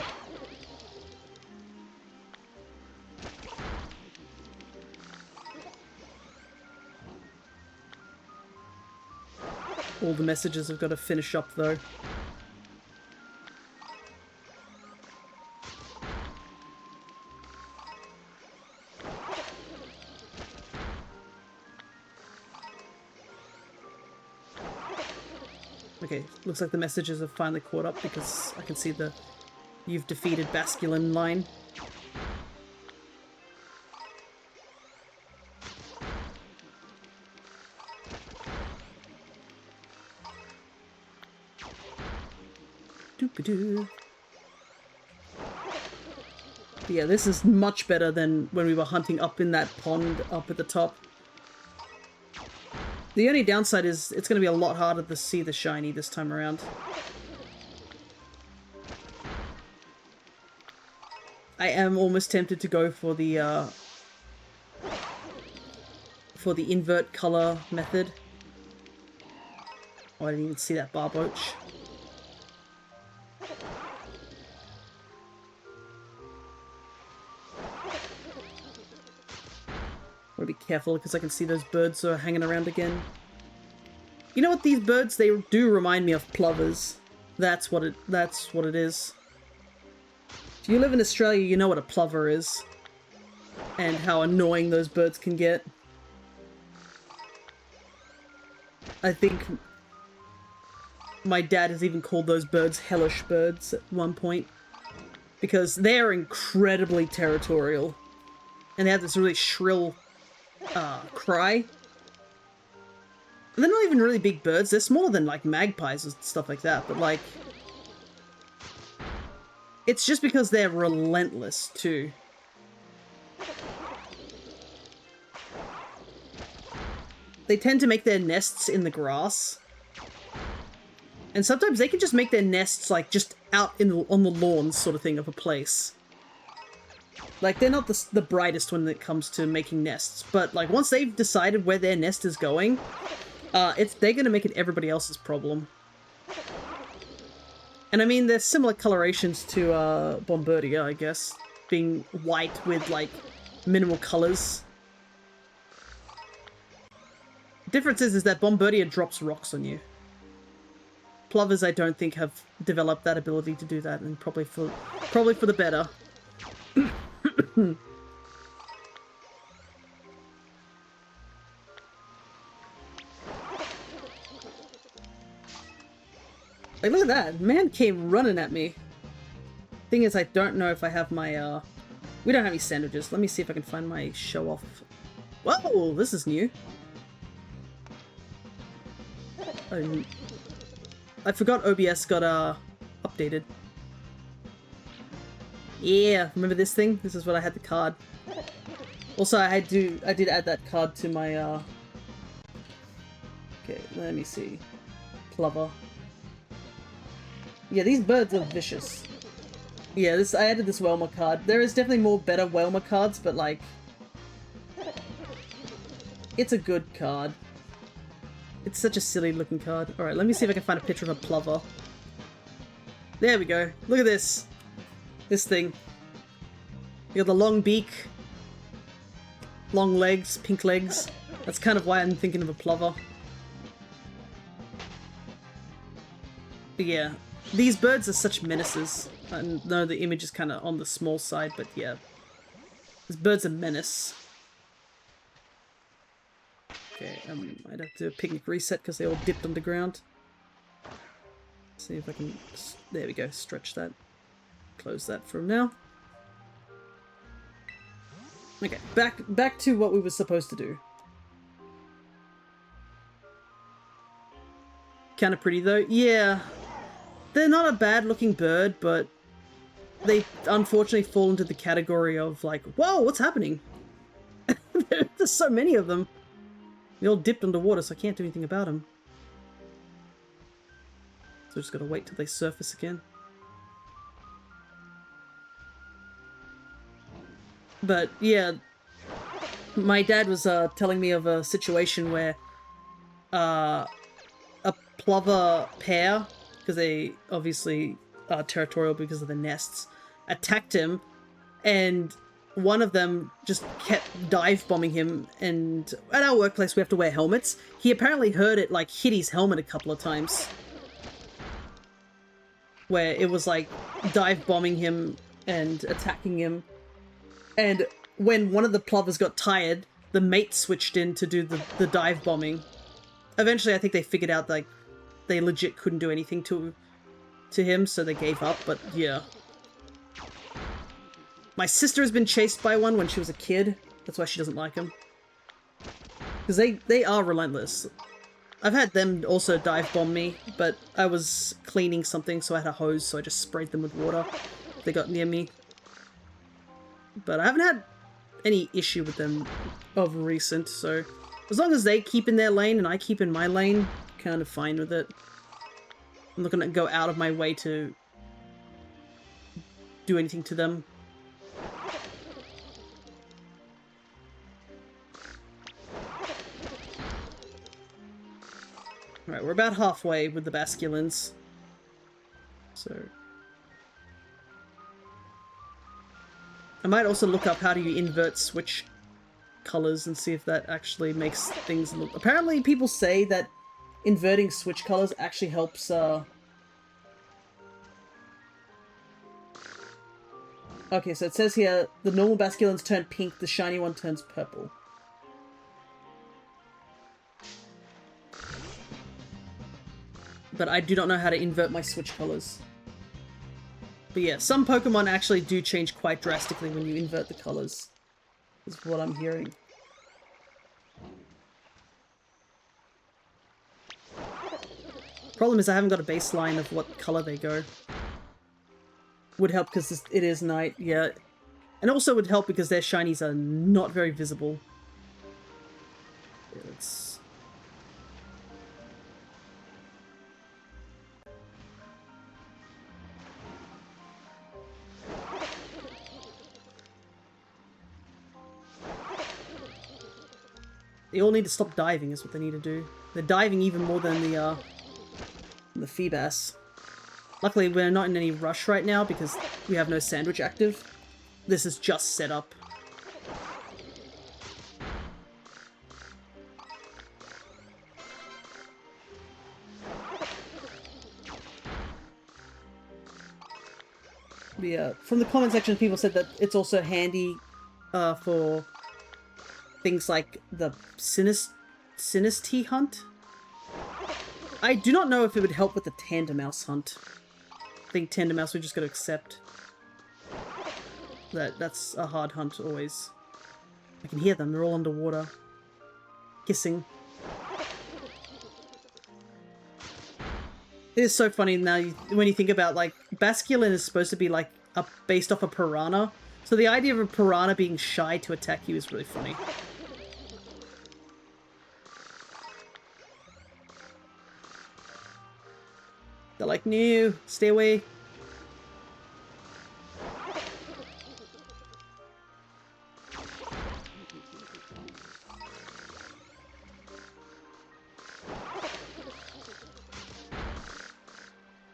All the messages have got to finish up, though. Okay, looks like the messages have finally caught up because I can see the "you've defeated Basculin" line. Doop-a-doo. Yeah, this is much better than when we were hunting up in that pond up at the top. The only downside is it's going to be a lot harder to see the shiny this time around. I am almost tempted to go for the invert color method. Oh, I didn't even see that barboach. Gotta be careful because I can see those birds are hanging around again. You know what, these birds, they do remind me of plovers. That's what it is. If you live in Australia, you know what a plover is. And how annoying those birds can get. I think my dad has even called those birds hellish birds at one point. Because they are incredibly territorial. And they have this really shrill cry. And they're not even really big birds. They're smaller than like magpies and stuff like that. But like, it's just because they're relentless too. They tend to make their nests in the grass. And sometimes they can just make their nests like just out on the lawn sort of thing of a place. Like, they're not the brightest when it comes to making nests, but like once they've decided where their nest is going, they're gonna make it everybody else's problem. And I mean, there's similar colorations to Bombardier, I guess, being white with like minimal colors. Difference is that Bombardier drops rocks on you. Plovers, I don't think, have developed that ability to do that, and probably for the better. Like, look at that! Man came running at me. Thing is, I don't know if I have my, we don't have any sandwiches. Let me see if I can find my show-off. Whoa! This is new. I forgot OBS got, updated. Yeah, remember this thing? This is what I had the card. Also, I did add that card to my, okay, let me see. Plover. Yeah, these birds are vicious. Yeah, I added this Welmer card. There is definitely more better Welmer cards, but like, it's a good card. It's such a silly looking card. Alright, let me see if I can find a picture of a plover. There we go. Look at this. This thing. You got the long beak. Long legs, pink legs. That's kind of why I'm thinking of a plover. But yeah. These birds are such menaces. I know the image is kind of on the small side, but yeah. These birds are menace. Okay, I'd have to do a picnic reset because they all dipped underground. See if I can... There we go, stretch that. Close that from now. Okay, back to what we were supposed to do. Kind of pretty though. Yeah. They're not a bad looking bird, but they unfortunately fall into the category of like, whoa, what's happening? There's so many of them. They all dipped underwater, so I can't do anything about them. So I just gotta wait till they surface again. But yeah, my dad was telling me of a situation where a plover pair, because they obviously are territorial because of the nests, attacked him, and one of them just kept dive bombing him, and at our workplace we have to wear helmets. He apparently heard it like hit his helmet a couple of times. Where it was like dive bombing him and attacking him. And when one of the plovers got tired, the mate switched in to do the dive bombing. Eventually I think they figured out like they legit couldn't do anything to him, so they gave up, but yeah. My sister has been chased by one when she was a kid. That's why she doesn't like them. Because they are relentless. I've had them also dive bomb me, but I was cleaning something, so I had a hose, so I just sprayed them with water if they got near me. But I haven't had any issue with them of recent, so as long as they keep in their lane and I keep in my lane, kind of fine with it. I'm not gonna go out of my way to do anything to them. Alright, we're about halfway with the Basculins. So... I might also look up how do you invert switch colors and see if that actually makes things look... Apparently people say that inverting switch colors actually helps, Okay, so it says here, the normal Basculins turn pink, the shiny one turns purple. But I do not know how to invert my switch colors. But yeah, some Pokemon actually do change quite drastically when you invert the colors, is what I'm hearing. Problem is I haven't got a baseline of what color they go. Would help because it is night, yeah. And also would help because their shinies are not very visible. Yeah, let's... They all need to stop diving is what they need to do. They're diving even more than the Feebas. Luckily, we're not in any rush right now because we have no sandwich active. This is just set up. But yeah, from the comment section, people said that it's also handy for things like the Sinistea hunt. I do not know if it would help with the Tandemaus hunt. I think Tandemaus we just got to accept that that's a hard hunt always. I can hear them, they're all underwater. Hissing. It is so funny now when you think about, like, Basculin is supposed to be, like, based off a piranha. So the idea of a piranha being shy to attack you is really funny. They're like, no, stay away.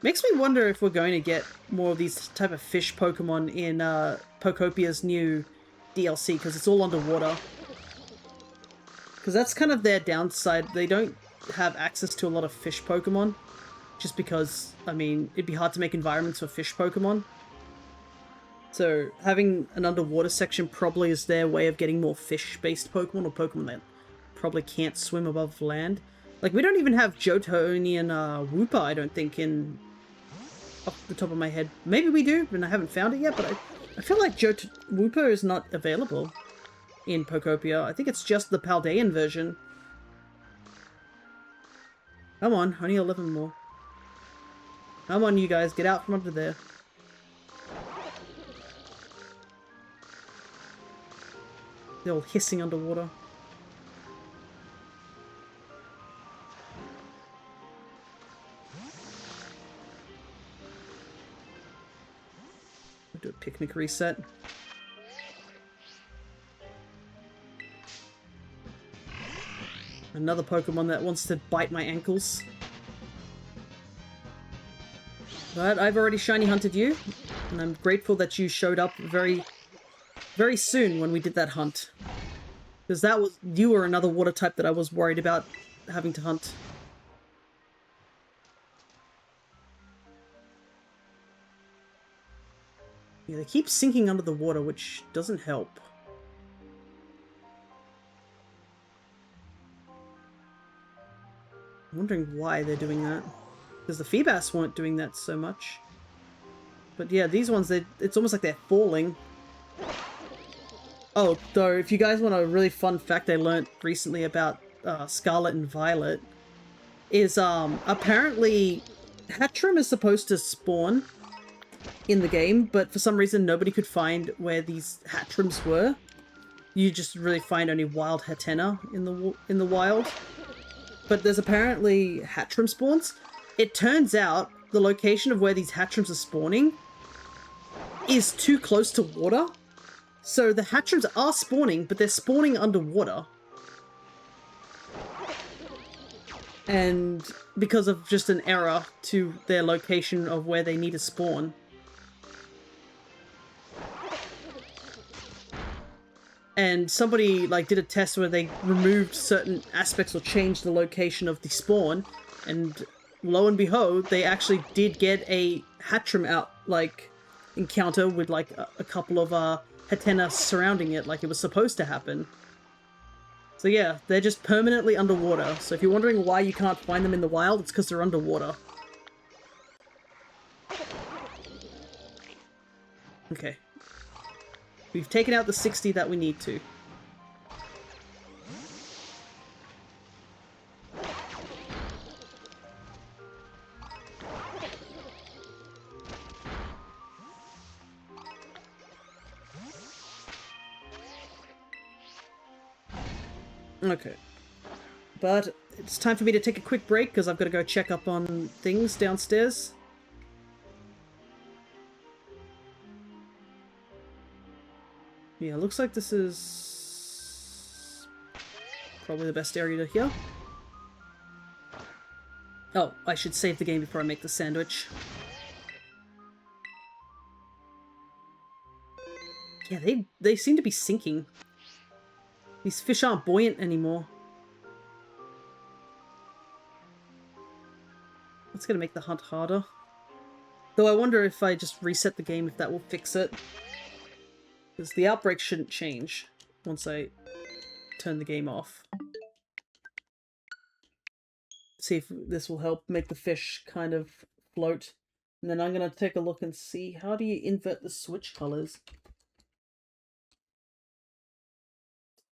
Makes me wonder if we're going to get more of these type of fish Pokemon in Pocopia's new DLC, because it's all underwater. Because that's kind of their downside. They don't have access to a lot of fish Pokemon. Just because, I mean, it'd be hard to make environments for fish Pokemon. So having an underwater section probably is their way of getting more fish-based Pokemon, or Pokemon that probably can't swim above land. Like, we don't even have Johto and Wooper, I don't think, in... off the top of my head. Maybe we do, and I haven't found it yet, but I feel like Wooper is not available in Pokopia. I think it's just the Paldean version. Come on, only 11 more. Come on, you guys, get out from under there. They're all hissing underwater. Do a picnic reset. Another Pokemon that wants to bite my ankles. But I've already shiny hunted you, and I'm grateful that you showed up very, very soon when we did that hunt. Because that was, you were another water type that I was worried about having to hunt. Yeah, they keep sinking under the water, which doesn't help. I'm wondering why they're doing that. Because the Feebas weren't doing that so much. But yeah, these ones, it's almost like they're falling. Oh, though, if you guys want a really fun fact I learnt recently about Scarlet and Violet, is apparently Hatchrim is supposed to spawn in the game, but for some reason nobody could find where these Hatchrims were. You just really find only wild Hatena in the wild. But there's apparently Hatchrim spawns. It turns out the location of where these Hatchrims are spawning is too close to water. So the Hatchrims are spawning, but they're spawning underwater. And because of just an error to their location of where they need to spawn. And somebody like did a test where they removed certain aspects or changed the location of the spawn, and lo and behold, they actually did get a Hatchrim out like encounter with like a couple of Hatena surrounding it, like it was supposed to happen. So yeah, they're just permanently underwater. So if you're wondering why you can't find them in the wild, it's because they're underwater. Okay. We've taken out the 60 that we need to. Okay. But it's time for me to take a quick break because I've got to go check up on things downstairs. Yeah, looks like this is probably the best area to hear. Oh, I should save the game before I make the sandwich. Yeah, they seem to be sinking. These fish aren't buoyant anymore. That's gonna make the hunt harder. Though I wonder if I just reset the game, if that will fix it. Because the outbreak shouldn't change once I turn the game off. See if this will help make the fish kind of float. And then I'm going to take a look and see, how do you invert the switch colors?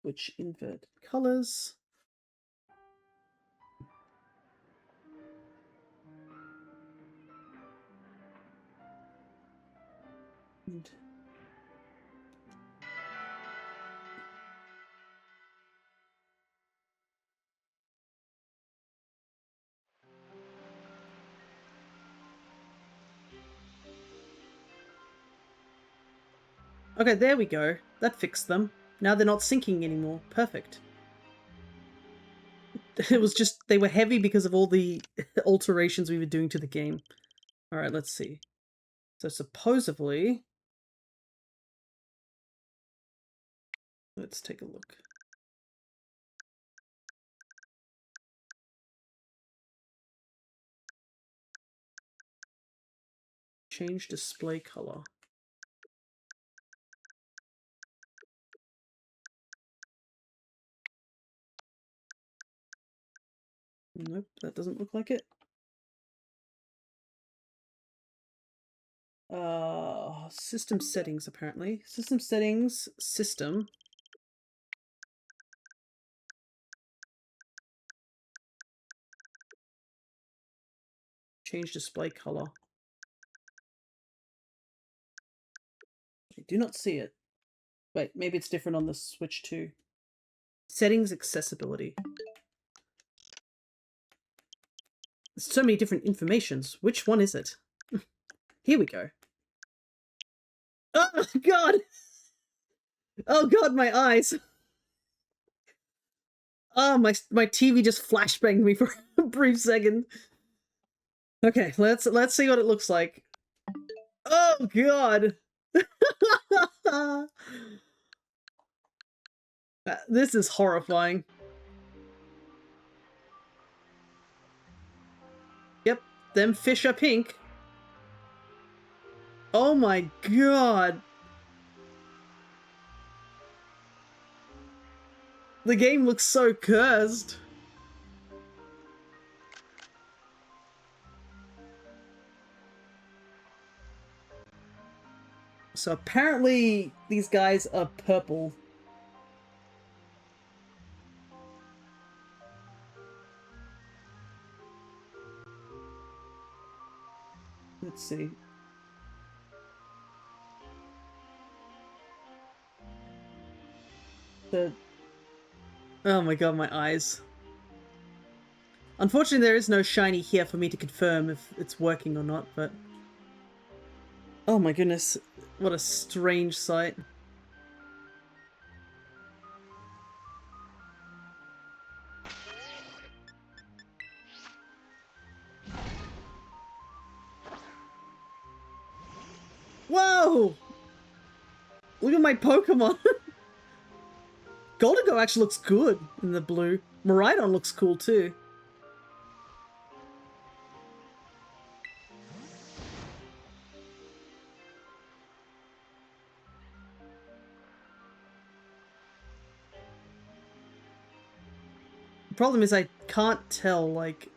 Which invert colors? And okay, there we go. That fixed them. Now they're not sinking anymore. Perfect. It was just, they were heavy because of all the alterations we were doing to the game. Alright, let's see. So supposedly... Let's take a look. Change display color. Nope, that doesn't look like it. System settings, apparently. System settings, system. Change display color. I do not see it. Wait, maybe it's different on the Switch too. Settings, accessibility. There's so many different informations. Which one is it? Here we go. Oh god! Oh god, my eyes! Oh, my TV just flashbanged me for a brief second. Okay, let's see what it looks like. Oh god! This is horrifying. Yep, them fish are pink. Oh my god! The game looks so cursed. So apparently these guys are purple. Let's see. Oh my god, my eyes. Unfortunately, there is no shiny here for me to confirm if it's working or not, but... Oh my goodness, what a strange sight. Whoa! Look at my Pokemon! Goldengo actually looks good in the blue. Miraidon looks cool too. The problem is I can't tell, like...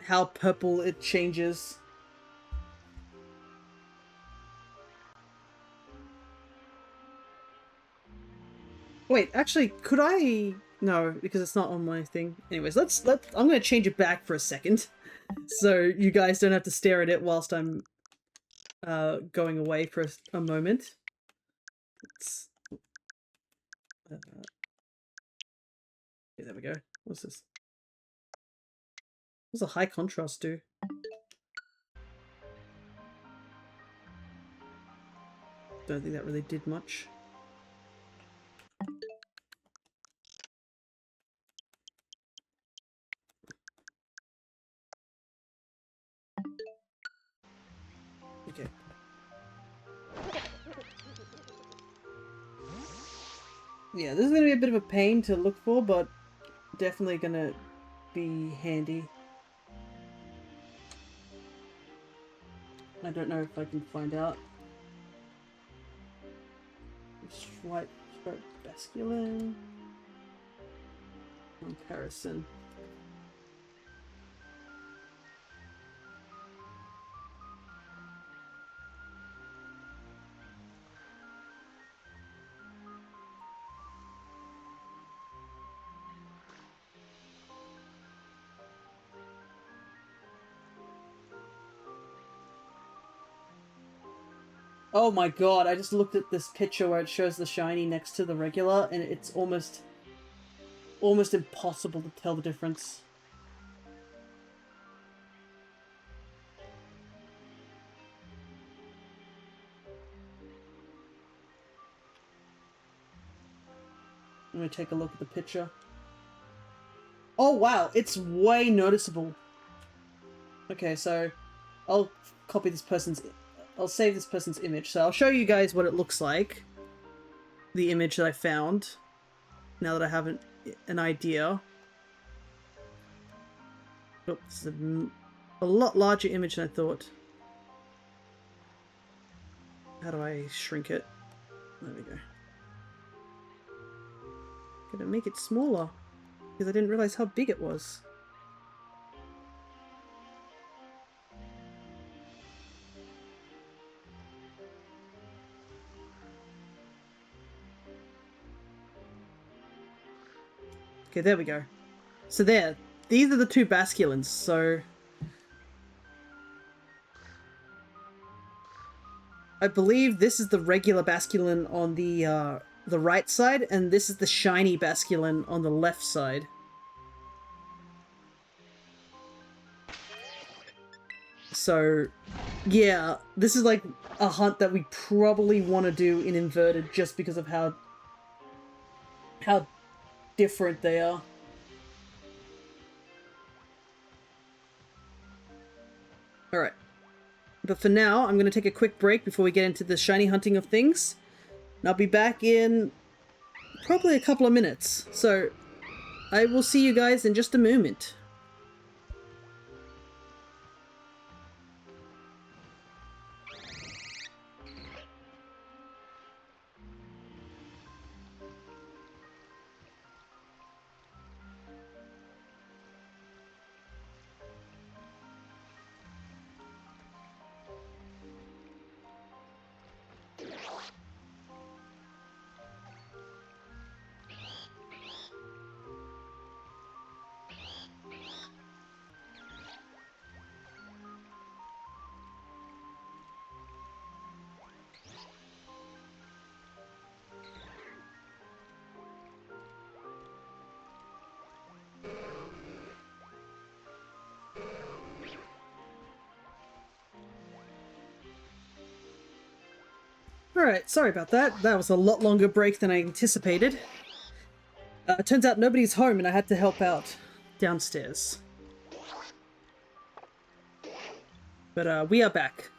how purple it changes. Wait, actually, could I... No, because it's not on my thing. Anyways, I'm gonna change it back for a second. So you guys don't have to stare at it whilst I'm going away for a moment. Let's, okay, there we go. What's this? What's a high contrast do? Don't think that really did much. Okay. Yeah, this is going to be a bit of a pain to look for, but definitely going to be handy. I don't know if I can find out. Swipe basculin. Comparison. Oh my god, I just looked at this picture where it shows the shiny next to the regular, and it's almost impossible to tell the difference. Let me take a look at the picture. Oh wow, it's way noticeable. Okay, so I'll copy this person's... I'll save this person's image. So I'll show you guys what it looks like. The image that I found. Now that I have an idea. Oops, a lot larger image than I thought. How do I shrink it? There we go. Gonna make it smaller. Because I didn't realize how big it was. Okay, there we go. So there. These are the two basculins, so... I believe this is the regular basculin on the right side, and this is the shiny basculin on the left side. So, yeah, this is like a hunt that we probably want to do in inverted just because of how different they are. Alright. But for now, I'm going to take a quick break before we get into the shiny hunting of things. And I'll be back in probably a couple of minutes. So, I will see you guys in just a moment. Alright, sorry about that. That was a lot longer break than I anticipated. It turns out nobody's home and I had to help out downstairs. But we are back.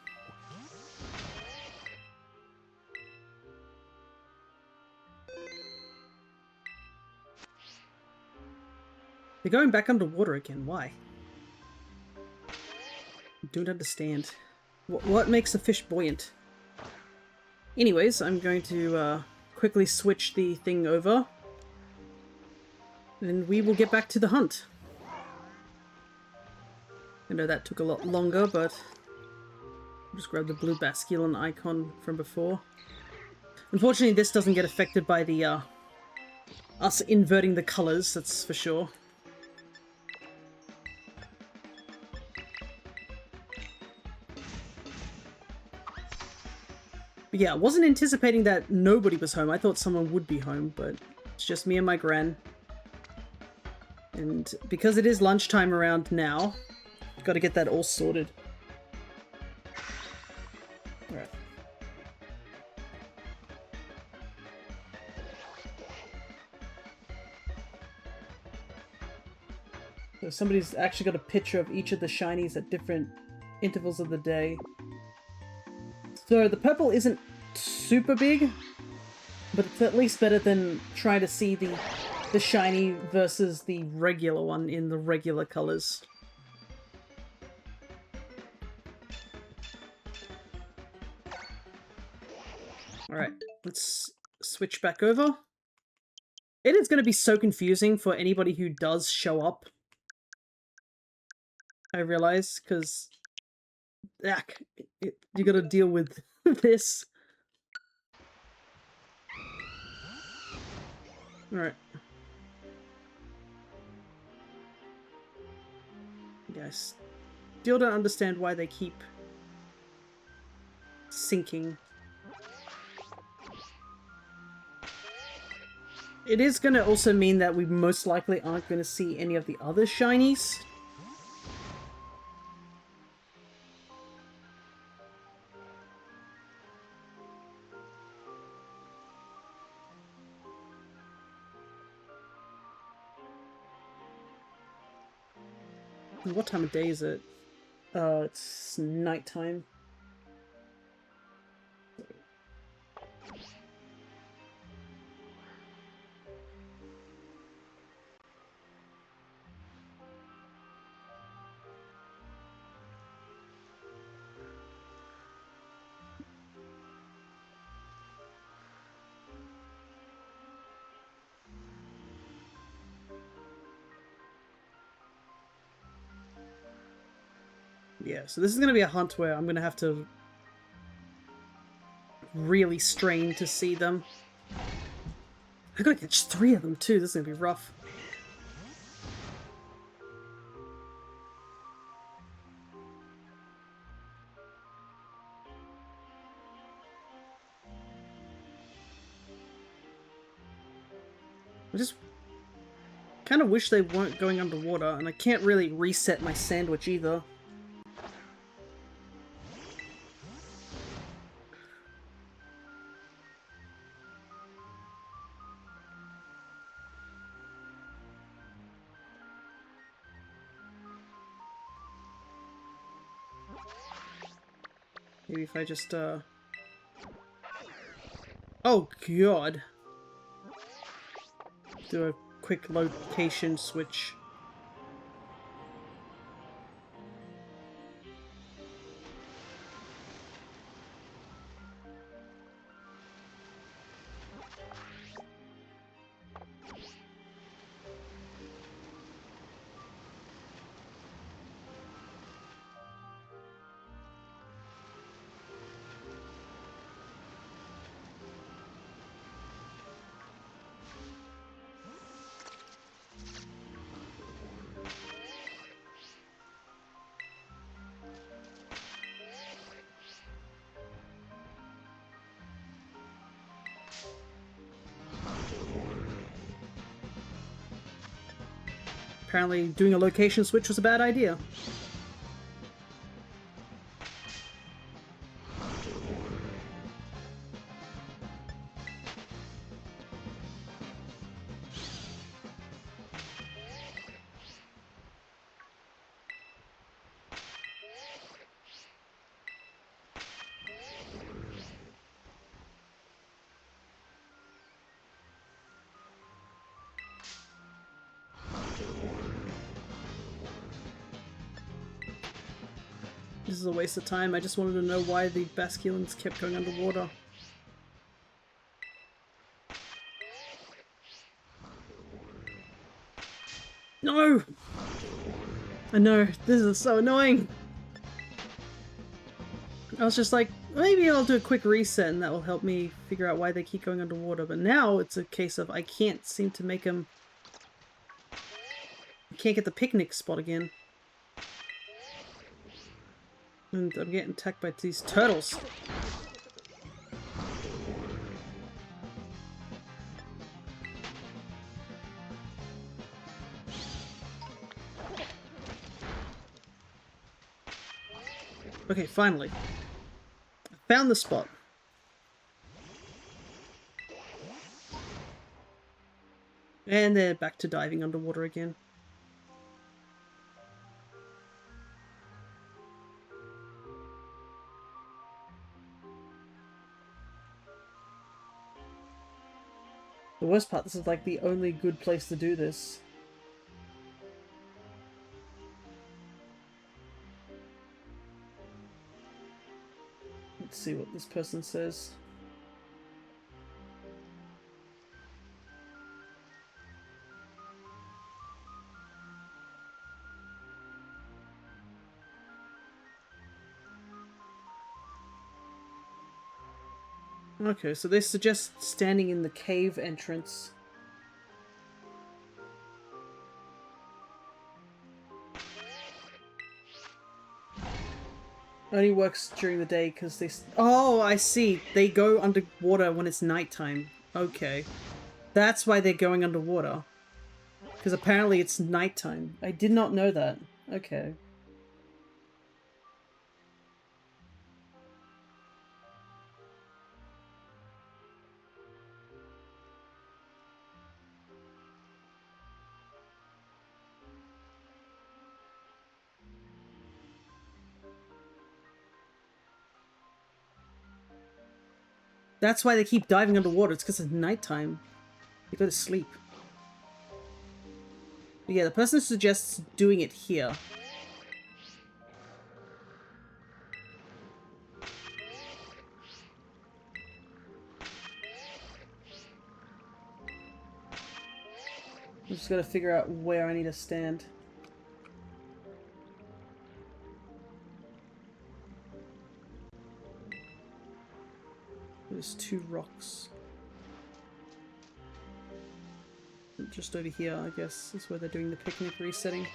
They're going back underwater again. Why? I don't understand. What makes a fish buoyant? Anyways, I'm going to quickly switch the thing over. And we will get back to the hunt. I know that took a lot longer, but I'll just grab the blue basculin icon from before. Unfortunately, this doesn't get affected by the us inverting the colors, that's for sure. But yeah, I wasn't anticipating that nobody was home. I thought someone would be home, but it's just me and my gran. And because it is lunchtime around now, got to get that all sorted. Alright. So somebody's actually got a picture of each of the shinies at different intervals of the day. So the purple isn't super big, but it's at least better than trying to see the shiny versus the regular one in the regular colors. Alright, let's switch back over. It is going to be so confusing for anybody who does show up. I realize, because you got to deal with this. Alright. Guys, still don't understand why they keep sinking. It is going to also mean that we most likely aren't going to see any of the other shinies. What time of day is it? It's nighttime. Yeah, so this is going to be a hunt where I'm going to have to really strain to see them. I gotta catch 3 of them too, this is going to be rough. I just kind of wish they weren't going underwater, and I can't really reset my sandwich either. Maybe if I just, oh, God. Do a quick location switch. Apparently doing a location switch was a bad idea. This is a waste of time. I just wanted to know why the basculins kept going underwater. No! I know, this is so annoying! I was just like, maybe I'll do a quick reset and that will help me figure out why they keep going underwater, but now it's a case of I can't seem to make them... I can't get the picnic spot again. And I'm getting attacked by these turtles. Okay, finally. I found the spot. And they're back to diving underwater again. The worst part, this is like the only good place to do this. Let's see what this person says. Okay, so they suggest standing in the cave entrance. Only works during the day because they... Oh, I see. They go underwater when it's nighttime. Okay. That's why they're going underwater. Because apparently it's nighttime. I did not know that. Okay. That's why they keep diving underwater. It's because it's nighttime. They go to sleep. But yeah, the person suggests doing it here. I'm just gotta figure out where I need to stand. There's 2 rocks. Just over here, I guess, is where they're doing the picnic resetting.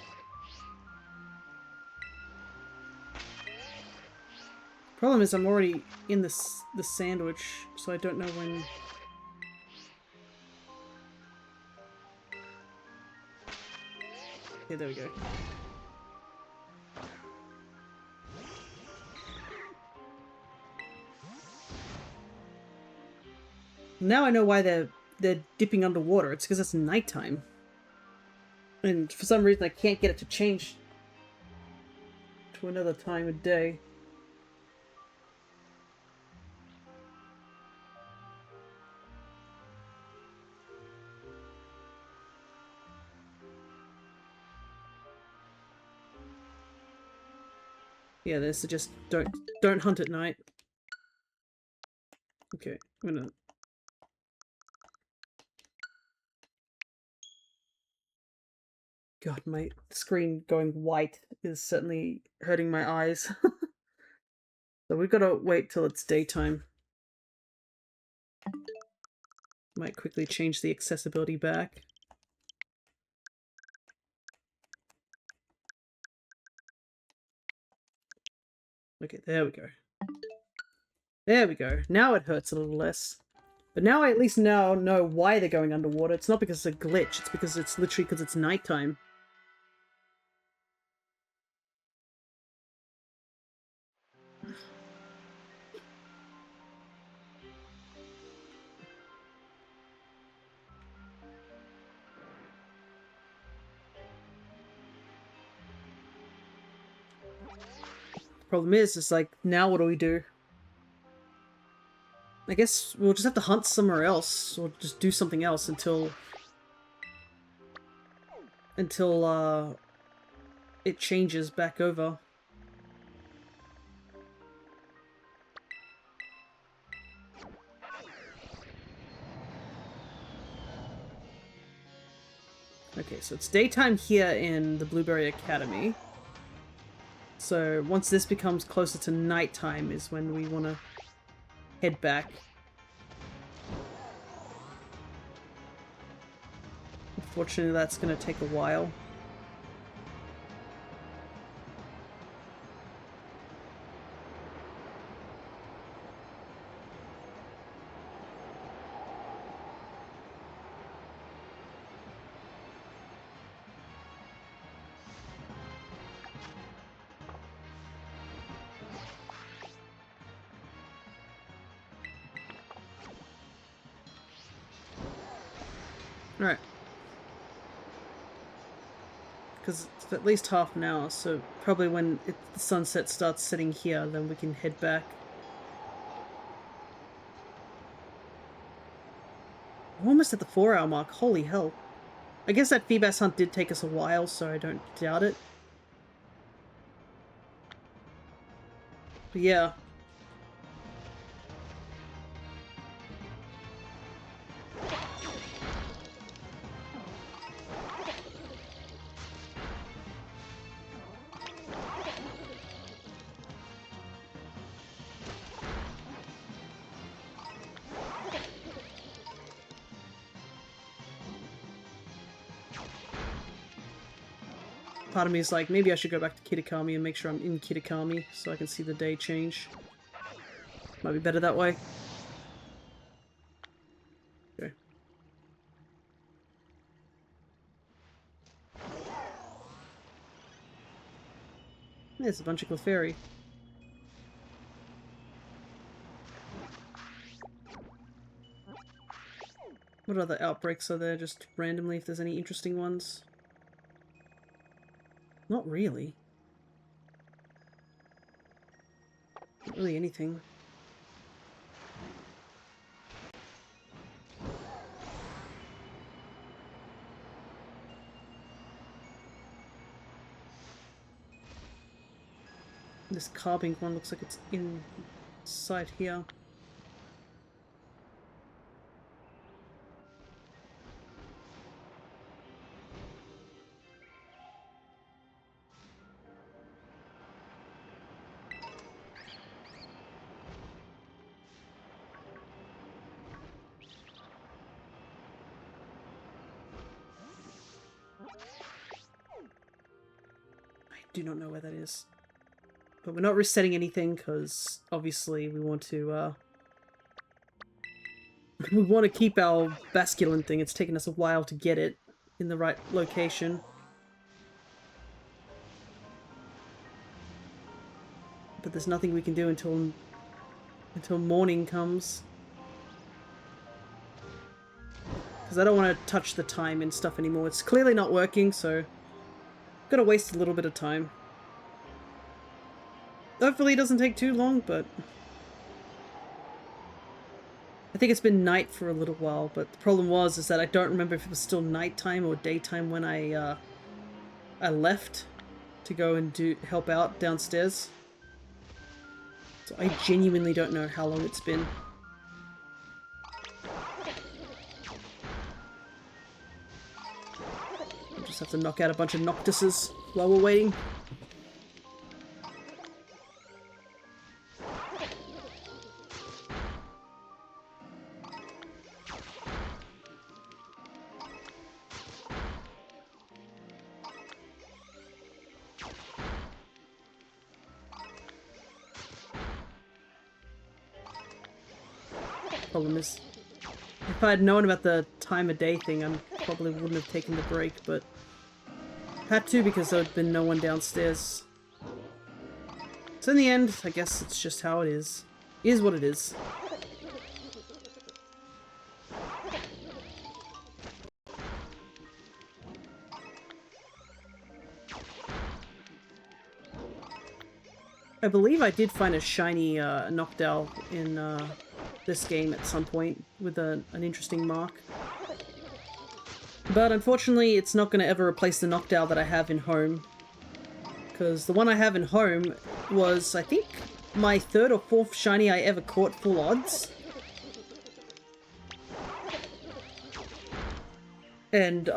Problem is I'm already in the sandwich, so I don't know when... Yeah, there we go. Now I know why they're dipping underwater. It's because it's nighttime. And for some reason I can't get it to change to another time of day. Yeah, they suggest don't hunt at night. Okay, I'm gonna... God, my screen going white is certainly hurting my eyes. So we've got to wait till it's daytime. Might quickly change the accessibility back. Okay, there we go. There we go. Now it hurts a little less. But now I at least now know why they're going underwater. It's not because it's a glitch, it's because it's literally because it's nighttime. Problem is, it's like, now what do we do? I guess we'll just have to hunt somewhere else, or just do something else until it changes back over. Okay, so it's daytime here in the Blueberry Academy. So once this becomes closer to nighttime is when we want to head back. Unfortunately, that's going to take a while. Alright. Because it's at least half an hour, so probably when the sunset starts setting here, then we can head back. I'm almost at the 4-hour mark, holy hell. I guess that Feebas hunt did take us a while, so I don't doubt it. But yeah. Part of me is like, maybe I should go back to Kitakami and make sure I'm in Kitakami so I can see the day change. Might be better that way. Okay. There's a bunch of Clefairy. What other outbreaks are there, just randomly, if there's any interesting ones? Not really. Not really anything. This carbink one looks like it's inside here. I do not know where that is. But we're not resetting anything because obviously we want to we want to keep our Basculin thing. It's taken us a while to get it in the right location. But there's nothing we can do until morning comes. Because I don't want to touch the time and stuff anymore. It's clearly not working, so gotta waste a little bit of time. Hopefully it doesn't take too long, but I think it's been night for a little while, but the problem is that I don't remember if it was still nighttime or daytime when I left to go and help out downstairs. So I genuinely don't know how long it's been. We'll just have to knock out a bunch of Noctises while we're waiting. Problem is, if I had known about the time of day thing, I probably wouldn't have taken the break, but had to because there had been no one downstairs. So in the end, I guess it's just how it is. Is what it is. I believe I did find a shiny Noctowl in this game at some point with an interesting mark. But unfortunately, it's not going to ever replace the Noctowl that I have in home. Because the one I have in home was, I think, my 3rd or 4th shiny I ever caught full odds. And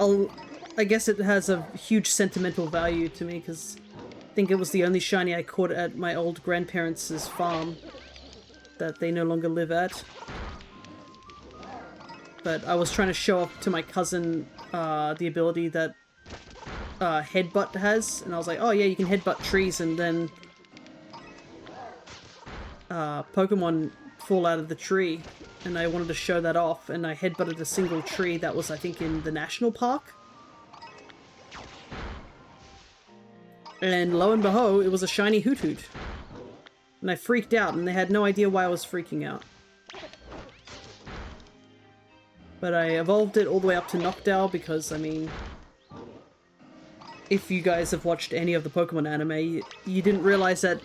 I guess it has a huge sentimental value to me, because I think it was the only shiny I caught at my old grandparents' farm that they no longer live at. But I was trying to show off to my cousin the ability that Headbutt has, and I was like, oh yeah, you can headbutt trees and then Pokemon fall out of the tree, and I wanted to show that off, and I headbutted a single tree that was, I think, in the national park. And lo and behold, it was a shiny Hoot Hoot. And I freaked out, and they had no idea why I was freaking out. But I evolved it all the way up to Noctowl because, I mean, if you guys have watched any of the Pokemon anime, you didn't realize that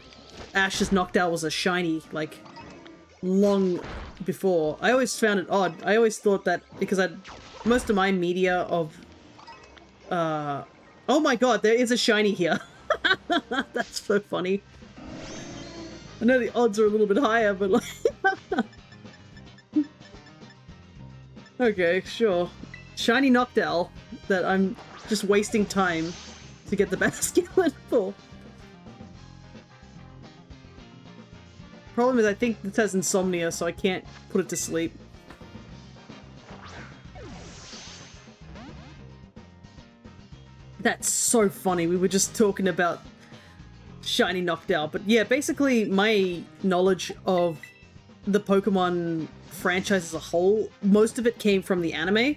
Ash's Noctowl was a shiny, like, long before. I always found it odd. I always thought that, because most of my media of, oh my god, there is a shiny here. That's so funny. I know the odds are a little bit higher, but like... Okay, sure. Shiny Noctowl that I'm just wasting time to get the Basculin for. Problem is, I think this has insomnia, so I can't put it to sleep. That's so funny. We were just talking about shiny Noctowl, but yeah, basically my knowledge of the Pokemon franchise as a whole, most of it came from the anime.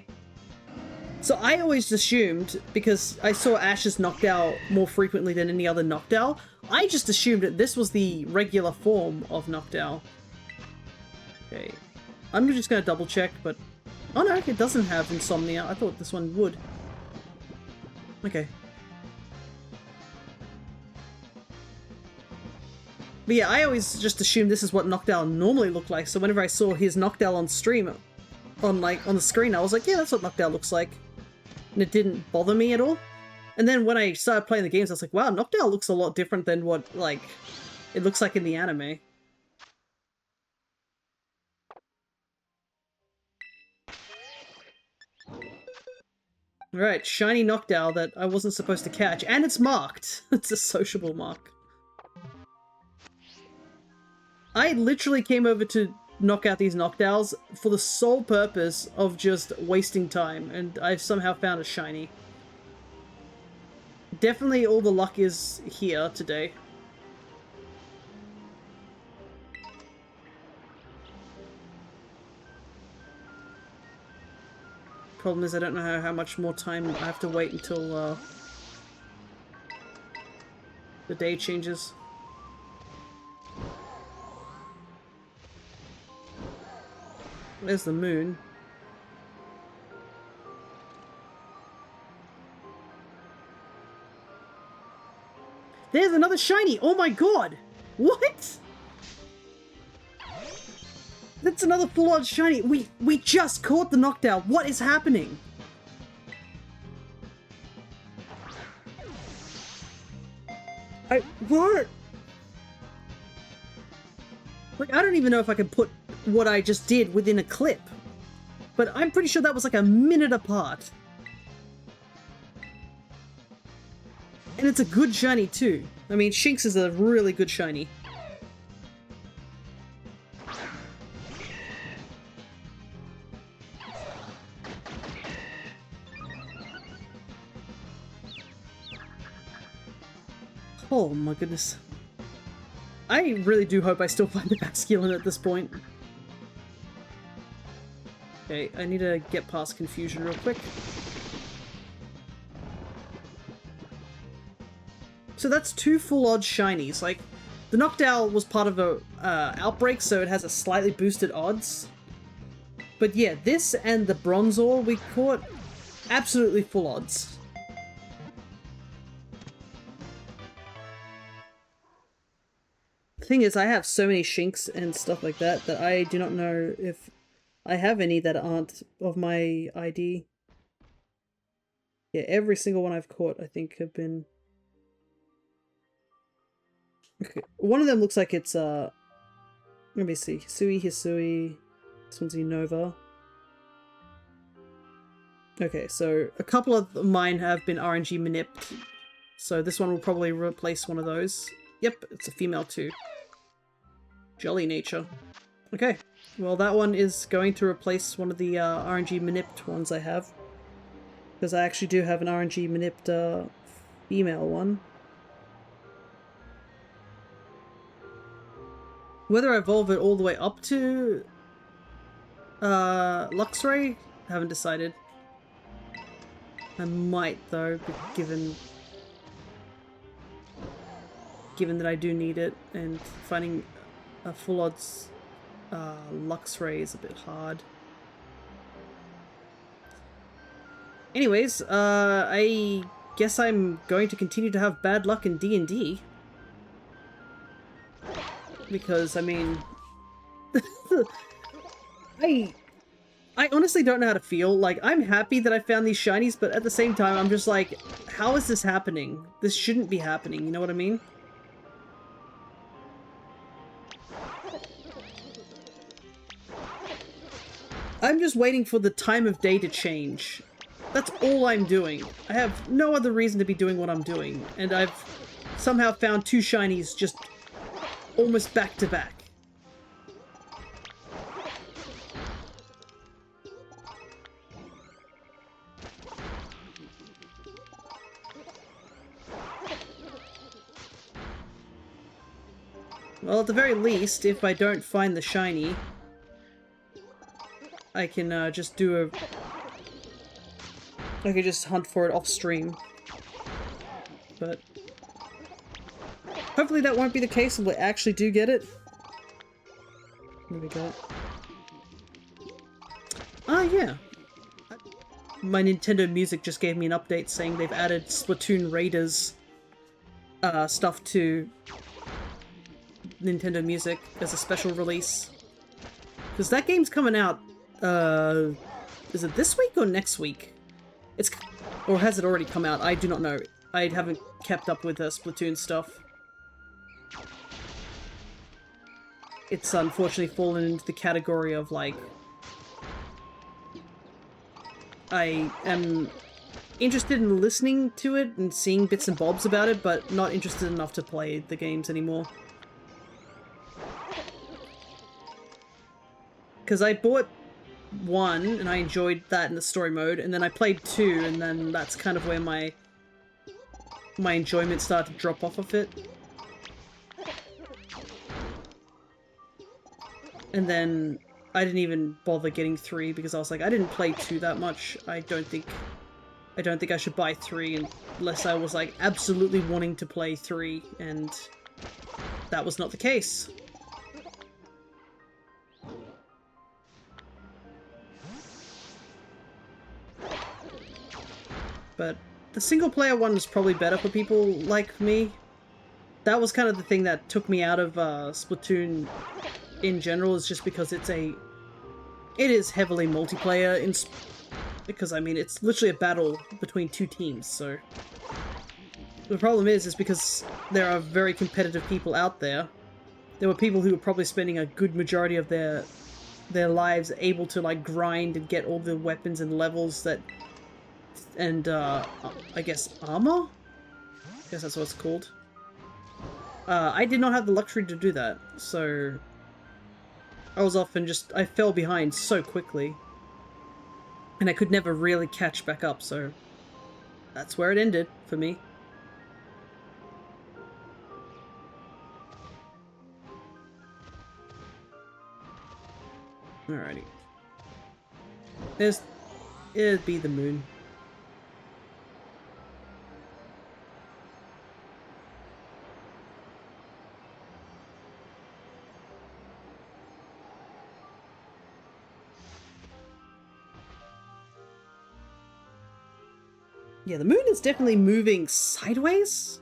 So I always assumed, because I saw Ash's Noctowl more frequently than any other Noctowl, I just assumed that this was the regular form of Noctowl. Okay. I'm just gonna double check, but... Oh no, it doesn't have insomnia. I thought this one would. Okay. But yeah, I always just assumed this is what Noctowl normally looked like, so whenever I saw his Noctowl on stream, on the screen, I was like, yeah, that's what Noctowl looks like. And it didn't bother me at all. And then when I started playing the games, I was like, wow, Noctowl looks a lot different than what, like, it looks like in the anime. Alright, shiny Noctowl that I wasn't supposed to catch, and it's marked! It's a sociable mark. I literally came over to knock out these Noctowls for the sole purpose of just wasting time, and I've somehow found a shiny. Definitely all the luck is here today. Problem is I don't know how much more time I have to wait until the day changes. There's the moon. There's another shiny! Oh my god! What?! That's another full-on shiny! We just caught the Noctowl! What is happening?! What?! Like, I don't even know if I can put what I just did within a clip. But I'm pretty sure that was like a minute apart. And it's a good shiny too. I mean, Shinx is a really good shiny. Oh my goodness. I really do hope I still find the Basculin at this point. Okay, I need to get past confusion real quick. So that's two full odds shinies. Like, the Noctowl was part of a outbreak, so it has a slightly boosted odds. But yeah, this and the Bronzor we caught, absolutely full odds. The thing is, I have so many Shinx and stuff like that that I do not know if I have any that aren't of my ID. Yeah, every single one I've caught, I think, have been... Okay, one of them looks like it's, let me see. Hisui, Hisui. This one's Unova. Okay, so a couple of mine have been RNG manipped, so this one will probably replace one of those. Yep, it's a female too. Jolly nature. Okay, well that one is going to replace one of the RNG manipped ones I have. Because I actually do have an RNG manipped female one. Whether I evolve it all the way up to Luxray, haven't decided. I might though, given that I do need it, and finding a full odds Luxray is a bit hard. Anyways, I guess I'm going to continue to have bad luck in D&D. Because, I mean... I honestly don't know how to feel. Like, I'm happy that I found these shinies, but at the same time, I'm just like, how is this happening? This shouldn't be happening, you know what I mean? I'm just waiting for the time of day to change. That's all I'm doing. I have no other reason to be doing what I'm doing, and I've somehow found 2 shinies just almost back to back. Well, at the very least, if I don't find the shiny, I can just do a... I could just hunt for it off stream. But hopefully that won't be the case and we actually do get it. There we go. Ah, yeah. My Nintendo Music just gave me an update saying they've added Splatoon Raiders stuff to Nintendo Music as a special release. Because that game's coming out, is it this week or next week? Or has it already come out? I do not know. I haven't kept up with Splatoon stuff. It's unfortunately fallen into the category of, like... I am interested in listening to it and seeing bits and bobs about it, but not interested enough to play the games anymore. Because I bought 1 and I enjoyed that in the story mode, and then I played 2, and then that's kind of where my enjoyment started to drop off of it. And then I didn't even bother getting 3 because I was like, I didn't play 2 that much. I don't think I should buy 3 unless I was like absolutely wanting to play 3, and that was not the case. But the single-player one is probably better for people like me. That was kind of the thing that took me out of Splatoon in general, is just because it is heavily multiplayer, because, I mean, it's literally a battle between 2 teams, so... The problem is because there are very competitive people out there. There were people who were probably spending a good majority of their lives able to, like, grind and get all the weapons and levels that... And, I guess armor? I guess that's what it's called. I did not have the luxury to do that, so... I was off and I fell behind so quickly. And I could never really catch back up, so... That's where it ended, for me. Alrighty. It'd be the moon. Yeah, the moon is definitely moving sideways.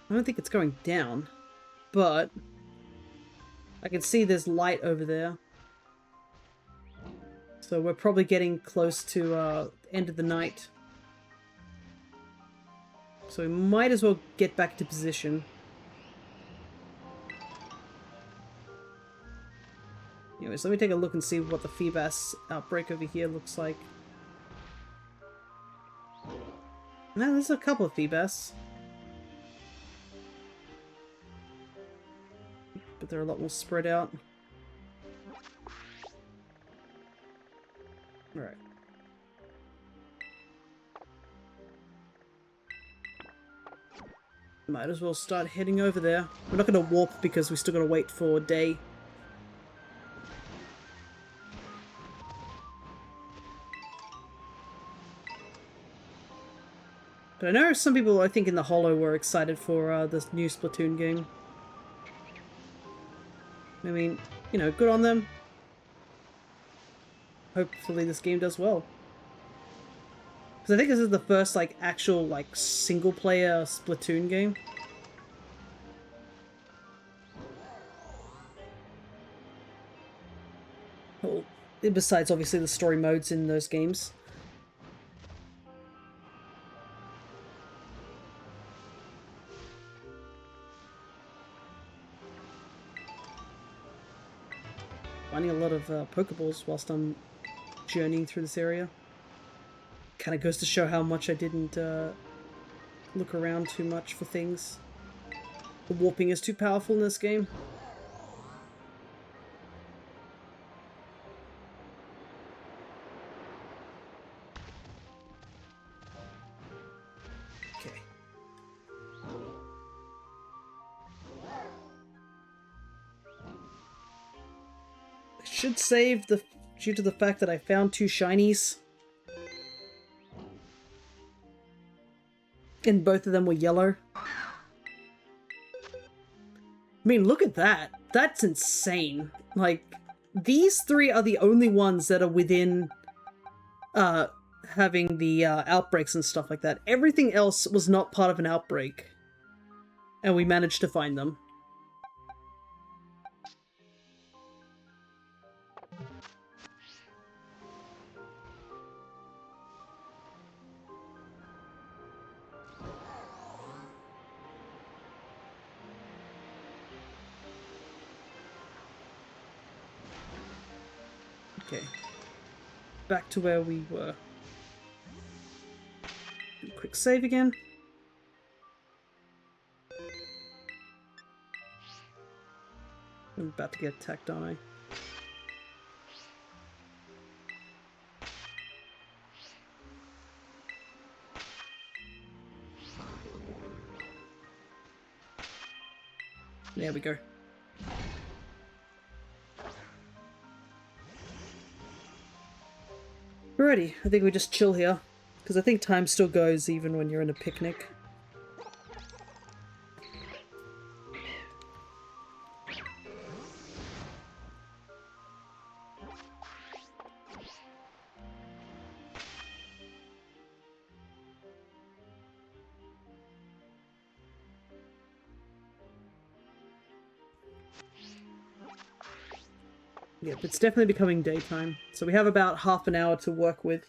I don't think it's going down, but I can see there's light over there. So we're probably getting close to end of the night. So we might as well get back to position. Anyways, let me take a look and see what the Feebas outbreak over here looks like. No, there's a couple of Feebas. But they're a lot more spread out. Alright. Might as well start heading over there. We're not going to warp because we still got to wait for day. But I know some people, I think, in the Hollow were excited for this new Splatoon game. I mean, you know, good on them. Hopefully this game does well. Because I think this is the first, like, actual, like, single-player Splatoon game. Well, besides, obviously, the story modes in those games. Finding a lot of Pokeballs whilst I'm journeying through this area. Kind of goes to show how much I didn't look around too much for things. The warping is too powerful in this game. Okay. I should save due to the fact that I found 2 shinies. And both of them were yellow. I mean, look at that. That's insane. Like, these 3 are the only ones that are within having the outbreaks and stuff like that. Everything else was not part of an outbreak. And we managed to find them. Okay, back to where we were. Quick save again. I'm about to get attacked, aren't I? There we go. Alrighty, I think we just chill here, because I think time still goes even when you're in a picnic. Yep, it's definitely becoming daytime, so we have about half an hour to work with.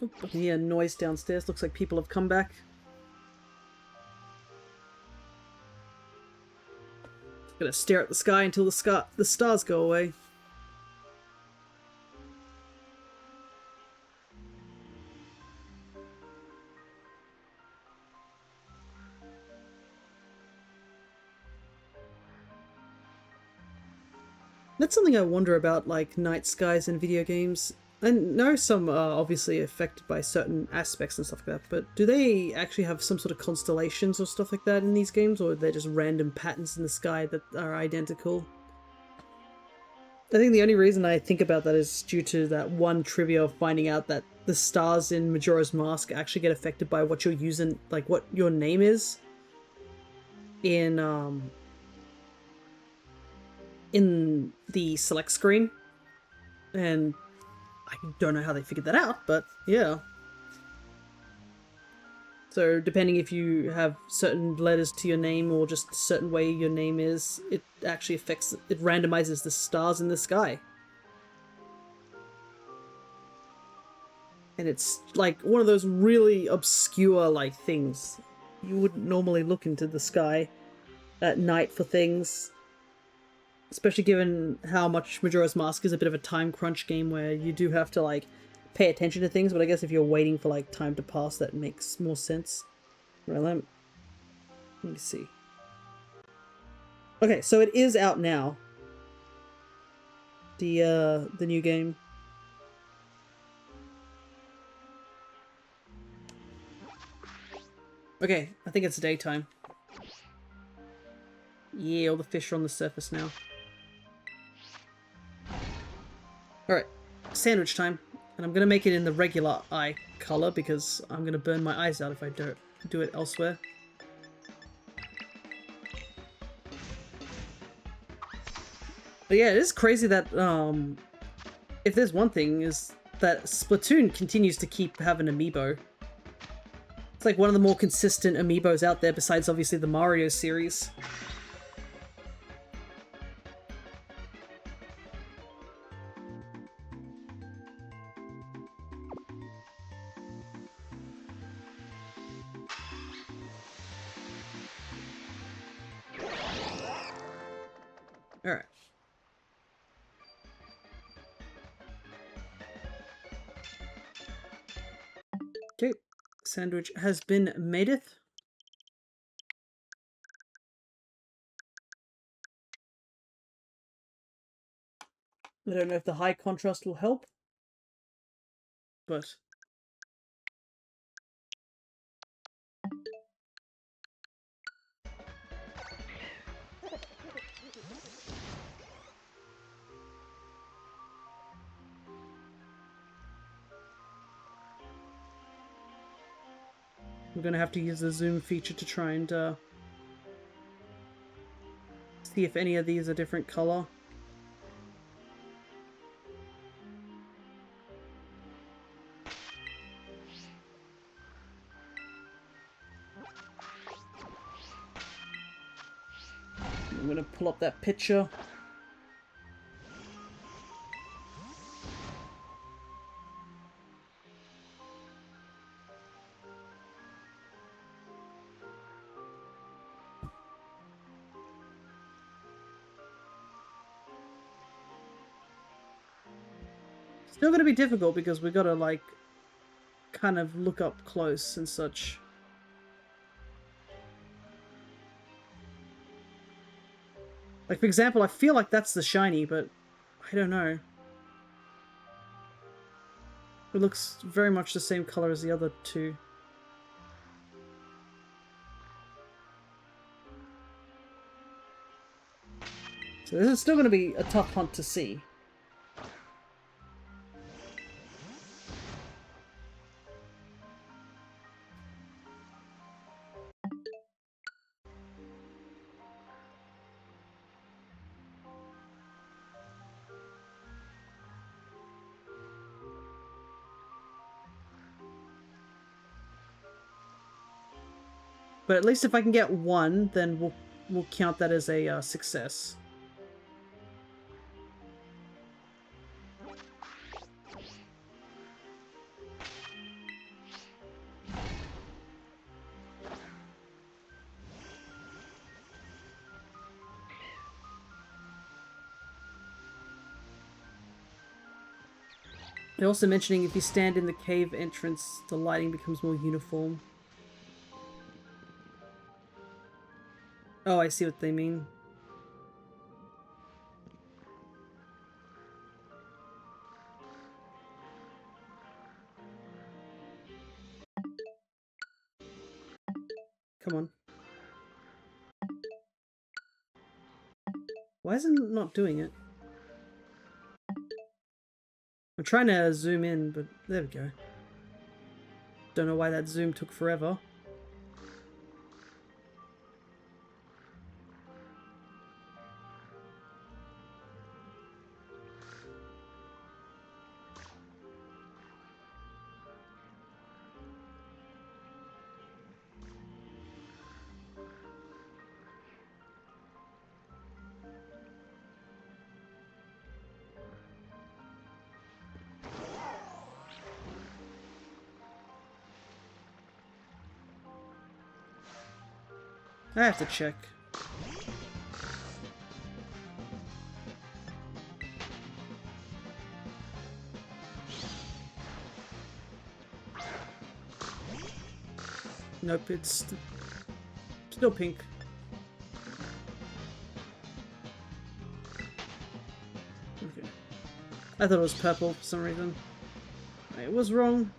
Oh, I can hear noise downstairs. Looks like people have come back. Gonna stare at the sky until the stars go away. That's something I wonder about, like, night skies in video games. I know some are obviously affected by certain aspects and stuff like that, but do they actually have some sort of constellations or stuff like that in these games, or are they just random patterns in the sky that are identical? I think the only reason I think about that is due to that one trivia of finding out that the stars in Majora's Mask actually get affected by what you're using, like what your name is. in the select screen, and I don't know how they figured that out, but yeah. So depending if you have certain letters to your name or just a certain way your name is, it actually affects, it randomizes the stars in the sky. And it's like one of those really obscure like things. You wouldn't normally look into the sky at night for things. Especially given how much Majora's Mask is a bit of a time crunch game where you do have to like pay attention to things, but I guess if you're waiting for like time to pass, that makes more sense. Right, let me see. Okay, so it is out now. The new game. Okay, I think it's daytime. Yeah, all the fish are on the surface now. Alright, sandwich time. And I'm gonna make it in the regular eye color because I'm gonna burn my eyes out if I don't do it elsewhere. But yeah, it is crazy that, if there's one thing, is that Splatoon continues to keep having amiibo. It's like one of the more consistent amiibos out there besides obviously the Mario series. Alright. Okay, sandwich has been madeth. I don't know if the high contrast will help, but we're gonna have to use the zoom feature to try and see if any of these are different color. I'm gonna pull up that picture. Still gonna be difficult because we gotta like kind of look up close and such. Like for example, I feel like that's the shiny, but I don't know. It looks very much the same color as the other two. So this is still going to be a tough hunt to see. But at least if I can get one, then we'll count that as a success. They're also mentioning if you stand in the cave entrance, the lighting becomes more uniform. Oh, I see what they mean. Come on. Why isn't it not doing it? I'm trying to zoom in, but there we go. Don't know why that zoom took forever. I have to check. Nope, it's still pink. Okay. I thought it was purple for some reason. I was wrong.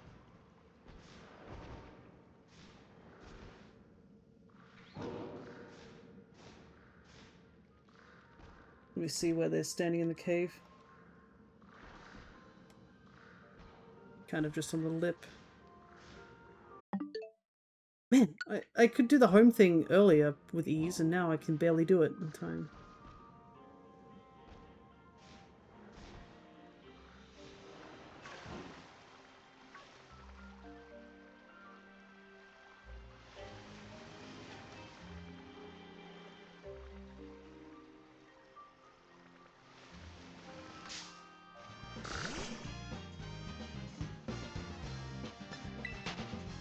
Let me see where they're standing in the cave. Kind of just on the lip. Man, I could do the home thing earlier with ease, and now I can barely do it in time.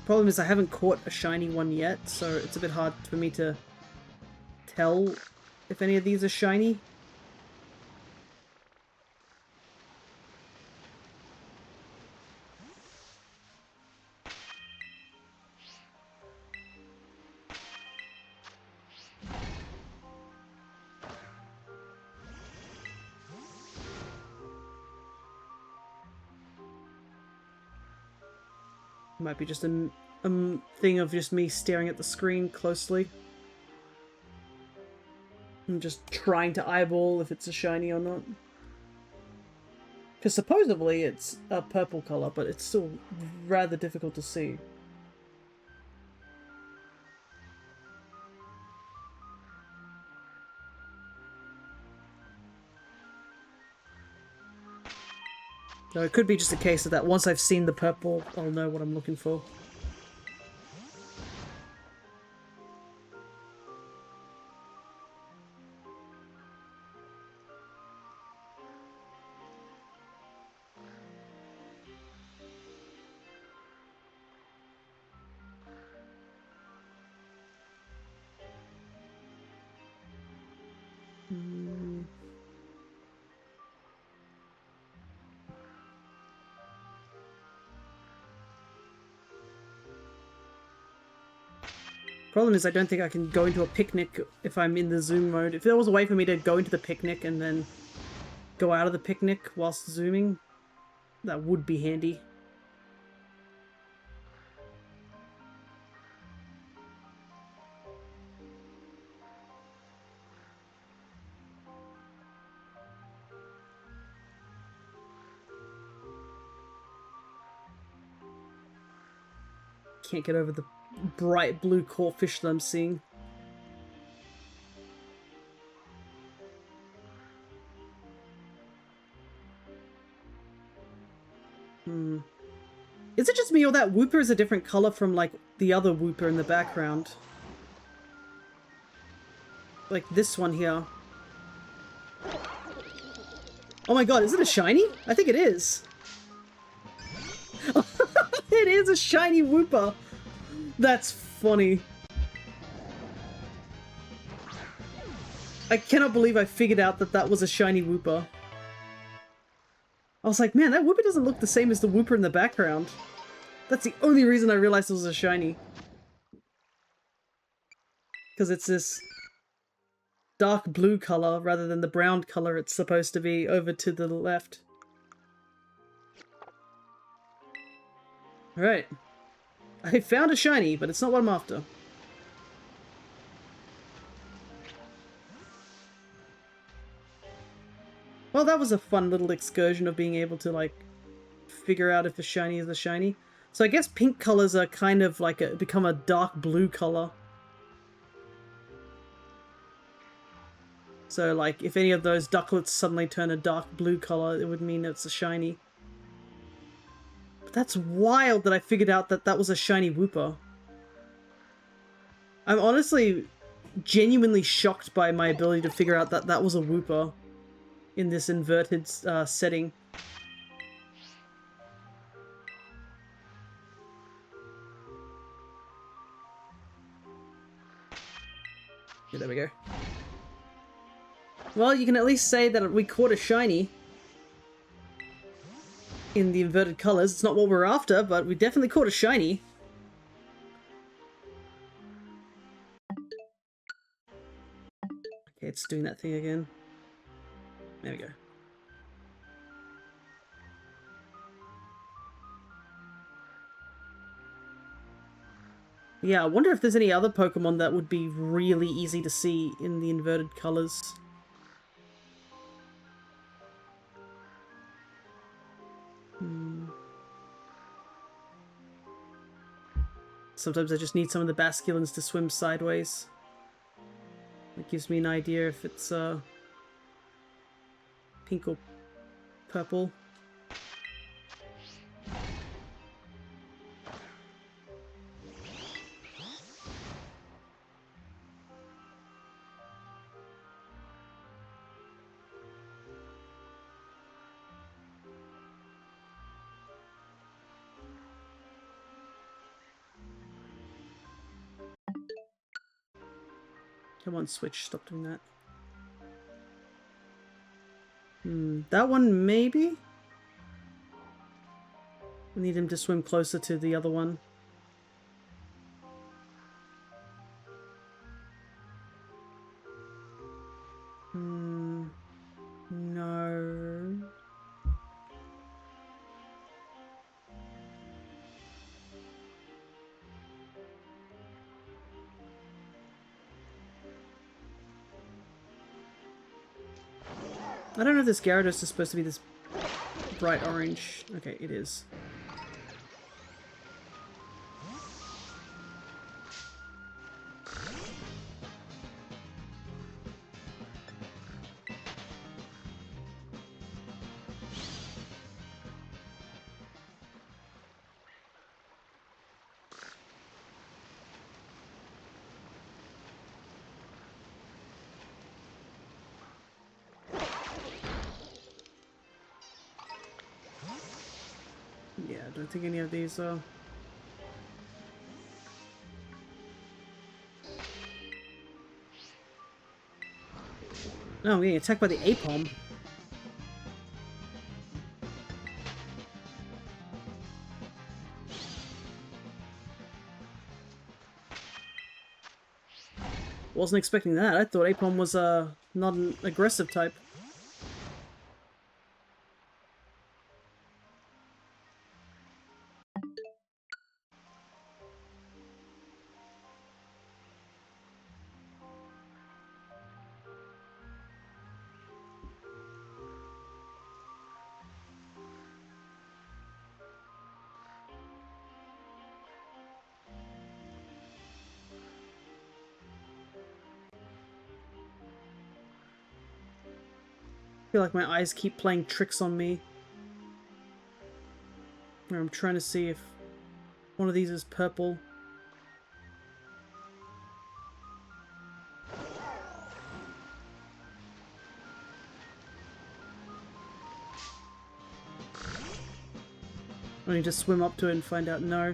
Problem is I haven't caught a shiny one yet, so it's a bit hard for me to tell if any of these are shiny. Might be just a thing of just me staring at the screen closely. I'm just trying to eyeball if it's a shiny or not. Because supposedly it's a purple color, but it's still rather difficult to see. So it could be just a case of that once I've seen the purple, I'll know what I'm looking for. Problem is I don't think I can go into a picnic if I'm in the zoom mode. If there was a way for me to go into the picnic and then go out of the picnic whilst zooming, that would be handy. Can't get over the bright blue corphish that I'm seeing. Is it just me or that Wooper is a different color from, like, the other Wooper in the background? Like this one here. Oh my god, is it a shiny? I think it is. It is a shiny Wooper. That's funny. I cannot believe I figured out that that was a shiny Wooper. I was like, man, that Wooper doesn't look the same as the Wooper in the background. That's the only reason I realized it was a shiny. Because it's this dark blue color rather than the brown color it's supposed to be over to the left. Alright. I found a shiny, but it's not what I'm after. Well, that was a fun little excursion of being able to, like, figure out if a shiny is a shiny. So I guess pink colors are kind of like become a dark blue color. So, like, if any of those ducklets suddenly turn a dark blue color, it would mean it's a shiny. But that's wild that I figured out that that was a shiny Wooper. I'm honestly genuinely shocked by my ability to figure out that that was a Wooper in this inverted setting. Okay, there we go. Well, you can at least say that we caught a shiny in the inverted colors. It's not what we're after, but we definitely caught a shiny. Okay, it's doing that thing again. There we go. Yeah, I wonder if there's any other Pokemon that would be really easy to see in the inverted colors. Sometimes I just need some of the Basculins to swim sideways. That gives me an idea if it's pink or purple. Come on, Switch, stop doing that. That one, maybe? I need him to swim closer to the other one. No. I don't know if this Gyarados is supposed to be this bright orange. Okay, it is. Yeah, I don't think any of these are... No, I'm getting attacked by the Apom. Wasn't expecting that. I thought Apom was not an aggressive type. I feel like my eyes keep playing tricks on me. Where I'm trying to see if one of these is purple. I need to swim up to it and find out no.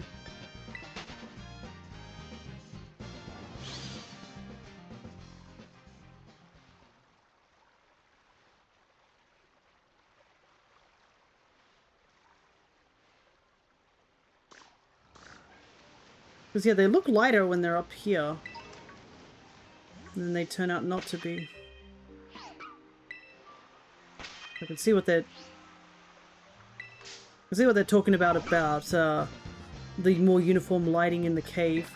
Because yeah, they look lighter when they're up here. And then they turn out not to be. I can see what they're... talking about the more uniform lighting in the cave.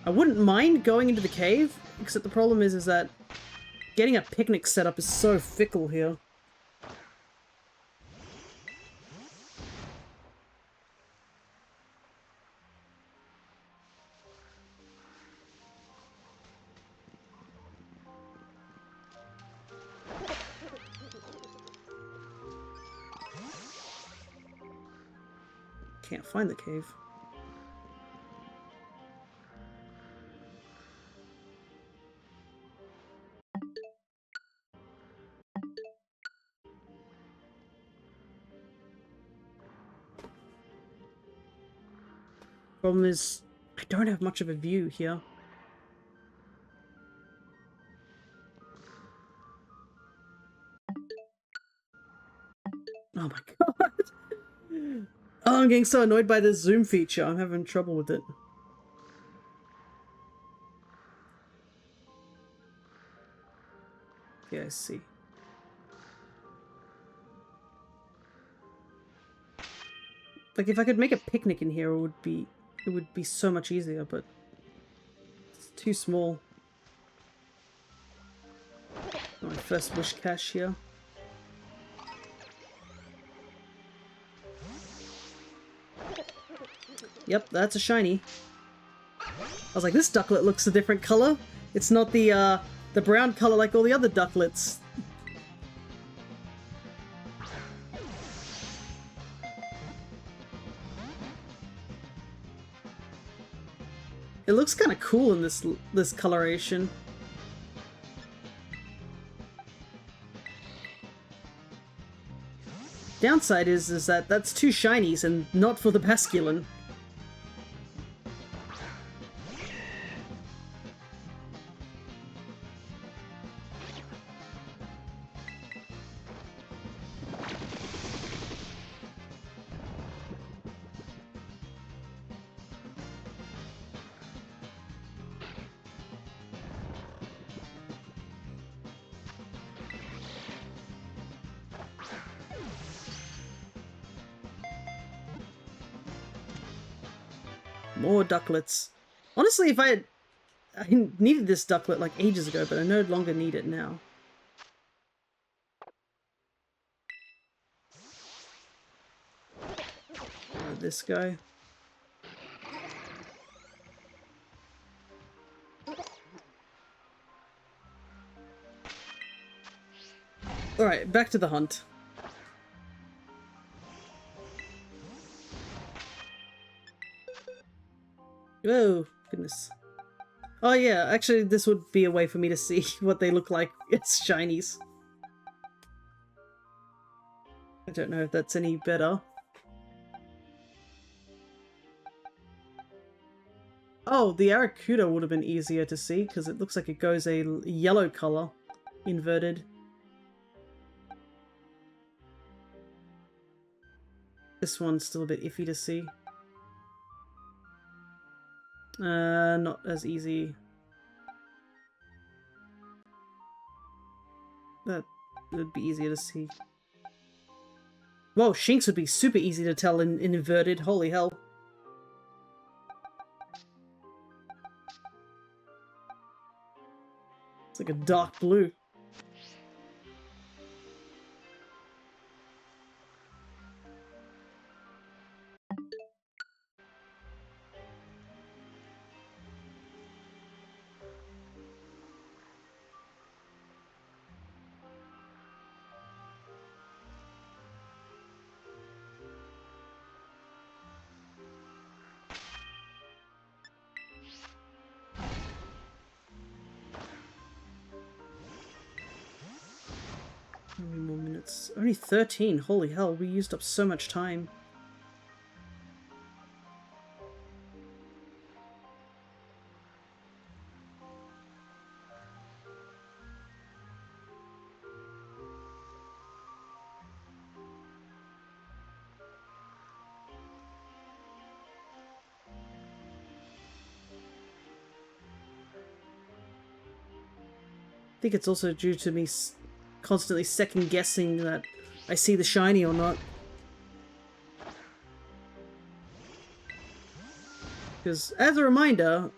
I wouldn't mind going into the cave, except the problem is that getting a picnic set up is so fickle here. Can't find the cave. Problem is, I don't have much of a view here. Oh my god. Oh, I'm getting so annoyed by this zoom feature. I'm having trouble with it. Yeah, I see. Like, if I could make a picnic in here, it would be so much easier, but it's too small. My first wish cache here. Yep, that's a shiny. I was like, this ducklet looks a different color. It's not the brown color like all the other ducklets. It looks kind of cool in this coloration. Downside is that that's two shinies and not for the Basculin. More ducklets. Honestly, if I needed this ducklet like ages ago, but I no longer need it now. This guy. Alright, back to the hunt. Oh, goodness. Oh yeah, actually this would be a way for me to see what they look like as shinies. I don't know if that's any better. Oh, the Aracuda would have been easier to see because it looks like it goes a yellow color, inverted. This one's still a bit iffy to see. Not as easy. That would be easier to see. Whoa, Shinx would be super easy to tell in inverted. Holy hell. It's like a dark blue. How many more minutes? Only 13. Holy hell, we used up so much time. I think it's also due to me constantly second guessing that I see the shiny or not. Because, as a reminder,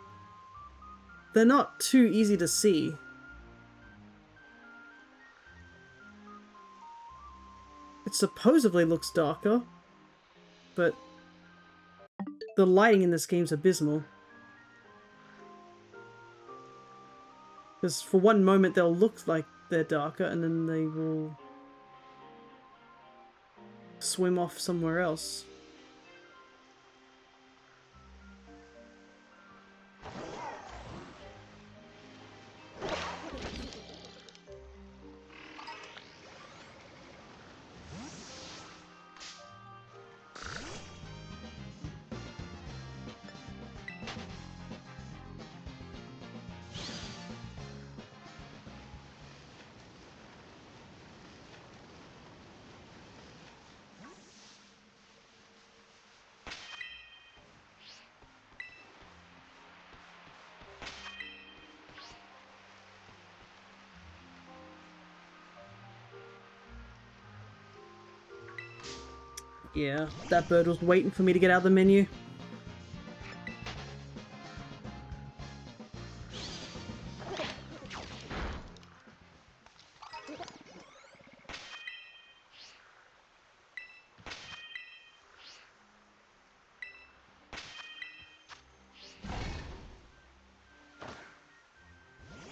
they're not too easy to see. It supposedly looks darker, but the lighting in this game's abysmal. Because for one moment they'll look like they're darker and then they will swim off somewhere else. Yeah, that bird was waiting for me to get out of the menu.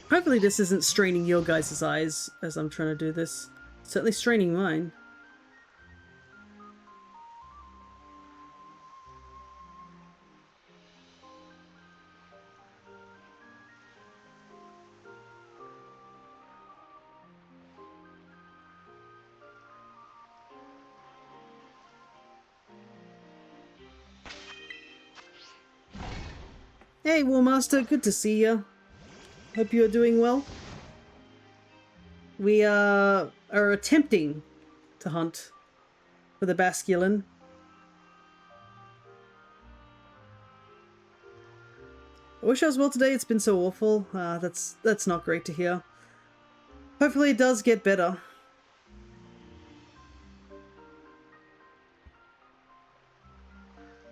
Hopefully this isn't straining your guys' eyes as I'm trying to do this. It's certainly straining mine. Hey, Warmaster, good to see ya. Hope you are doing well. We are attempting to hunt for the Basculin. I wish I was well today. It's been so awful. That's not great to hear. Hopefully it does get better.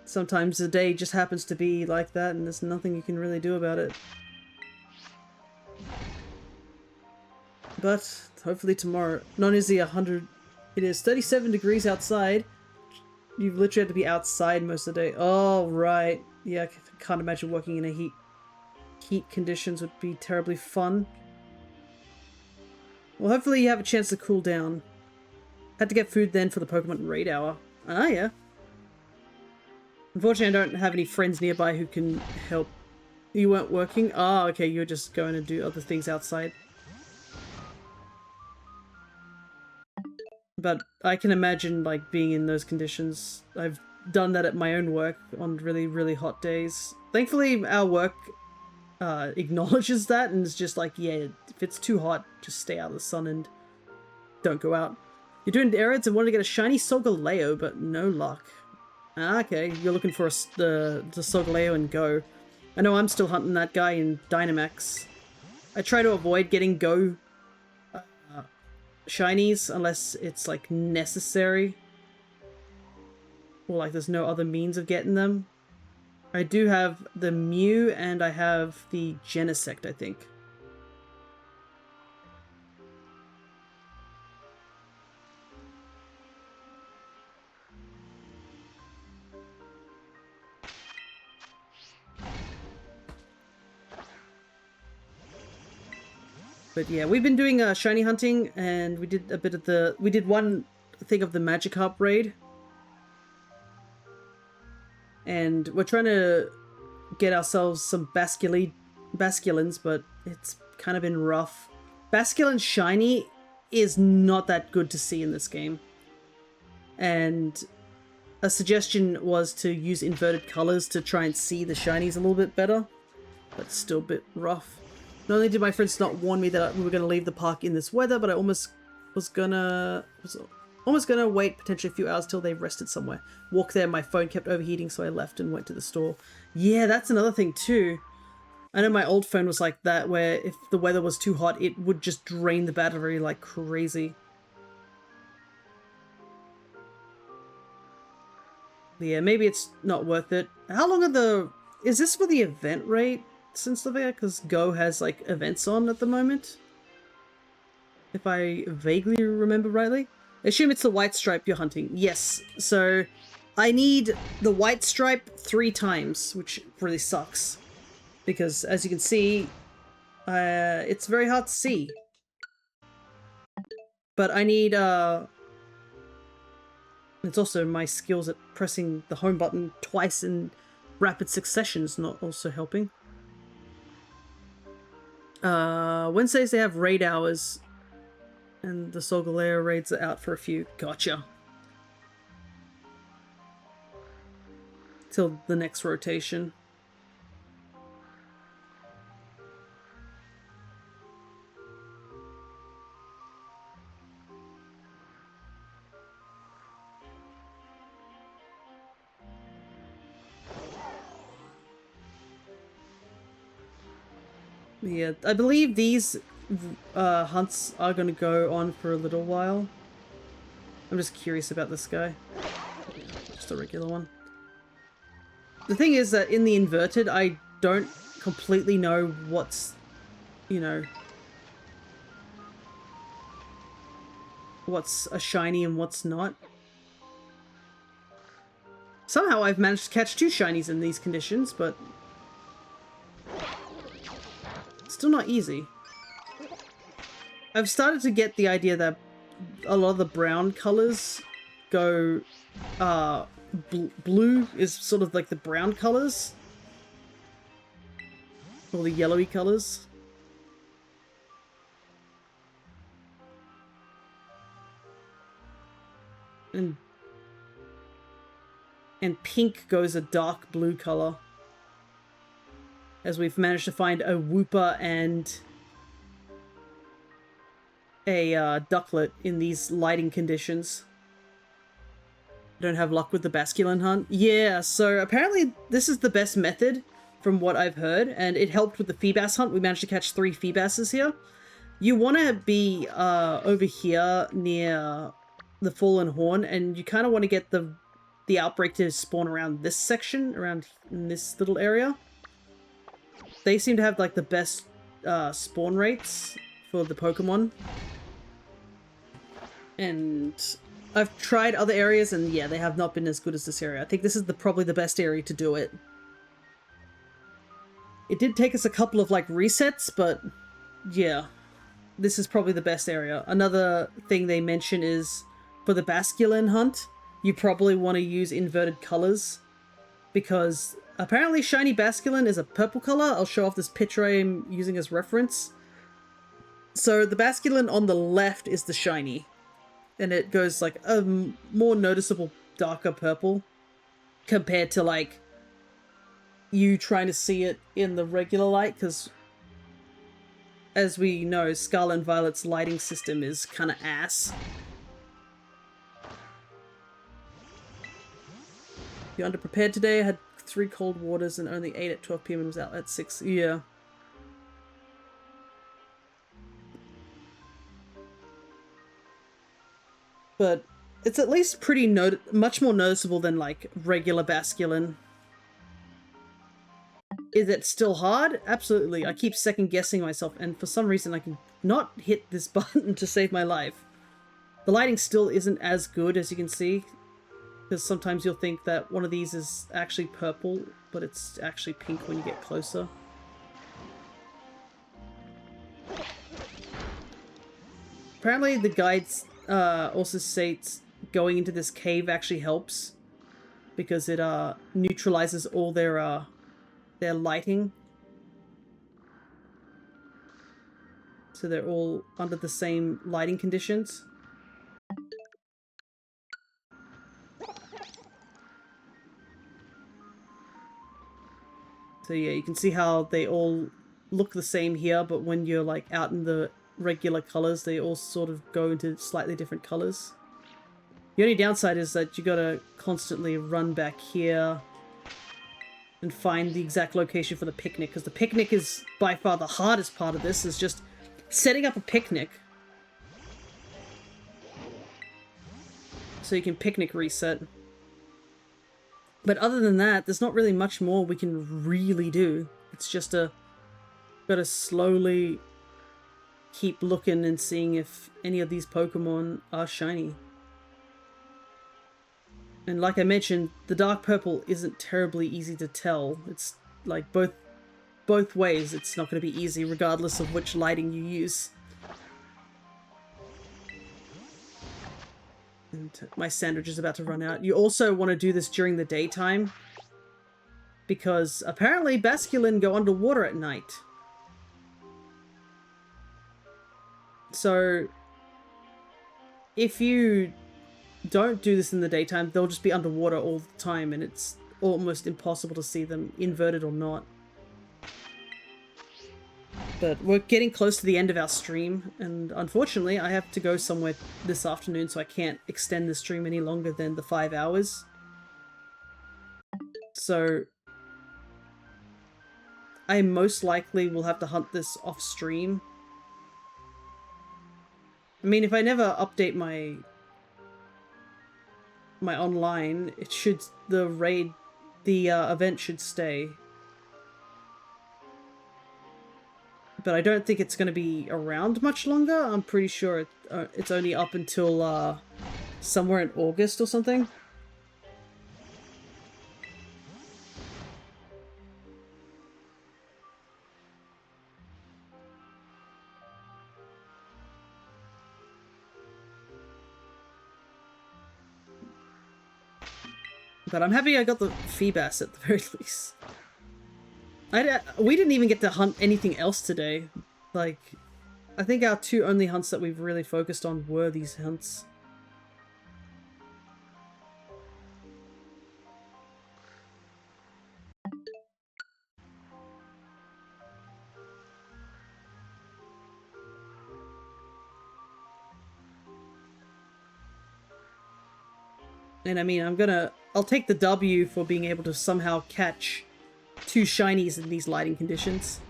Sometimes the day just happens to be like that and there's nothing you can really do about it. But hopefully tomorrow, not only is it 100, it is 37 degrees outside. You've literally had to be outside most of the day. Oh, right. Yeah, I can't imagine working in a heat conditions would be terribly fun. Well, hopefully you have a chance to cool down. Had to get food then for the Pokemon Raid Hour. Ah, yeah. Unfortunately, I don't have any friends nearby who can help. You weren't working? Ah, okay, you were just going to do other things outside. But I can imagine, like, being in those conditions. I've done that at my own work on really, really hot days. Thankfully, our work acknowledges that and is just like, yeah, if it's too hot, just stay out of the sun and don't go out. You're doing errands and wanted to get a shiny Solgaleo, but no luck. Ah, okay, you're looking for the Solgaleo and Go. I know I'm still hunting that guy in Dynamax. I try to avoid getting Go shinies unless it's like necessary. Or like there's no other means of getting them. I do have the Mew and I have the Genesect, I think. But yeah, we've been doing shiny hunting, and we did a bit of we did one thing of the Magikarp raid. And we're trying to get ourselves some Basculins, but it's kind of been rough. Basculin shiny is not that good to see in this game. And a suggestion was to use inverted colors to try and see the shinies a little bit better, but it's still a bit rough. Not only did my friends not warn me that we were going to leave the park in this weather, but I almost was gonna wait potentially a few hours till they rested somewhere. Walk there, my phone kept overheating, so I left and went to the store. Yeah, that's another thing too. I know my old phone was like that, where if the weather was too hot, it would just drain the battery like crazy. Yeah, maybe it's not worth it. How long are is this for the event rate and stuff like that? Because Go has like events on at the moment, if I vaguely remember rightly. I assume it's the white stripe you're hunting. Yes, so I need the white stripe 3 times, which really sucks. Because as you can see, it's very hard to see. But I need, it's also my skills at pressing the home button twice in rapid succession is not also helping. Wednesdays they have raid hours. And the Solgaleo raids are out for a few. Gotcha. Till the next rotation. Yeah, I believe these hunts are going to go on for a little while. I'm just curious about this guy. just a regular one. The thing is that in the inverted, I don't completely know what's, you know, what's a shiny and what's not. Somehow I've managed to catch 2 shinies in these conditions, but still not easy. I've started to get the idea that a lot of the brown colors go, blue is sort of like the brown colors, or the yellowy colors. And pink goes a dark blue color. As we've managed to find a Wooper and a Ducklet in these lighting conditions. Don't have luck with the Basculin hunt. Yeah, so apparently this is the best method from what I've heard, and it helped with the Feebas hunt. We managed to catch 3 Feebasses here. You want to be over here near the Fallen Horn, and you kind of want to get the outbreak to spawn around this section, around in this little area. They seem to have like the best spawn rates for the Pokemon. And I've tried other areas, and yeah, they have not been as good as this area. I think this is probably the best area to do it. It did take us a couple of like resets, but yeah, this is probably the best area. Another thing they mention is for the Basculin hunt, you probably want to use inverted colors, because apparently shiny Basculin is a purple color. I'll show off this picture I'm using as reference. So the Basculin on the left is the shiny, and it goes like a more noticeable darker purple compared to like you trying to see it in the regular light, because as we know, Scarlet and Violet's lighting system is kind of ass. You underprepared today? I had 3 cold waters and only ate at 12 PM and was out at 6. Yeah. But it's at least pretty much more noticeable than like regular Basculin. Is it still hard? Absolutely. I keep second guessing myself, and for some reason I can not hit this button to save my life. The lighting still isn't as good, as you can see, because sometimes you'll think that one of these is actually purple, but it's actually pink when you get closer. Apparently the guides also states going into this cave actually helps, because it neutralizes all their lighting. So they're all under the same lighting conditions. So yeah, you can see how they all look the same here, but when you're like out in the regular colors, they all sort of go into slightly different colors. The only downside is that you gotta constantly run back here and find the exact location for the picnic, because the picnic is by far the hardest part of this, is just setting up a picnic so you can picnic reset. But other than that, there's not really much more we can really do. It's just gotta slowly keep looking and seeing if any of these Pokemon are shiny. And like I mentioned, the dark purple isn't terribly easy to tell. It's like both ways, it's not going to be easy regardless of which lighting you use. And my sandwich is about to run out. You also want to do this during the daytime, because apparently Basculin go underwater at night. So if you don't do this in the daytime, they'll just be underwater all the time, and it's almost impossible to see them, inverted or not. But we're getting close to the end of our stream, and unfortunately I have to go somewhere this afternoon, so I can't extend the stream any longer than the 5 hours. So I most likely will have to hunt this off stream. I mean, if I never update my my online, it should, the raid, the event should stay. But I don't think it's going to be around much longer. I'm pretty sure it's only up until somewhere in August or something. But I'm happy I got the Feebas at the very least. We didn't even get to hunt anything else today. Like, I think our two only hunts that we've really focused on were these hunts. And I mean, I'll take the W for being able to somehow catch 2 shinies in these lighting conditions.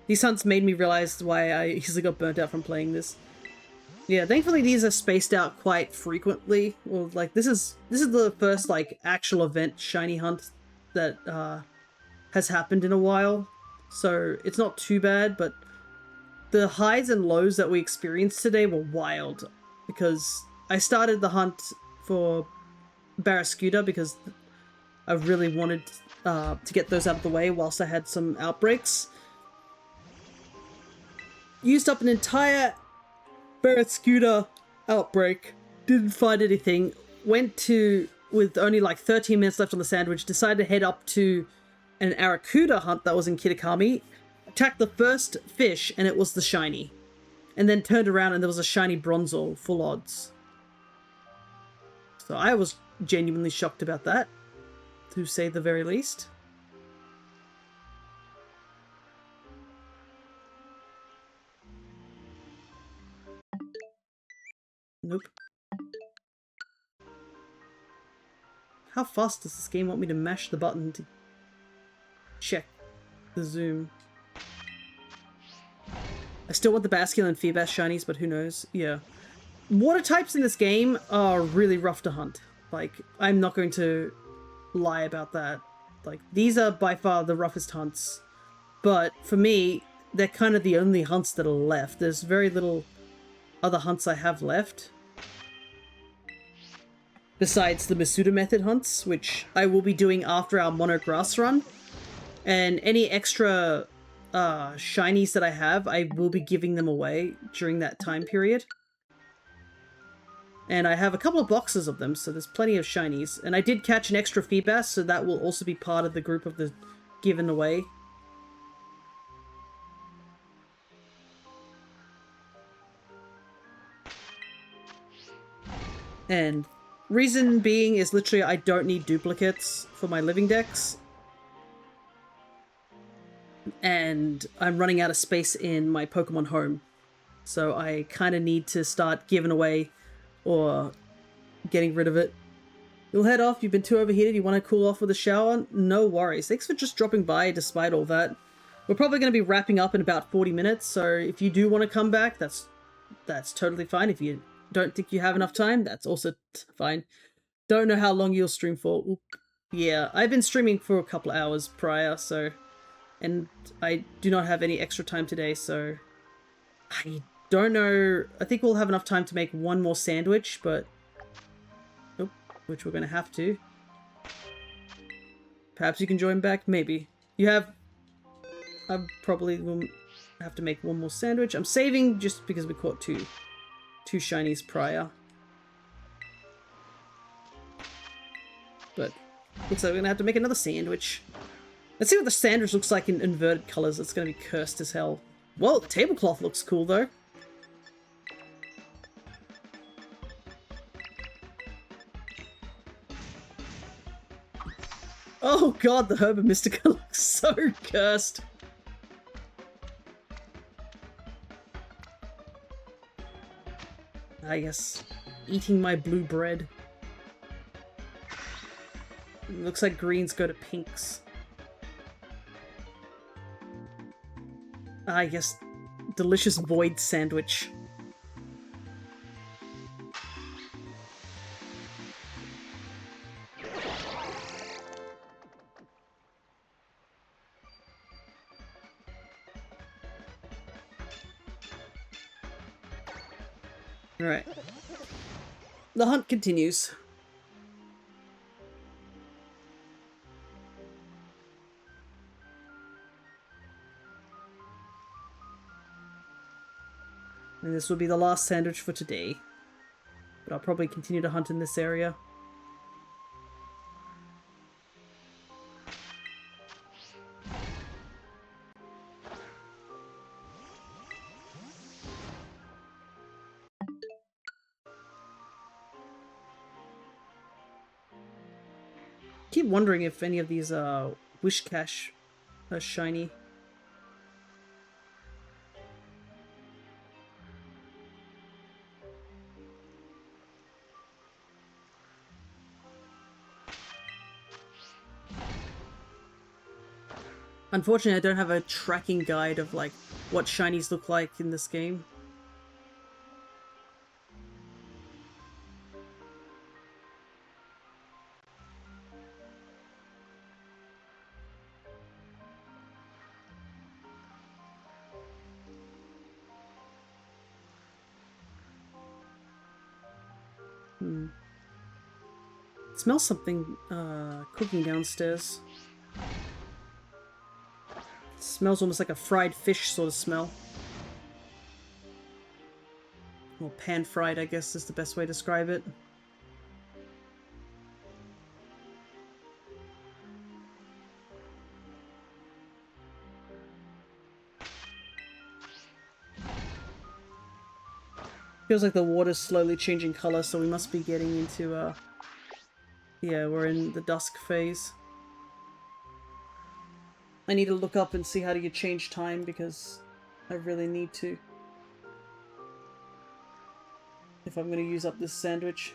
These hunts made me realize why I easily got burnt out from playing this. Yeah, thankfully these are spaced out quite frequently. Well, like this is the first like actual event shiny hunt that has happened in a while. So it's not too bad, but the highs and lows that we experienced today were wild because I started the hunt for Barraskewda because I really wanted to get those out of the way whilst I had some outbreaks. Used up an entire Barraskewda outbreak, didn't find anything, went to, with only like 13 minutes left on the sandwich, decided to head up to an Aracuda hunt that was in Kitakami, attacked the first fish and it was the shiny, and then turned around and there was a shiny Bronzor, full odds. So I was genuinely shocked about that, to say the very least. Nope. How fast does this game want me to mash the button to check the zoom? I still want the Basculin and Feebas shinies, but who knows? Yeah. Water types in this game are really rough to hunt. Like, I'm not going to lie about that. Like, these are by far the roughest hunts. But for me, they're kind of the only hunts that are left. There's very little other hunts I have left. Besides the Masuda method hunts, which I will be doing after our mono grass run. And any extra shinies that I have, I will be giving them away during that time period. And I have a couple of boxes of them, so there's plenty of shinies. And I did catch an extra Feebas, so that will also be part of the group of the given away. And reason being is literally I don't need duplicates for my living decks. And I'm running out of space in my Pokemon home. So I kind of need to start giving away or getting rid of it. You'll head off, you've been too overheated, you want to cool off with a shower? No worries. Thanks for just dropping by despite all that. We're probably going to be wrapping up in about 40 minutes, so if you do want to come back, that's totally fine. If you don't think you have enough time, that's also fine. Don't know how long you'll stream for. Oop. Yeah, I've been streaming for a couple hours prior, so... And I do not have any extra time today, so... I don't know... I think we'll have enough time to make one more sandwich, but... Nope, which we're going to have to. Perhaps you can join back? Maybe. You have... I probably will have to make one more sandwich. I'm saving just because we caught two shinies prior. But looks like we're going to have to make another sandwich. Let's see what the sandwich looks like in inverted colors. It's going to be cursed as hell. Well, the tablecloth looks cool, though. Oh god, the Herba Mystica looks so cursed. I guess eating my blue bread. It looks like greens go to pinks. I guess delicious void sandwich. Alright. The hunt continues. And this will be the last sandwich for today. But I'll probably continue to hunt in this area. Keep wondering if any of these wish cache are shiny. Unfortunately, I don't have a tracking guide of like what shinies look like in this game. Smells something cooking downstairs. It smells almost like a fried fish sort of smell. Or pan-fried, I guess is the best way to describe it. Feels like the water's slowly changing color, so we must be getting into, yeah, we're in the dusk phase. I need to look up and see how to change time because I really need to. If I'm going to use up this sandwich.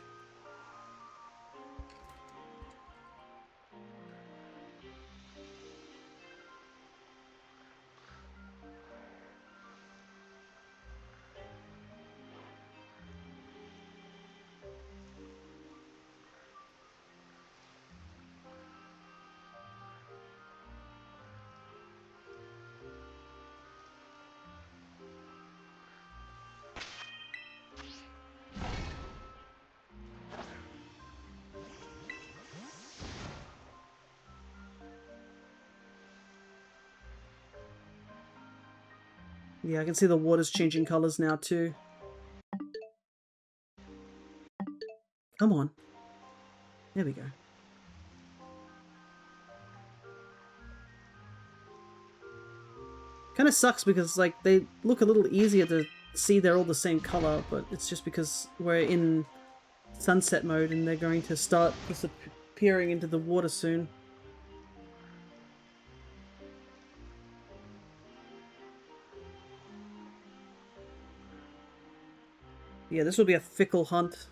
Yeah, I can see the water's changing colors now too. Come on. There we go. Kind of sucks because like they look a little easier to see they're all the same color, but it's just because we're in sunset mode and they're going to start disappearing into the water soon. Yeah, this will be a fickle hunt.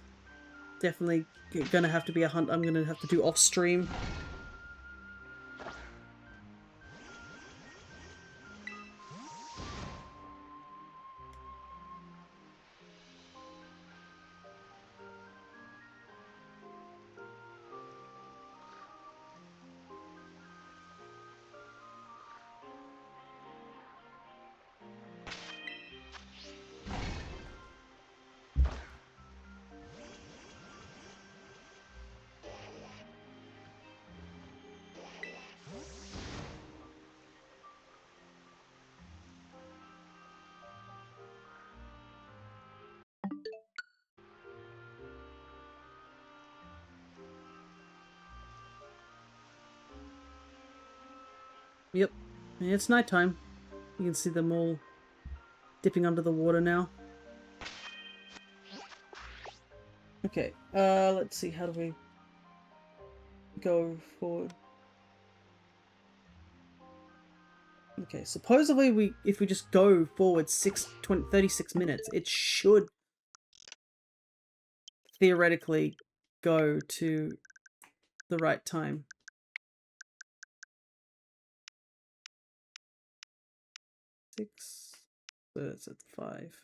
Definitely gonna have to be a hunt I'm gonna have to do off stream. Yep, it's nighttime. You can see them all dipping under the water now. Okay, let's see, how do we go forward? Okay, supposedly if we just go forward 36 minutes, it should theoretically go to the right time. Six, so it's at 5.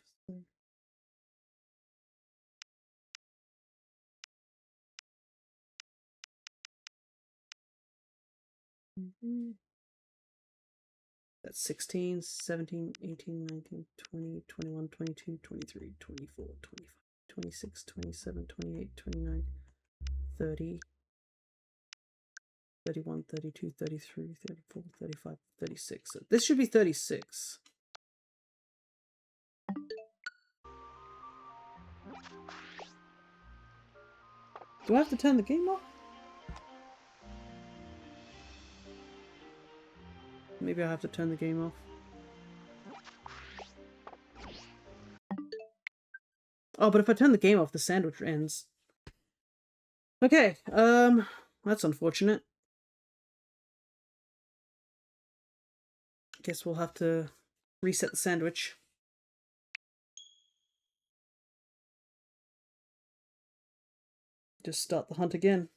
That's 16, 17, 18, 19, 20, 21, 22, 23, 24, 25. 26, 27, 28, 29, 30, 31, 32, 33, 34, 35, 36. So this should be 36. Do I have to turn the game off? Maybe I have to turn the game off. Oh, but if I turn the game off, the sandwich ends. Okay, that's unfortunate. Guess we'll have to reset the sandwich. Just start the hunt again.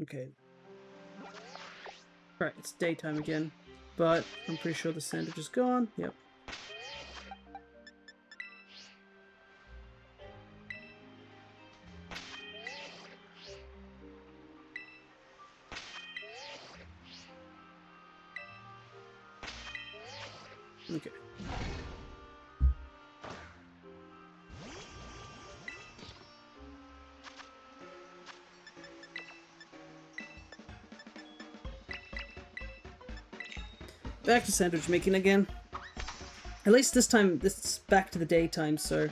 Okay. Right, it's daytime again. But I'm pretty sure the sandwich is gone. Yep. Okay. Back to sandwich making again. At least this time, it's back to the daytime, so...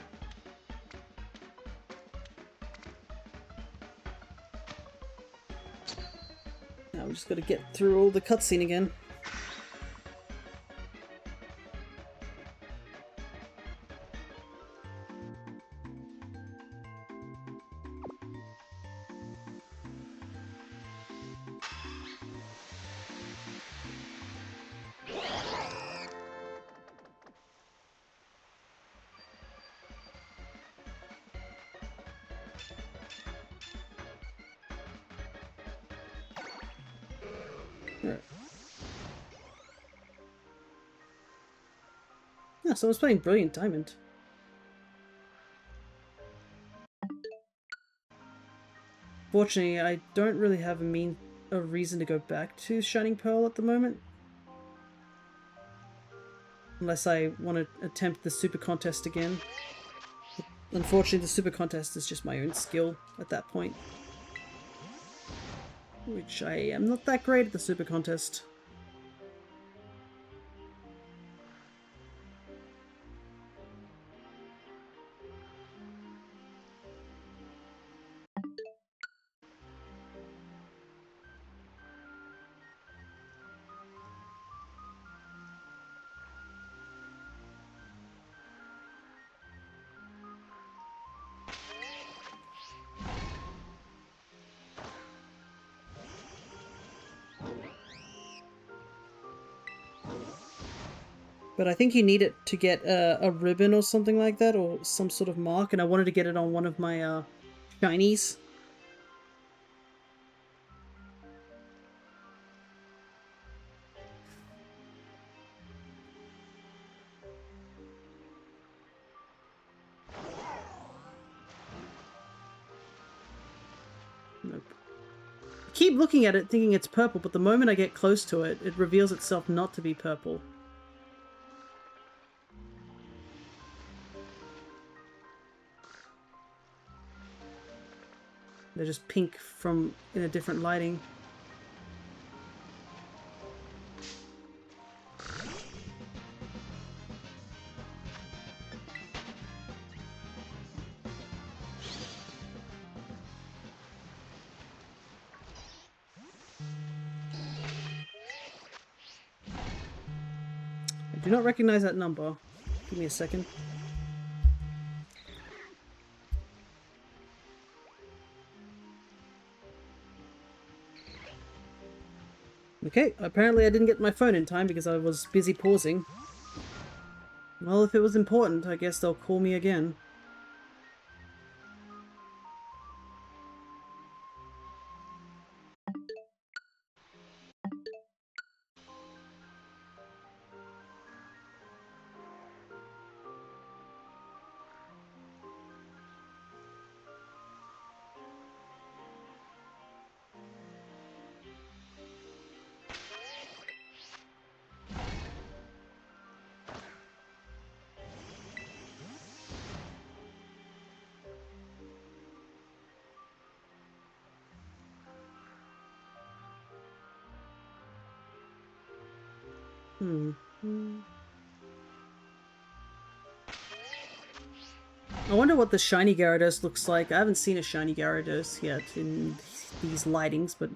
Now we just gotta get through all the cutscene again. Alright. Yeah, so I was playing Brilliant Diamond. Fortunately, I don't really have a reason to go back to Shining Pearl at the moment. Unless I want to attempt the super contest again. Unfortunately, the super contest is just my own skill at that point. Which I am not that great at the super contest. But I think you need it to get a ribbon or something like that, or some sort of mark, and I wanted to get it on one of my shinies. Nope. I keep looking at it thinking it's purple, but the moment I get close to it, it reveals itself not to be purple. They're just pink from in a different lighting. I do not recognize that number. Give me a second. Okay, apparently I didn't get my phone in time because I was busy pausing. Well, if it was important, I guess they'll call me again. Hmm. I wonder what the shiny Gyarados looks like. I haven't seen a shiny Gyarados yet in these lightings, but I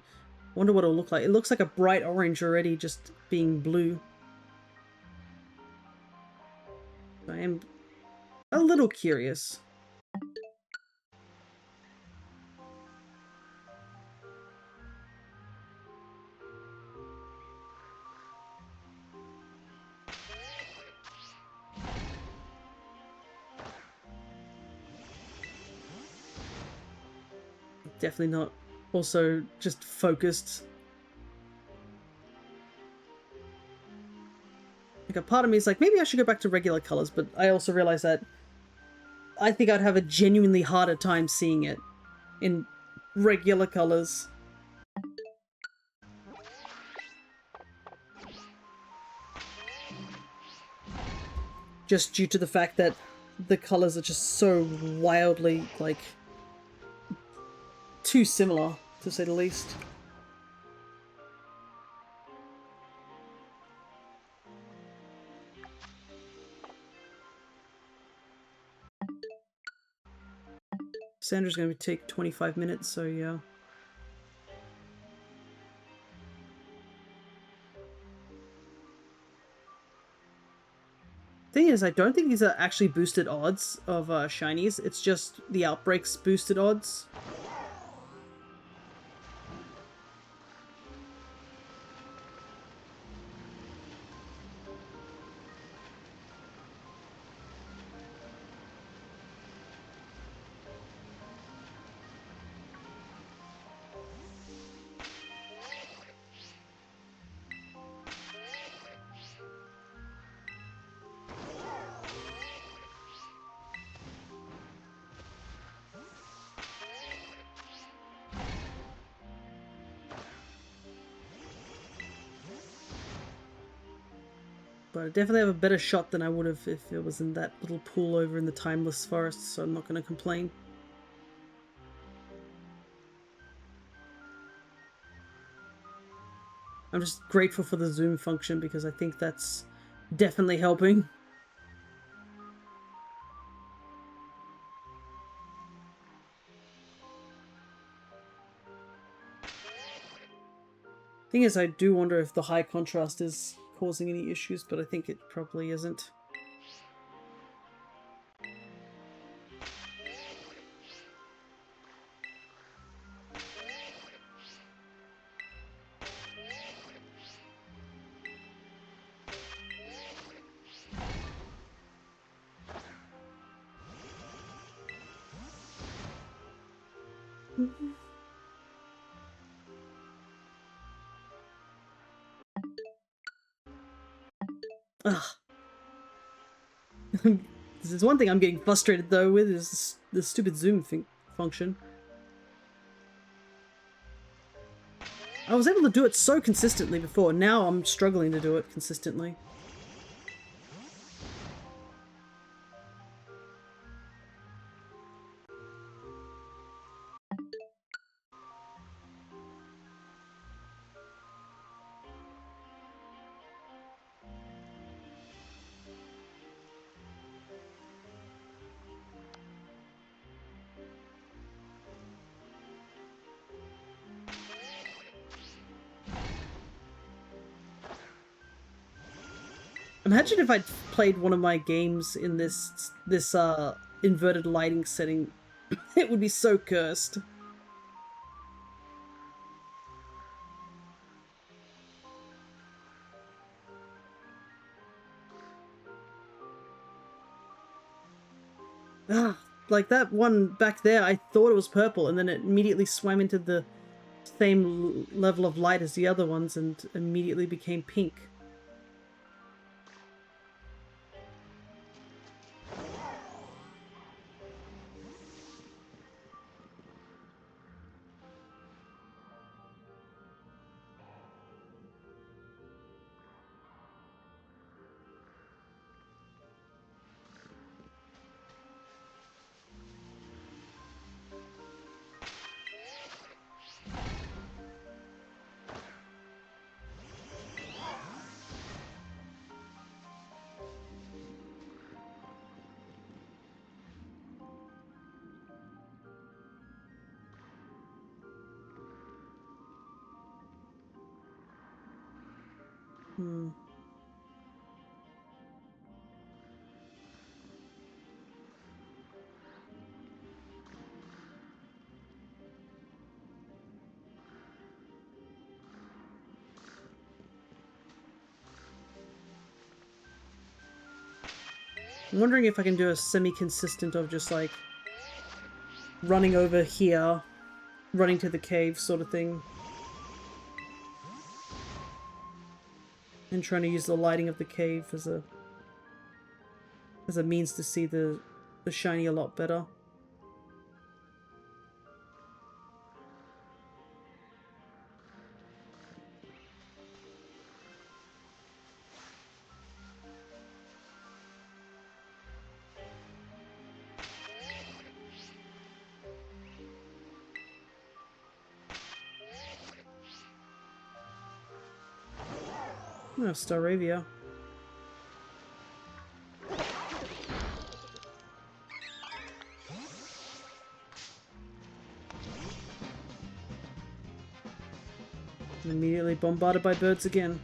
wonder what it'll look like. It looks like a bright orange already, just being blue. I am a little curious. Definitely not also just focused. Like a part of me is like, maybe I should go back to regular colors, but I also realize that I think I'd have a genuinely harder time seeing it in regular colors. Just due to the fact that the colors are just so wildly, like, too similar, to say the least. Sandra's going to take 25 minutes, so yeah. Thing is, I don't think these are actually boosted odds of shinies. It's just the Outbreak's boosted odds. But I definitely have a better shot than I would have if it was in that little pool over in the Timeless Forest, so I'm not going to complain. I'm just grateful for the zoom function because I think that's definitely helping. Thing is, I do wonder if the high contrast is causing any issues, but I think it probably isn't. Ugh. There's one thing I'm getting frustrated though with is the stupid zoom function. I was able to do it so consistently before, now I'm struggling to do it consistently. Imagine if I'd played one of my games in this inverted lighting setting. It would be so cursed. Ah, like that one back there, I thought it was purple, and then it immediately swam into the same level of light as the other ones and immediately became pink. Hmm. I'm wondering if I can do a semi-consistent of just like running over here, running to the cave sort of thing. And trying to use the lighting of the cave as a means to see the shiny a lot better. Oh, Staravia. Immediately bombarded by birds again.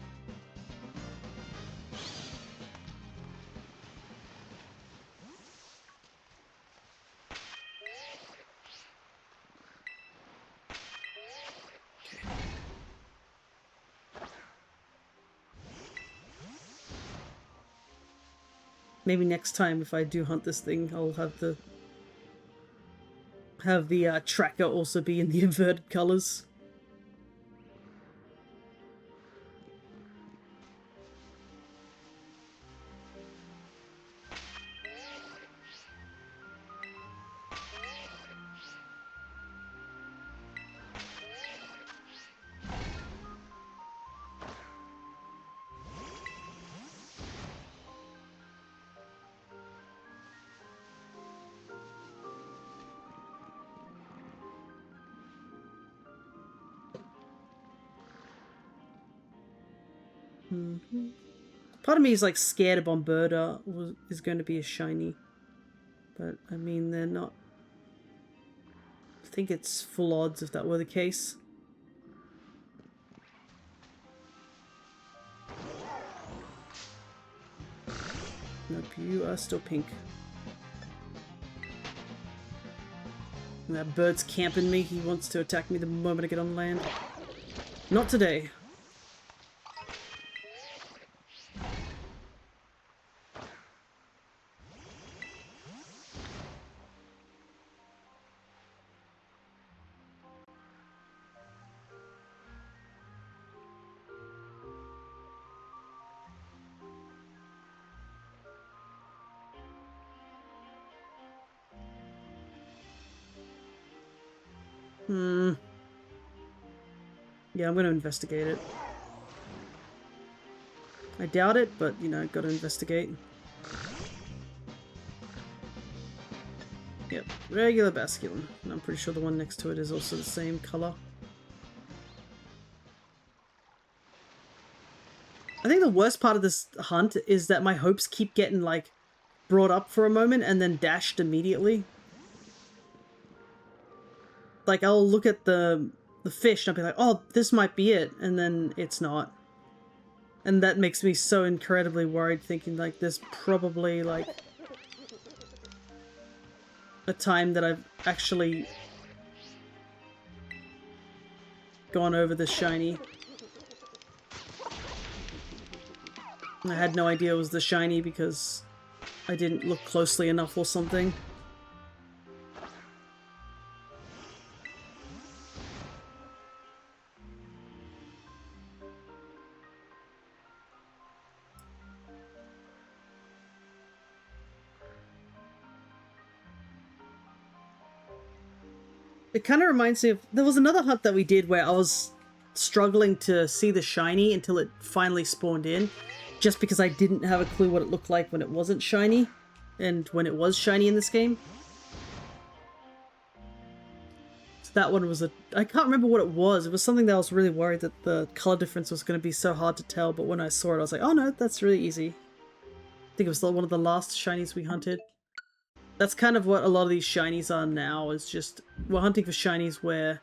Maybe next time if I do hunt this thing, I'll have the tracker also be in the inverted colors. Part of me is like scared a Bomberta is going to be a shiny. But I mean, they're not. I think it's full odds if that were the case. Nope, you are still pink. And that bird's camping me. He wants to attack me the moment I get on land. Not today. Yeah, I'm going to investigate it. I doubt it, but, you know, gotta investigate. Yep, regular basculin. And I'm pretty sure the one next to it is also the same color. I think the worst part of this hunt is that my hopes keep getting, like, brought up for a moment and then dashed immediately. Like, I'll look at the fish and I'll be like, oh, this might be it, and then it's not. And that makes me so incredibly worried, thinking, like, there's probably, like, a time that I've actually gone over the shiny. I had no idea it was the shiny because I didn't look closely enough or something. It kind of reminds me of... There was another hunt that we did where I was struggling to see the shiny until it finally spawned in, just because I didn't have a clue what it looked like when it wasn't shiny, and when it was shiny in this game. So that one was a... I can't remember what it was. It was something that I was really worried that the color difference was going to be so hard to tell, but when I saw it I was like, oh no, that's really easy. I think it was one of the last shinies we hunted. That's kind of what a lot of these shinies are now, is just, we're hunting for shinies where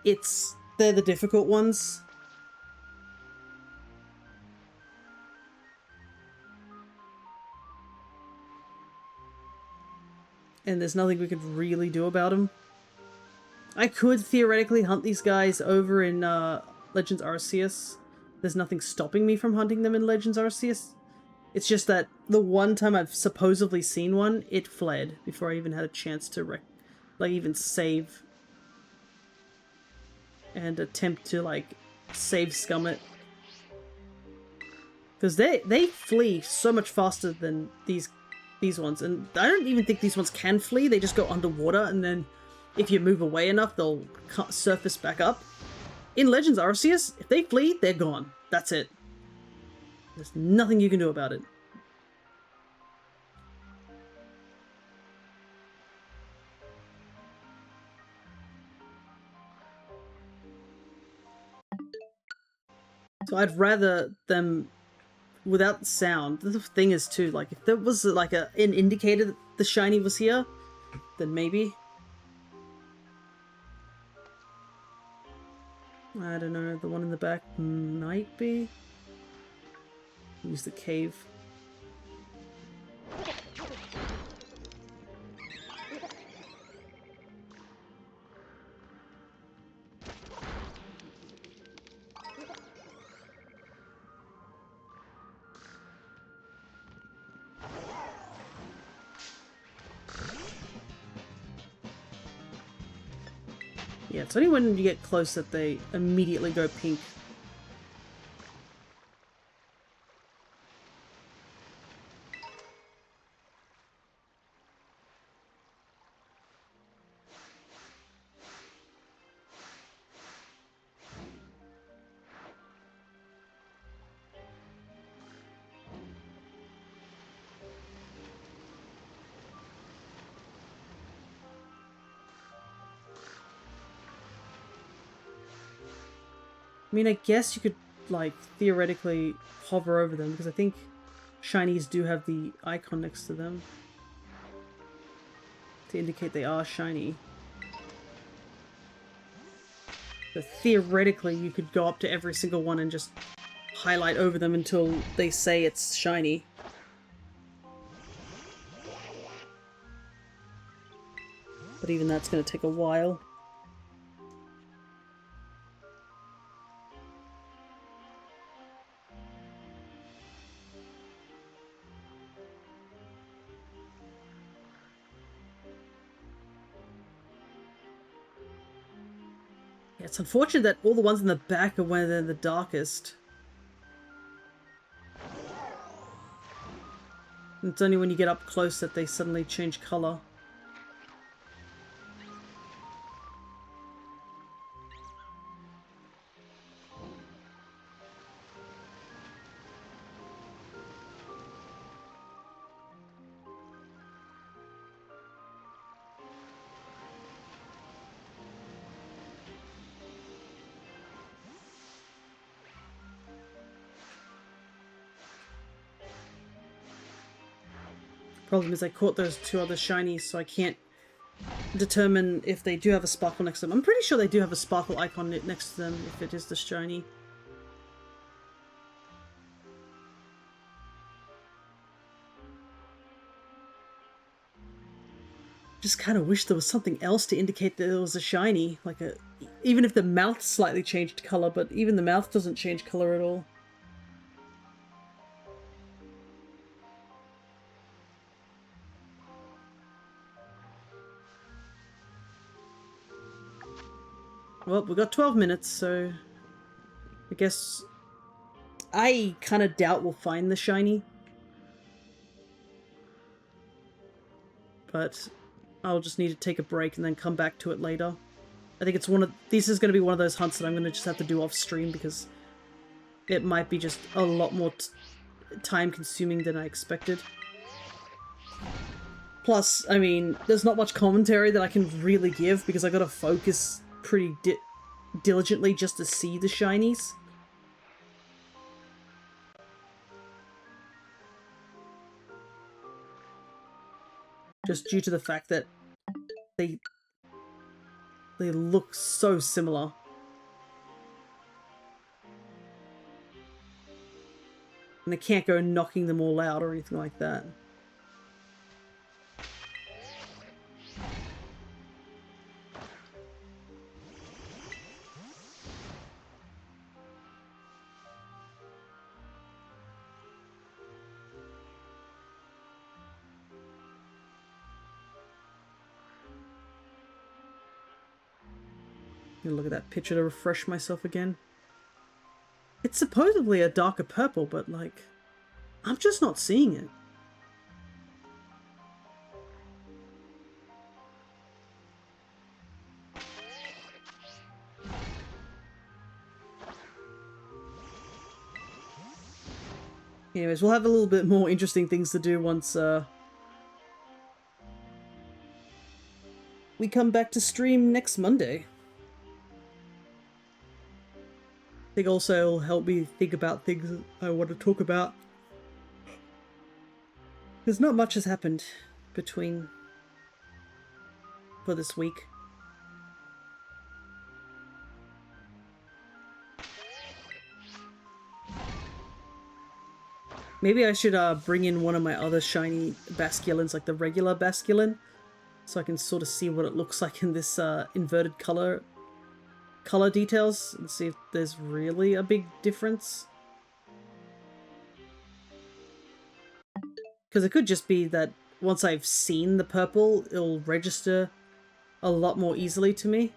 they're the difficult ones. and there's nothing we could really do about them. I could theoretically hunt these guys over in Legends Arceus. There's nothing stopping me from hunting them in Legends Arceus. It's just that the one time I've supposedly seen one, it fled before I even had a chance to even save and attempt to like save scum it. Because they flee so much faster than these ones, and I don't even think these ones can flee. They just go underwater, and then if you move away enough, they'll surface back up. In Legends Arceus, if they flee, they're gone. That's it. There's nothing you can do about it. So I'd rather them without the sound. The thing is too, like, if there was like an indicator that the shiny was here, then maybe. I don't know, the one in the back might be. Use the cave. Yeah, it's only when you get close that they immediately go pink. I mean, I guess you could, like, theoretically hover over them, because I think shinies do have the icon next to them to indicate they are shiny. So theoretically, you could go up to every single one and just highlight over them until they say it's shiny. But even that's going to take a while. Yeah, it's unfortunate that all the ones in the back are when they're the darkest. And it's only when you get up close that they suddenly change color. Problem is I caught those two other shinies, so I can't determine if they do have a sparkle next to them. I'm pretty sure they do have a sparkle icon next to them if it is the shiny. Just kind of wish there was something else to indicate that it was a shiny, like even if the mouth slightly changed color, but even the mouth doesn't change color at all. Well, we've got 12 minutes, so I guess I kind of doubt we'll find the shiny. But I'll just need to take a break and then come back to it later. I think it's this is going to be one of those hunts that I'm going to just have to do off stream because it might be just a lot more time consuming than I expected. Plus, I mean, there's not much commentary that I can really give because I got to focus pretty diligently just to see the shinies. Just due to the fact that they look so similar. And I can't go knocking them all out or anything like that. Gonna look at that picture to refresh myself again. It's supposedly a darker purple, but like, I'm just not seeing it. Anyways, we'll have a little bit more interesting things to do once we come back to stream next Monday. I think also it'll help me think about things I want to talk about. Because not much has happened for this week. Maybe I should bring in one of my other shiny basculins, like the regular basculin, so I can sort of see what it looks like in this inverted color details and see if there's really a big difference. Because it could just be that once I've seen the purple, it'll register a lot more easily to me.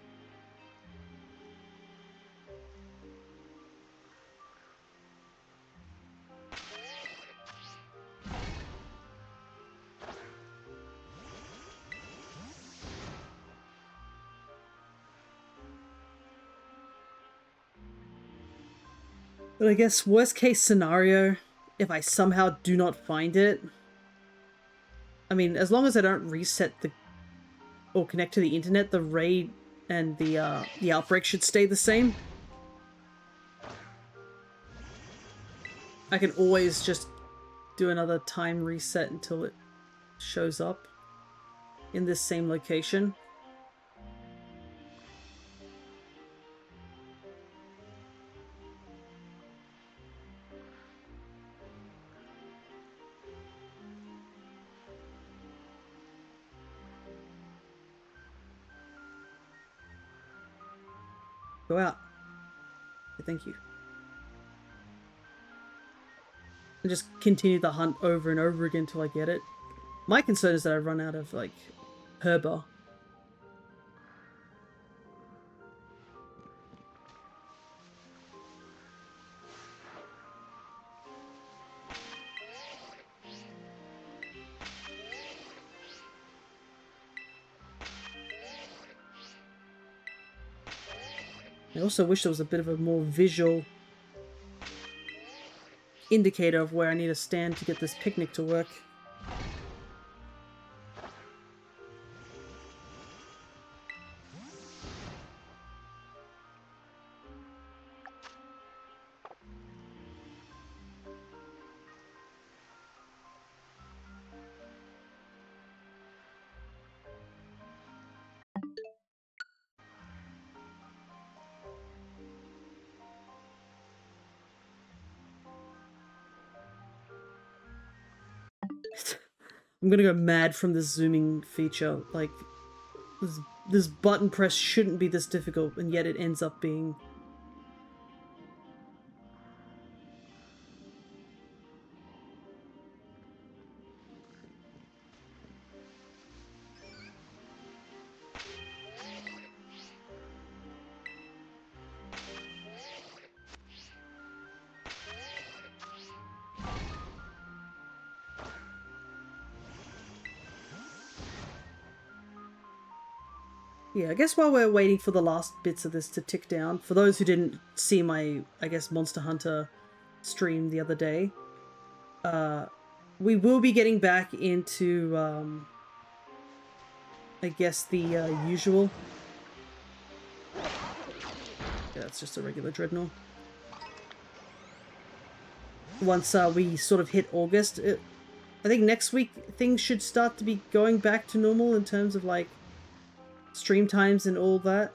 But I guess worst case scenario, if I somehow do not find it, I mean, as long as I don't reset or connect to the internet, the raid and the outbreak should stay the same. I can always just do another time reset until it shows up in this same location. Go out. Thank you. And just continue the hunt over and over again until I get it. My concern is that I run out of, like, herba. I also wish there was a bit of a more visual indicator of where I need to stand to get this picnic to work. I'm gonna go mad from this zooming feature. Like, this button press shouldn't be this difficult, and yet it ends up being. Yeah, I guess while we're waiting for the last bits of this to tick down, for those who didn't see my, I guess, Monster Hunter stream the other day, we will be getting back into, I guess, the usual. Yeah, it's just a regular Dreadnought. Once we sort of hit August, I think next week things should start to be going back to normal in terms of, like, stream times and all that.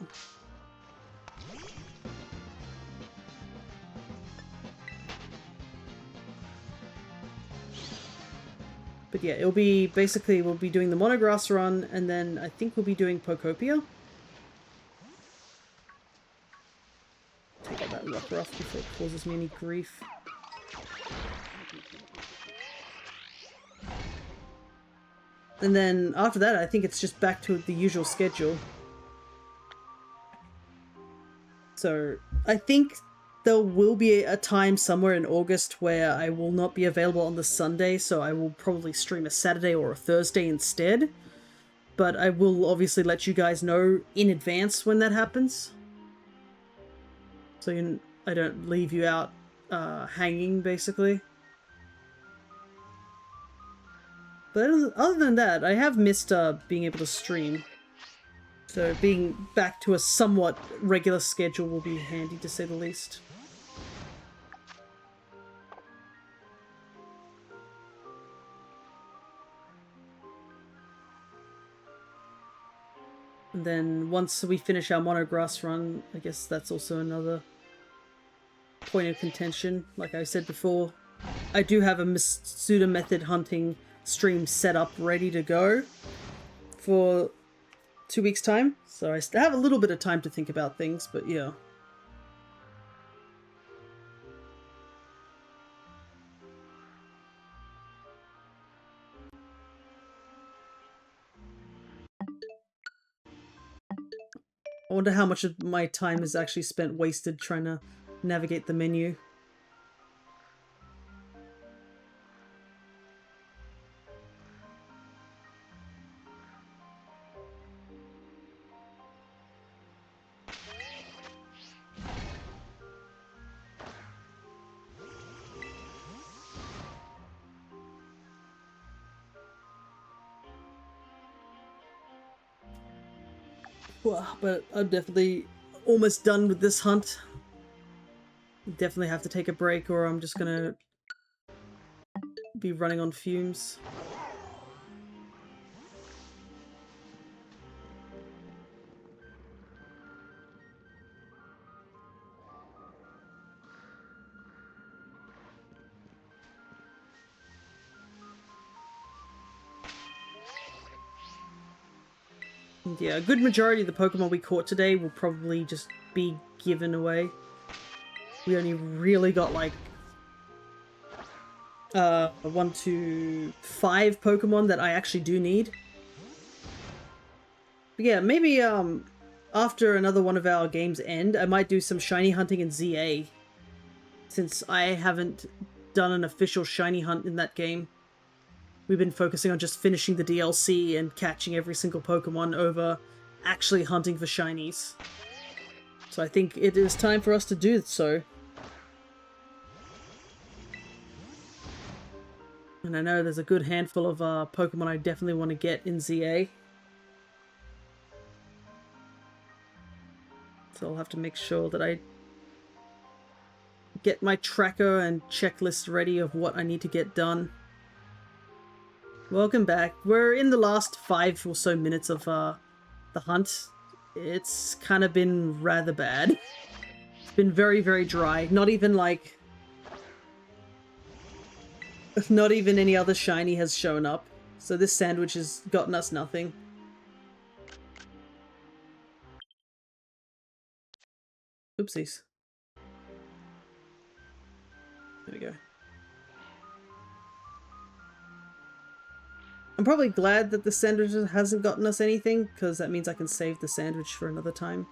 But yeah, it'll be basically, we'll be doing the Monograss run, and then I think we'll be doing Pokopia. Take out that rocker off before it causes me any grief. And then after that, I think it's just back to the usual schedule. So I think there will be a time somewhere in August where I will not be available on the Sunday, so I will probably stream a Saturday or a Thursday instead. But I will obviously let you guys know in advance when that happens, so I don't leave you out hanging, basically. But other than that, I have missed being able to stream. So being back to a somewhat regular schedule will be handy, to say the least. And then once we finish our monograss run, I guess that's also another point of contention. Like I said before, I do have a pseudo method hunting stream set up ready to go for 2 weeks' time. So I still have a little bit of time to think about things, but yeah. I wonder how much of my time is actually spent wasted trying to navigate the menu. Well, but I'm definitely almost done with this hunt. Definitely have to take a break or I'm just gonna be running on fumes. And yeah, a good majority of the Pokemon we caught today will probably just be given away. We only really got like 1 to 5 Pokemon that I actually do need. But yeah, maybe after another one of our games end, I might do some shiny hunting in ZA, since I haven't done an official shiny hunt in that game. We've been focusing on just finishing the DLC and catching every single Pokemon over actually hunting for shinies. So I think it is time for us to do so. And I know there's a good handful of Pokemon I definitely want to get in ZA. So I'll have to make sure that I get my tracker and checklist ready of what I need to get done. Welcome back. We're in the last 5 or so minutes of the hunt. It's kind of been rather bad. It's been very, very dry. Not even like... Not even any other shiny has shown up. So this sandwich has gotten us nothing. Oopsies. There we go. I'm probably glad that the sandwich hasn't gotten us anything, because that means I can save the sandwich for another time.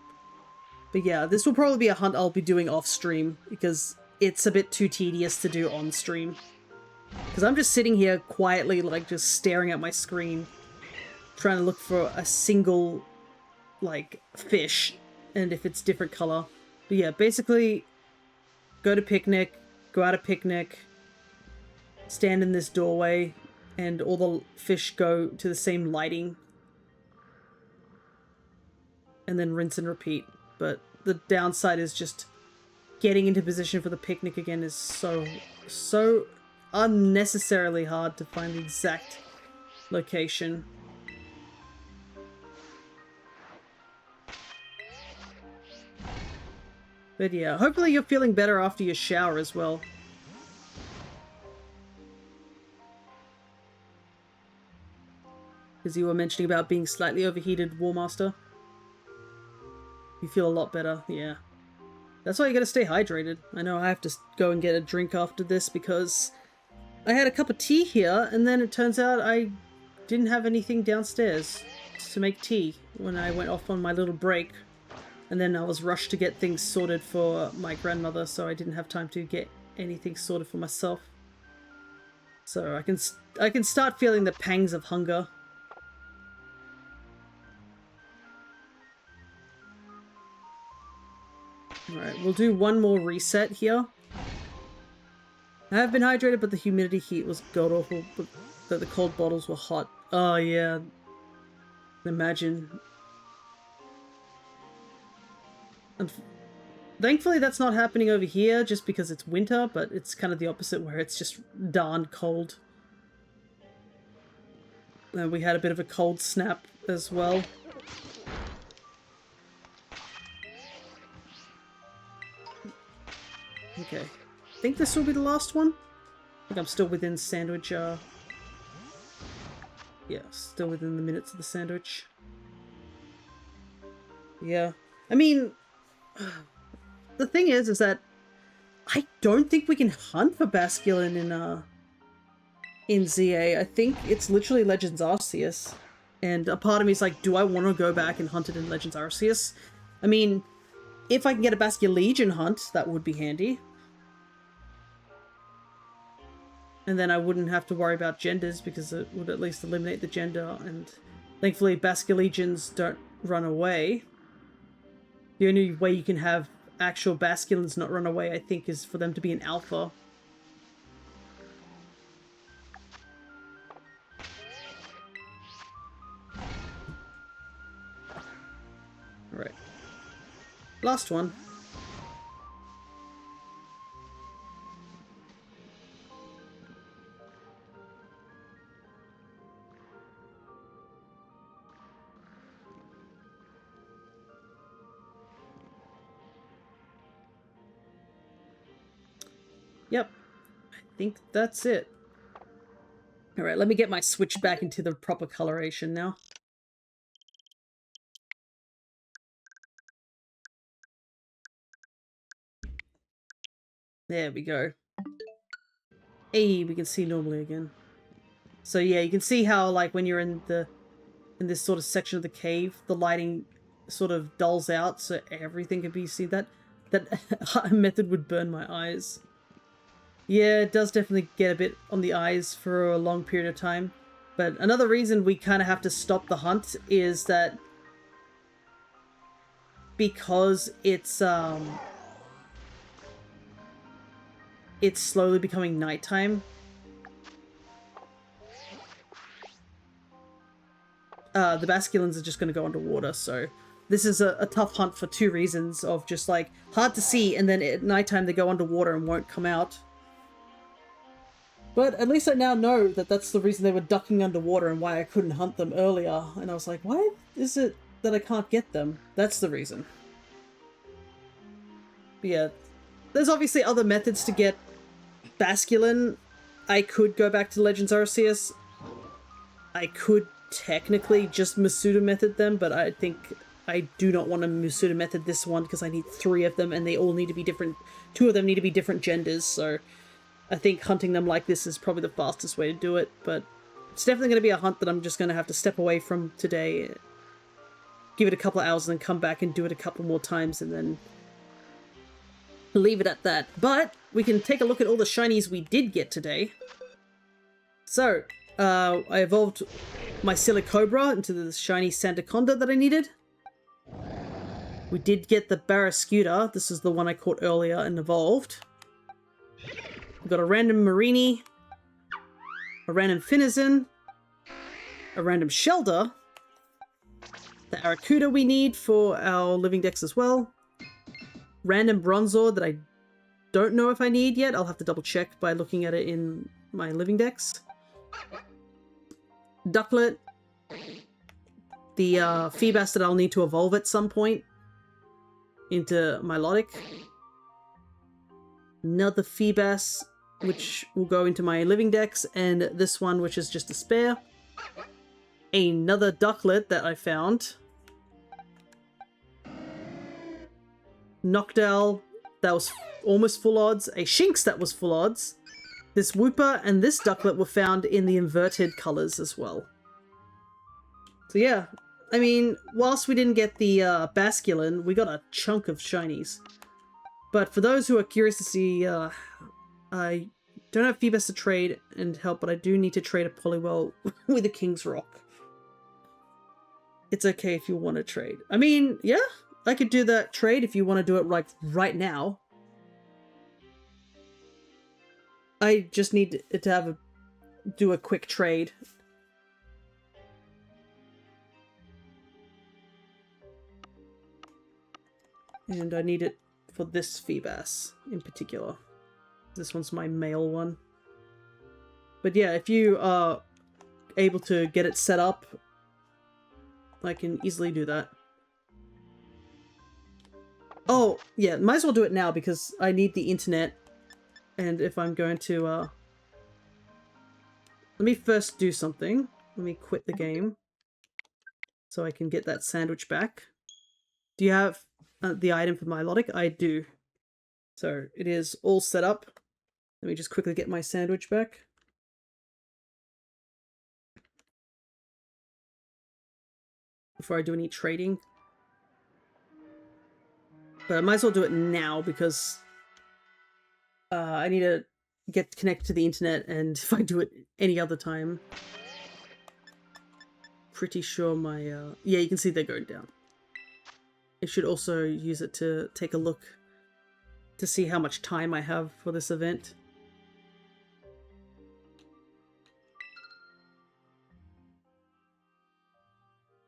But yeah, this will probably be a hunt I'll be doing off stream, because it's a bit too tedious to do on stream. Because I'm just sitting here quietly, like, just staring at my screen, trying to look for a single, like, fish, and if it's different color. But yeah, basically, go to picnic, go out of picnic, stand in this doorway, and all the fish go to the same lighting. And then rinse and repeat. But the downside is just getting into position for the picnic again is so unnecessarily hard to find the exact location. But yeah, hopefully you're feeling better after your shower as well. Because you were mentioning about being slightly overheated, Warmaster. You feel a lot better, yeah. That's why you gotta stay hydrated. I know I have to go and get a drink after this because I had a cup of tea here, and then it turns out I didn't have anything downstairs to make tea when I went off on my little break. And then I was rushed to get things sorted for my grandmother, so I didn't have time to get anything sorted for myself. So I can start feeling the pangs of hunger. Alright, we'll do one more reset here. I have been hydrated, but the humidity heat was god-awful, but the cold bottles were hot. Oh yeah, imagine. And thankfully that's not happening over here just because it's winter, but it's kind of the opposite where it's just darn cold. And we had a bit of a cold snap as well. Okay, I think this will be the last one. I think I'm still within sandwich, yeah, still within the minutes of the sandwich. Yeah, I mean, the thing is that I don't think we can hunt for Basculin in ZA. I think it's literally Legends Arceus. And a part of me is like, do I want to go back and hunt it in Legends Arceus? I mean, if I can get a Basculegion hunt, that would be handy. And then I wouldn't have to worry about genders because it would at least eliminate the gender. And thankfully, Basculegions don't run away. The only way you can have actual Basculins not run away, I think, is for them to be an alpha. Alright. Last one. Yep, I think that's it. Alright, let me get my switch back into the proper coloration now. There we go. Hey, we can see normally again. So yeah, you can see how, like, when you're in this sort of section of the cave, the lighting sort of dulls out so everything can be seen. That method would burn my eyes. Yeah, it does definitely get a bit on the eyes for a long period of time. But another reason we kind of have to stop the hunt is that because it's slowly becoming nighttime. The Basculins are just going to go underwater, so this is a tough hunt for two reasons of just like hard to see, and then at nighttime they go underwater and won't come out. But at least I now know that that's the reason they were ducking underwater and why I couldn't hunt them earlier. And I was like, why is it that I can't get them? That's the reason. But yeah, there's obviously other methods to get Basculin. I could go back to Legends Arceus. I could technically just Masuda method them, but I think I do not want to Masuda method this one because I need 3 of them and they all need to be different. 2 of them need to be different genders, so I think hunting them like this is probably the fastest way to do it, but it's definitely going to be a hunt that I'm just going to have to step away from today, give it a couple of hours and then come back and do it a couple more times and then leave it at that. But we can take a look at all the shinies we did get today. So, I evolved my Silicobra into the shiny Sandaconda that I needed. We did get the Barrascuda. This is the one I caught earlier and evolved. We got a random Marini, a random Finizen, a random Shelder, the Aracuda we need for our Living Dex as well, random Bronzor that I don't know if I need yet. I'll have to double check by looking at it in my Living Dex. Ducklet, the Feebas that I'll need to evolve at some point into Milotic. Another Feebas, which will go into my Living Dex, and this one, which is just a spare. Another Ducklet that I found. Noctowl, that was almost full odds. A Shinx that was full odds. This Wooper and this Ducklet were found in the inverted colors as well. So yeah, I mean, whilst we didn't get the Basculin, we got a chunk of shinies. But for those who are curious to see, I don't have Phoebus to trade and help, but I do need to trade a Poliwell with a King's Rock. It's okay if you want to trade. I mean, yeah, I could do that trade if you want to do it like right now. I just need to have do a quick trade. And I need it for this Phoebus in particular. This one's my male one. But yeah, if you are able to get it set up, I can easily do that. Oh, yeah, might as well do it now because I need the internet. And if I'm going to, let me first do something. Let me quit the game so I can get that sandwich back. Do you have the item for Milotic? I do. So it is all set up. Let me just quickly get my sandwich back. Before I do any trading. But I might as well do it now because I need to get connected to the internet, and if I do it any other time, pretty sure my yeah, you can see they're going down. I should also use it to take a look to see how much time I have for this event.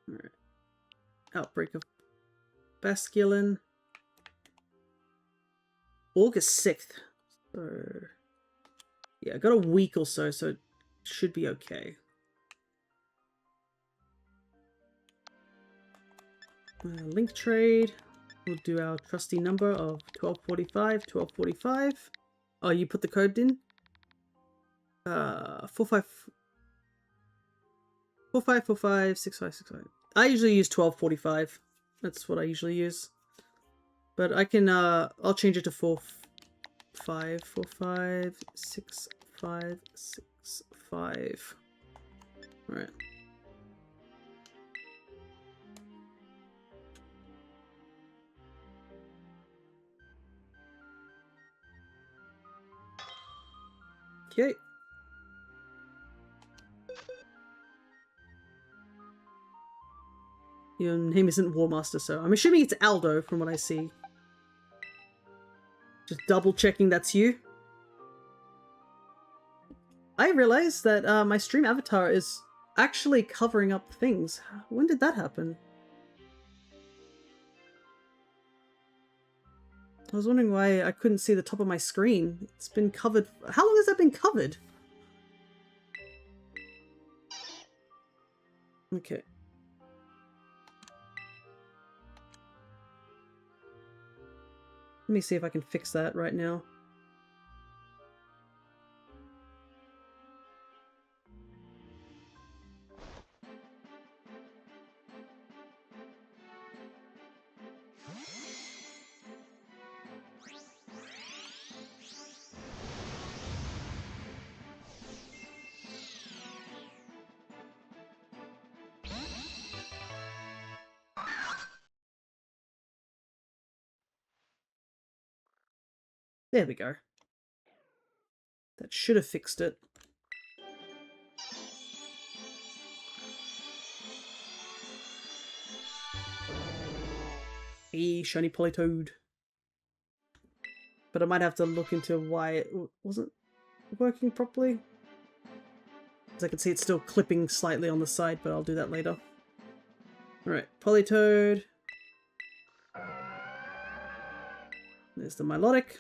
Alright. Outbreak of Basculin. August 6th. So yeah, I got a week or so, so it should be okay. Link trade. We'll do our trusty number of 1245, 1245. Oh, you put the code in? 4545 6565. I usually use 1245. That's what I usually use. But I can I'll change it to 4545 6565. All right. Okay. Your name isn't Warmaster, so I'm assuming it's Aldo from what I see. Just double checking that's you. I realized that my stream avatar is actually covering up things. When did that happen? I was wondering why I couldn't see the top of my screen. It's been covered. How long has that been covered? Okay. Let me see if I can fix that right now. There we go. That should have fixed it. Hey, shiny Politoed. But I might have to look into why it wasn't working properly. As I can see, it's still clipping slightly on the side, but I'll do that later. Alright, Politoed. There's the Milotic.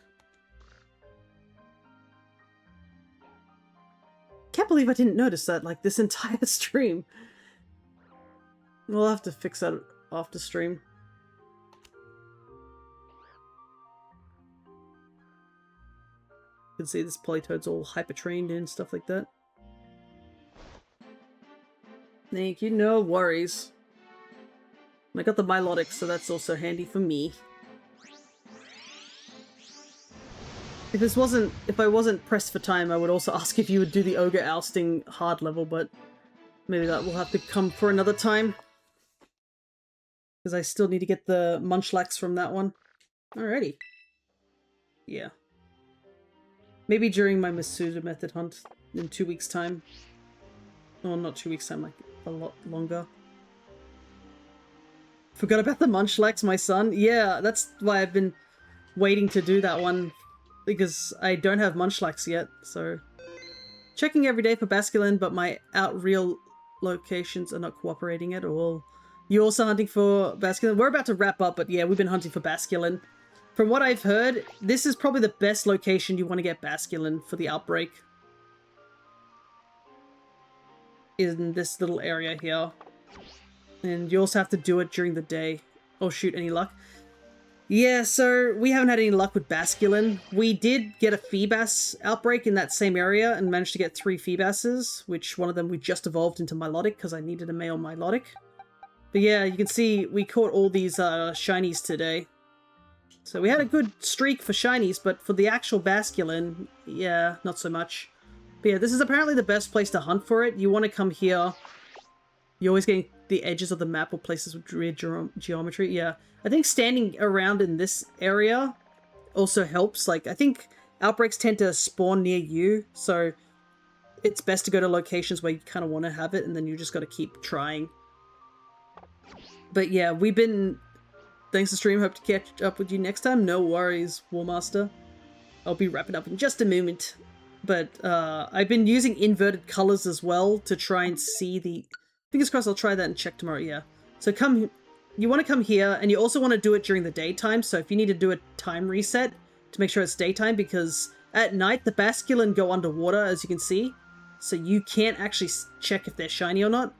Can't believe I didn't notice that, like, this entire stream. We'll have to fix that after stream. You can see this Politoad's all hyper-trained and stuff like that. Thank you, no worries. I got the Milotic, so that's also handy for me. If I wasn't pressed for time, I would also ask if you would do the Ogre Ousting hard level, but maybe that will have to come for another time. Because I still need to get the Munchlax from that one. Alrighty. Yeah. Maybe during my Masuda method hunt in 2 weeks' time. Well, not 2 weeks' time, like a lot longer. Forgot about the Munchlax, my son. Yeah, that's why I've been waiting to do that one. Because I don't have Munchlax yet, so... Checking every day for Basculin, but my out-real locations are not cooperating at all. You also hunting for Basculin? We're about to wrap up, but yeah, we've been hunting for Basculin. From what I've heard, this is probably the best location you want to get Basculin for the outbreak. In this little area here. And you also have to do it during the day. Oh shoot, any luck? Yeah, so we haven't had any luck with Basculin. We did get a Feebas outbreak in that same area and managed to get 3 Feebases, which one of them we just evolved into Milotic because I needed a male Milotic. But yeah, you can see we caught all these shinies today. So we had a good streak for shinies, but for the actual Basculin, yeah, not so much. But yeah, this is apparently the best place to hunt for it. You want to come here. You're always getting the edges of the map or places with weird geometry. Yeah, I think standing around in this area also helps. Like, I think outbreaks tend to spawn near you, so it's best to go to locations where you kind of want to have it, and then you just got to keep trying. But yeah, we've been... Thanks to stream, hope to catch up with you next time. No worries, Warmaster. I'll be wrapping up in just a moment. But I've been using inverted colors as well to try and see the... Fingers crossed I'll try that and check tomorrow, yeah. So you want to come here, and you also want to do it during the daytime, so if you need to do a time reset to make sure it's daytime, because at night the Basculin go underwater, as you can see, so you can't actually check if they're shiny or not.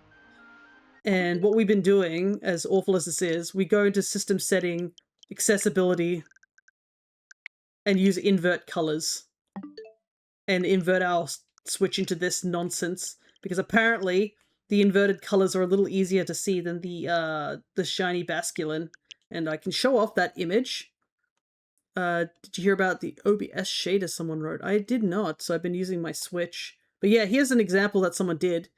And what we've been doing, as awful as this is, we go into system setting, accessibility, and use invert colors. And invert our switch into this nonsense, because apparently the inverted colors are a little easier to see than the shiny Basculin. And I can show off that image. Did you hear about the OBS shader someone wrote? I did not, so I've been using my Switch. But yeah, here's an example that someone did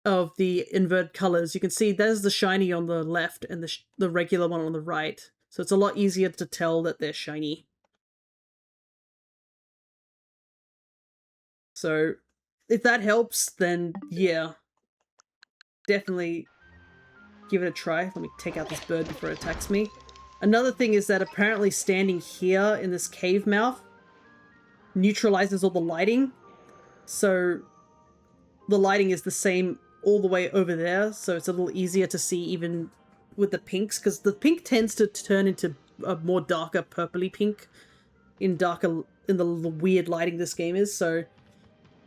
of the inverted colors. You can see there's the shiny on the left and the regular one on the right. So it's a lot easier to tell that they're shiny. So if that helps, then yeah, definitely give it a try. Let me take out this bird before it attacks me. Another thing is that apparently standing here in this cave mouth neutralizes all the lighting. So the lighting is the same all the way over there, so it's a little easier to see even with the pinks, because the pink tends to turn into a more darker purpley pink in the weird lighting this game is. So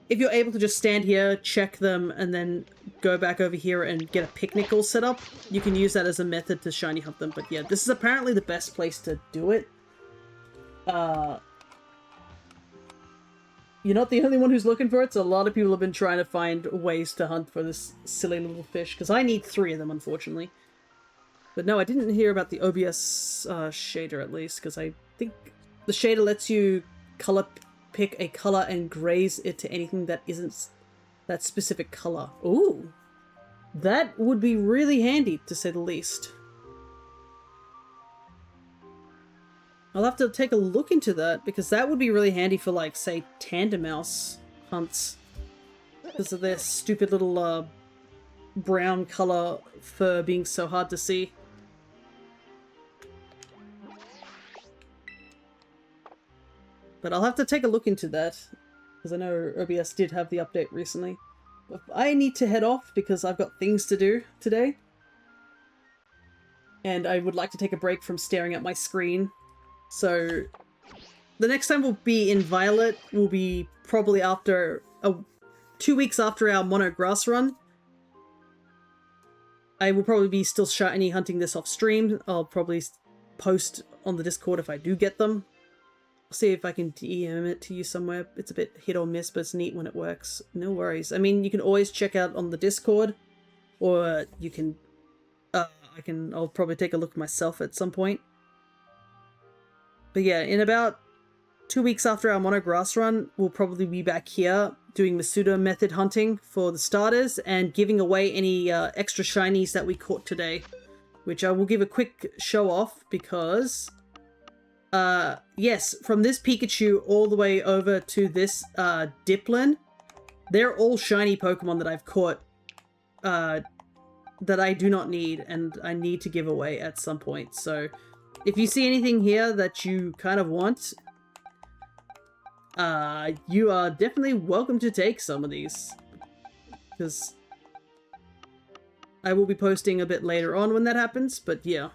if you're able to just stand here, check them, and then go back over here and get a picnic all set up, you can use that as a method to shiny hunt them. But yeah, this is apparently the best place to do it. You're not the only one who's looking for it, so a lot of people have been trying to find ways to hunt for this silly little fish, because I need 3 of them, unfortunately. But no, I didn't hear about the OBS shader, at least, because I think the shader lets you pick a color and graze it to anything that isn't that specific color. Ooh, that would be really handy, to say the least. I'll have to take a look into that, because that would be really handy for, like, say, tandem mouse hunts. Because of their stupid little brown color fur being so hard to see. But I'll have to take a look into that, because I know OBS did have the update recently. But I need to head off because I've got things to do today. And I would like to take a break from staring at my screen. So the next time we'll be in Violet will be probably after 2 weeks after our mono grass run. I will probably be still shiny hunting this off stream. I'll probably post on the Discord if I do get them. I'll see if I can DM it to you somewhere. It's a bit hit or miss, but it's neat when it works. No worries. I mean, you can always check out on the Discord, or you can I'll probably take a look myself at some point. But yeah, in about 2 weeks after our mono grass run, we'll probably be back here doing Masuda method hunting for the starters and giving away any extra shinies that we caught today, which I will give a quick show off because, yes, from this Pikachu all the way over to this Diplin, they're all shiny Pokemon that I've caught that I do not need and I need to give away at some point. So if you see anything here that you kind of want, you are definitely welcome to take some of these, because I will be posting a bit later on when that happens, but yeah.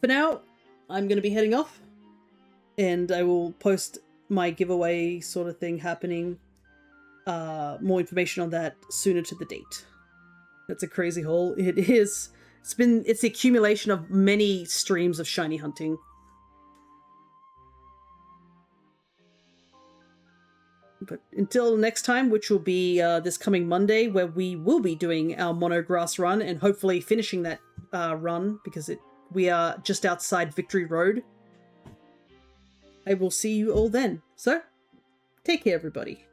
For now, I'm going to be heading off, and I will post my giveaway sort of thing happening, more information on that sooner to the date. That's a crazy haul. It is. It's the accumulation of many streams of shiny hunting. But until next time, which will be this coming Monday, where we will be doing our monograss run and hopefully finishing that run, because we are just outside Victory Road. I will see you all then. So, take care, everybody.